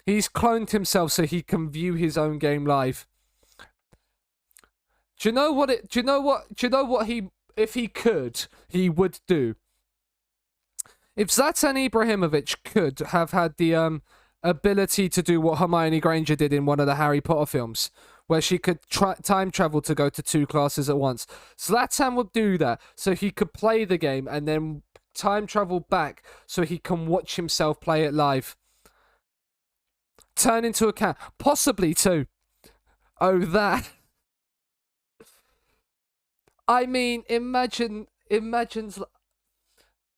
Speaker 1: He's cloned himself so he can view his own game live. Do you know what he, if he could, he would do? If Zlatan Ibrahimovic could have had the ability to do what Hermione Granger did in one of the Harry Potter films, where she could time travel to go to 2 classes at once, Zlatan would do that so he could play the game and then time travel back so he can watch himself play it live. Turn into a cat. Possibly too. Oh, that. I mean, imagine Zlatan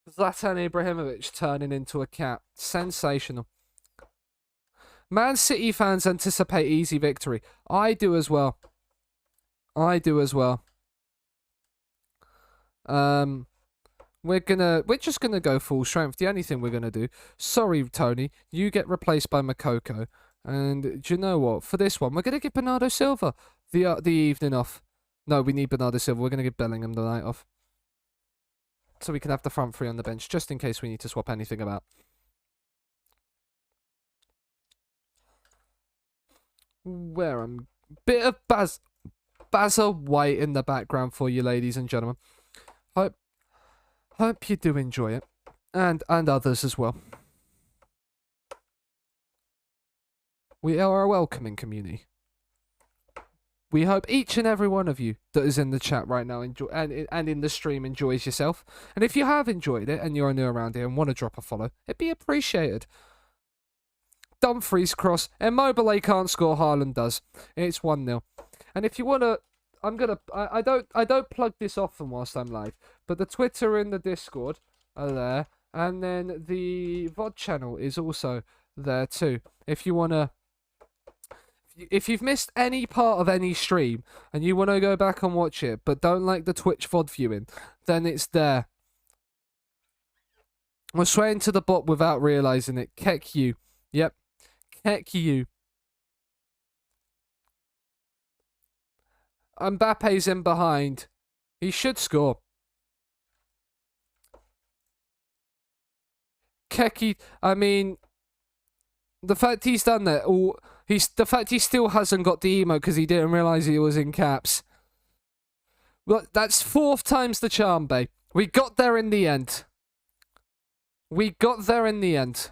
Speaker 1: Ibrahimovic turning into a cat. Sensational. Man City fans anticipate easy victory. I do as well. I do as well. We're just gonna go full strength. The only thing we're gonna do. Sorry, Tony, you get replaced by Makoko. And do you know what? For this one, we're gonna give Bernardo Silva the evening off. No, we need Bernardo Silva. We're gonna give Bellingham the night off. so we can have the front three on the bench, just in case we need to swap anything about. Where I'm... Bit of Bazza White in the background for you, ladies and gentlemen. Hope you do enjoy it. And others as well. We are a welcoming community. We hope each and every one of you that is in the chat right now enjoy and in the stream enjoys yourself. And if you have enjoyed it and you're new around here and want to drop a follow, it'd be appreciated. Dumfries cross. Immobile can't score, Haaland does. It's 1-0. And if you want to... I don't plug this often whilst I'm live, but the Twitter and the Discord are there. And then the VOD channel is also there too. If you want to... If you've missed any part of any stream and you want to go back and watch it, but don't like the Twitch VOD viewing, then it's there. We're swaying to the bot without realising it. Keck you. Yep. Keck you. Mbappe's in behind. He should score. Kecky, I mean, the fact he's done that, the fact he still hasn't got the emote because he didn't realise he was in caps. Well, that's 4th time's the charm, babe. We got there in the end. We got there in the end.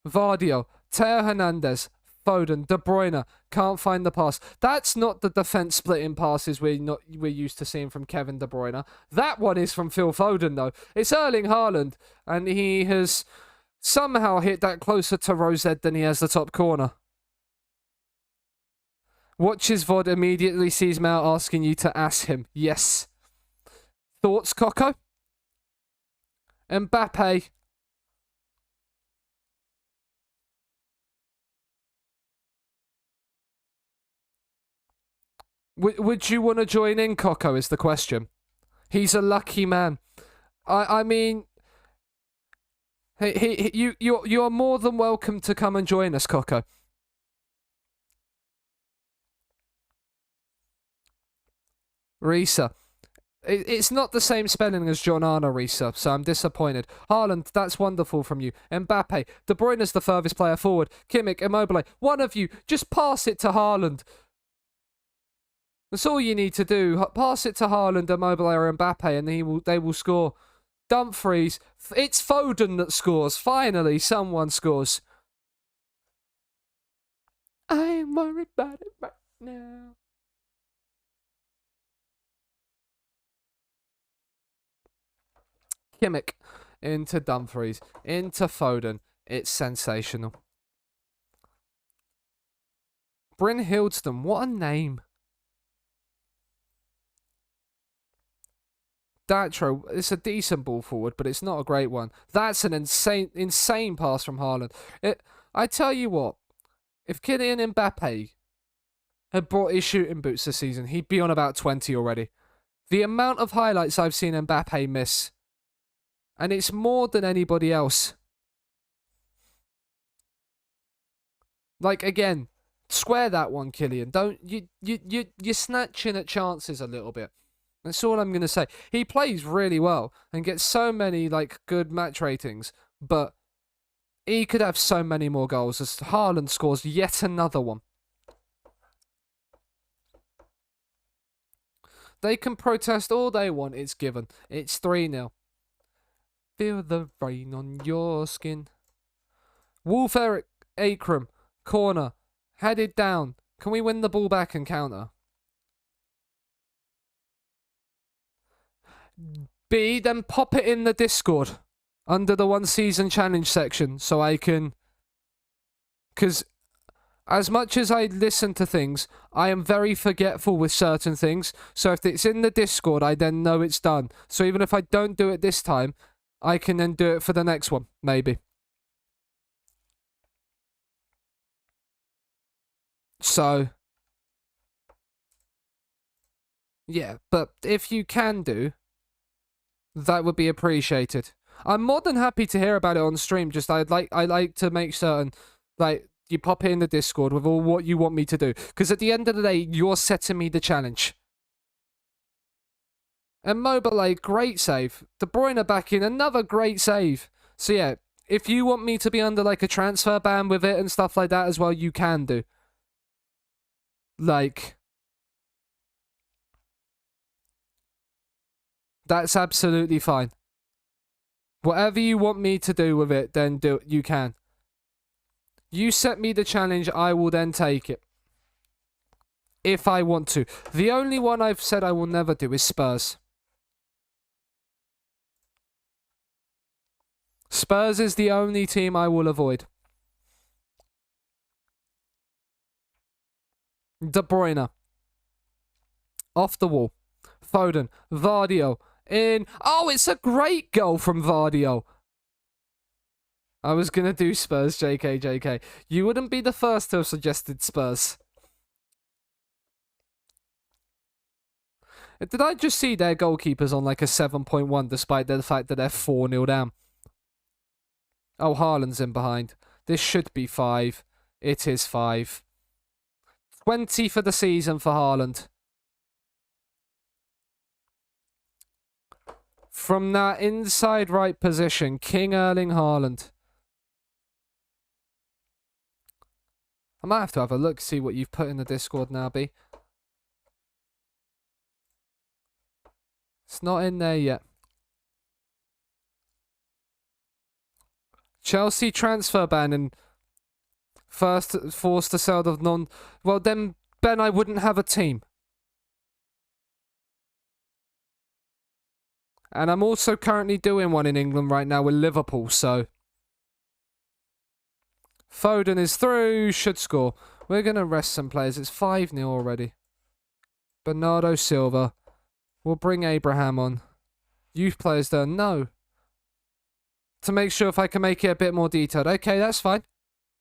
Speaker 1: Vardio, Teo Hernandez, Foden, De Bruyne can't find the pass. That's not the defence splitting passes we're used to seeing from Kevin De Bruyne. That one is from Phil Foden though. It's Erling Haaland, and he has somehow hit that closer to Rosette than he has the top corner. Watches VOD, immediately sees Mal asking you to ask him. Yes. Thoughts, Coco? Mbappe. Would you want to join in, Coco, is the question. He's a lucky man. I mean... You are more than welcome to come and join us, Coco. Risa. It's not the same spelling as John Arna, Risa, so I'm disappointed. Haaland, that's wonderful from you. Mbappe. De Bruyne's the furthest player forward. Kimmich, Immobile. One of you, just pass it to Haaland. That's all you need to do. Pass it to Haaland, Immobile, or Mbappe, and they will score. Dumfries. It's Foden that scores. Finally, someone scores. I ain't worried about it right now. Kimmich into Dumfries, into Foden. It's sensational. Bryn Hildston, what a name. Datro, it's a decent ball forward, but it's not a great one. That's an insane pass from Haaland. I tell you what, if Kylian Mbappe had brought his shooting boots this season, he'd be on about 20 already. The amount of highlights I've seen Mbappe miss, and it's more than anybody else. Like, again, square that one, Kylian. Don't you're snatching at chances a little bit. That's all I'm going to say. He plays really well and gets so many good match ratings, but he could have so many more goals as Haaland scores yet another one. They can protest all they want, it's given. It's 3-0. Feel the rain on your skin. Wolf Eric Akram, corner, headed down. Can we win the ball back and counter? B, then pop it in the Discord under the 1 season challenge section so I can... Because as much as I listen to things, I am very forgetful with certain things. So if it's in the Discord, I then know it's done. So even if I don't do it this time, I can then do it for the next one, maybe. So... yeah, but if you can do... that would be appreciated. I'm more than happy to hear about it on stream. Just I like to make certain you pop it in the Discord with all what you want me to do. Because at the end of the day, you're setting me the challenge. And Mobile, great save. De Bruyne back in, another great save. So yeah, if you want me to be under like a transfer ban with it and stuff like that as well, you can do. Like, that's absolutely fine. Whatever you want me to do with it, then you can. You set me the challenge, I will then take it. If I want to. The only one I've said I will never do is Spurs. Spurs is the only team I will avoid. De Bruyne. Off the wall. Foden. Vardio. In. Oh, it's a great goal from Vardio. I was going to do Spurs, JK. You wouldn't be the first to have suggested Spurs. Did I just see their goalkeepers on like a 7.1 despite the fact that they're 4-0 down? Oh, Haaland's in behind. This should be 5. It is 5. 20 for the season for Haaland. From that inside right position, King Erling Haaland. I might have to have a look, see what you've put in the Discord now, B. It's not in there yet. Chelsea transfer ban and first forced to sell the non... Well, then, Ben, I wouldn't have a team. And I'm also currently doing one in England right now with Liverpool, so... Foden is through, should score. We're going to rest some players. It's 5-0 already. Bernardo Silva. We'll bring Abraham on. Youth players there, no. To make sure if I can make it a bit more detailed. Okay, that's fine.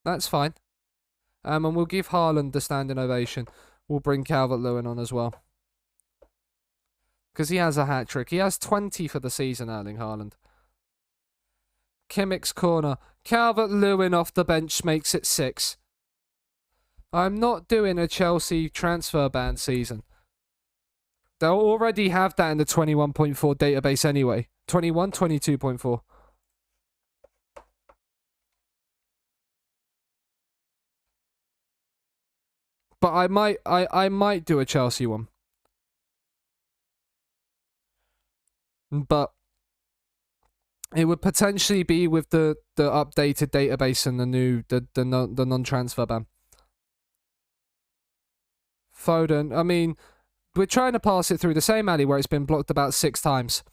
Speaker 1: That's fine. And we'll give Haaland the standing ovation. We'll bring Calvert-Lewin on as well. Because he has a hat-trick. He has 20 for the season, Erling Haaland. Kimmich's corner. Calvert-Lewin off the bench makes it 6. I'm not doing a Chelsea transfer ban season. They'll already have that in the 21.4 database anyway. 21, 22.4. But I might do a Chelsea one. But it would potentially be with the updated database and the new the non-transfer ban. Foden, I mean, we're trying to pass it through the same alley where it's been blocked about 6 times.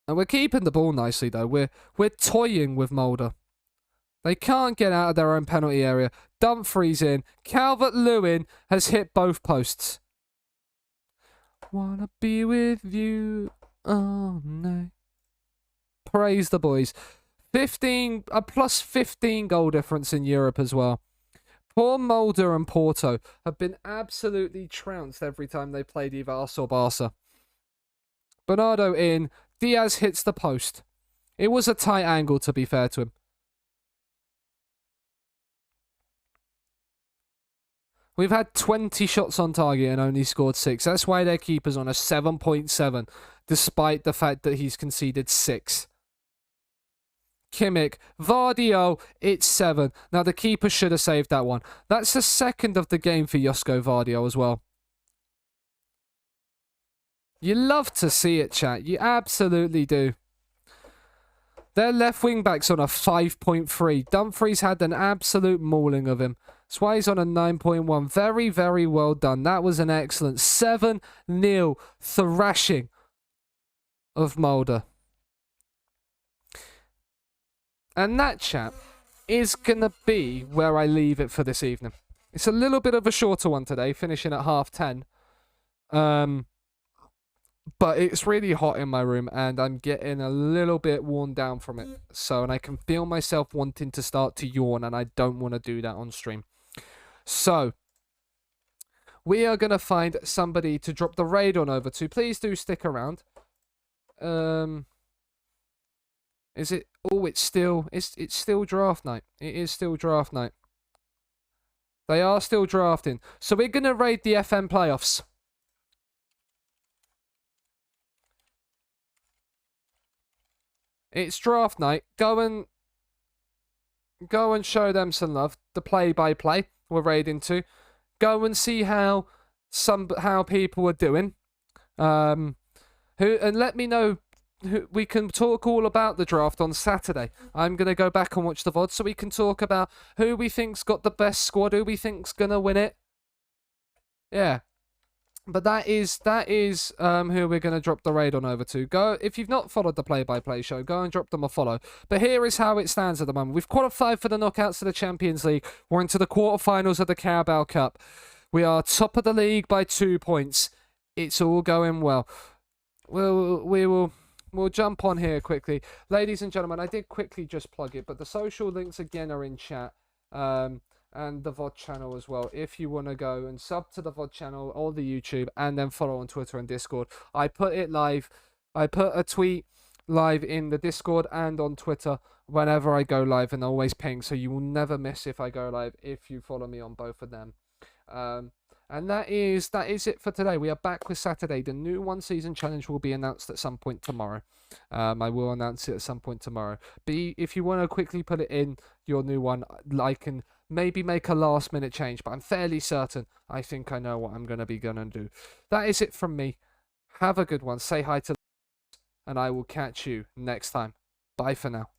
Speaker 1: And we're keeping the ball nicely though. We're toying with Mulder. They can't get out of their own penalty area. Dumfries in. Calvert-Lewin has hit both posts. Wanna be with you all night. Praise the boys. 15, a plus 15 goal difference in Europe as well. Poor Mulder and Porto have been absolutely trounced every time they played either us or Barca. Bernardo in. Diaz hits the post. It was a tight angle, to be fair to him. We've had 20 shots on target and only scored 6. That's why their keeper's on a 7.7, despite the fact that he's conceded 6. Kimmich, Vardio, it's 7. Now, the keeper should have saved that one. That's the second of the game for Josko Vardio as well. You love to see it, chat. You absolutely do. Their left wing back's on a 5.3. Dumfries had an absolute mauling of him. That's why he's on a 9.1. Very, very well done. That was an excellent 7-0 thrashing of Mulder. And that, chat, is going to be where I leave it for this evening. It's a little bit of a shorter one today, finishing at 10:30. But it's really hot in my room and I'm getting a little bit worn down from it. So, and I can feel myself wanting to start to yawn and I don't want to do that on stream. So, we are going to find somebody to drop the raid on over to. Please do stick around. Is it? Oh, it's still draft night. It is still draft night. They are still drafting. So we're going to raid the FM playoffs. It's draft night. Go and show them some love. The play-by-play we're raiding to. Go and see how people are doing. And let me know. We can talk all about the draft on Saturday. I'm gonna go back and watch the VOD so we can talk about who we think's got the best squad, who we think's gonna win it. Yeah. But that is who we're going to drop the raid on over to. Go, if you've not followed the play-by-play show, go and drop them a follow. But here is how it stands at the moment. We've qualified for the knockouts of the Champions League. We're into the quarterfinals of the Carabao Cup. We are top of the league by 2 points. It's all going well. We'll jump on here quickly. Ladies and gentlemen, I did quickly just plug it, but the social links again are in chat. And the VOD channel as well, if you want to go and sub to the VOD channel or the YouTube, and then follow on Twitter and Discord. I put it live. I put a tweet live in the Discord and on Twitter whenever I go live, and always ping, so you will never miss if I go live if you follow me on both of them. And that is it for today. We are back with Saturday. The new one season challenge will be announced at some point tomorrow. I will announce it at some point tomorrow. But if you want to quickly put it in your new one, I can maybe make a last minute change, but I'm fairly certain I think I know what I'm gonna do. That is it from me. Have a good one. Say hi to, and I will catch you next time. Bye for now.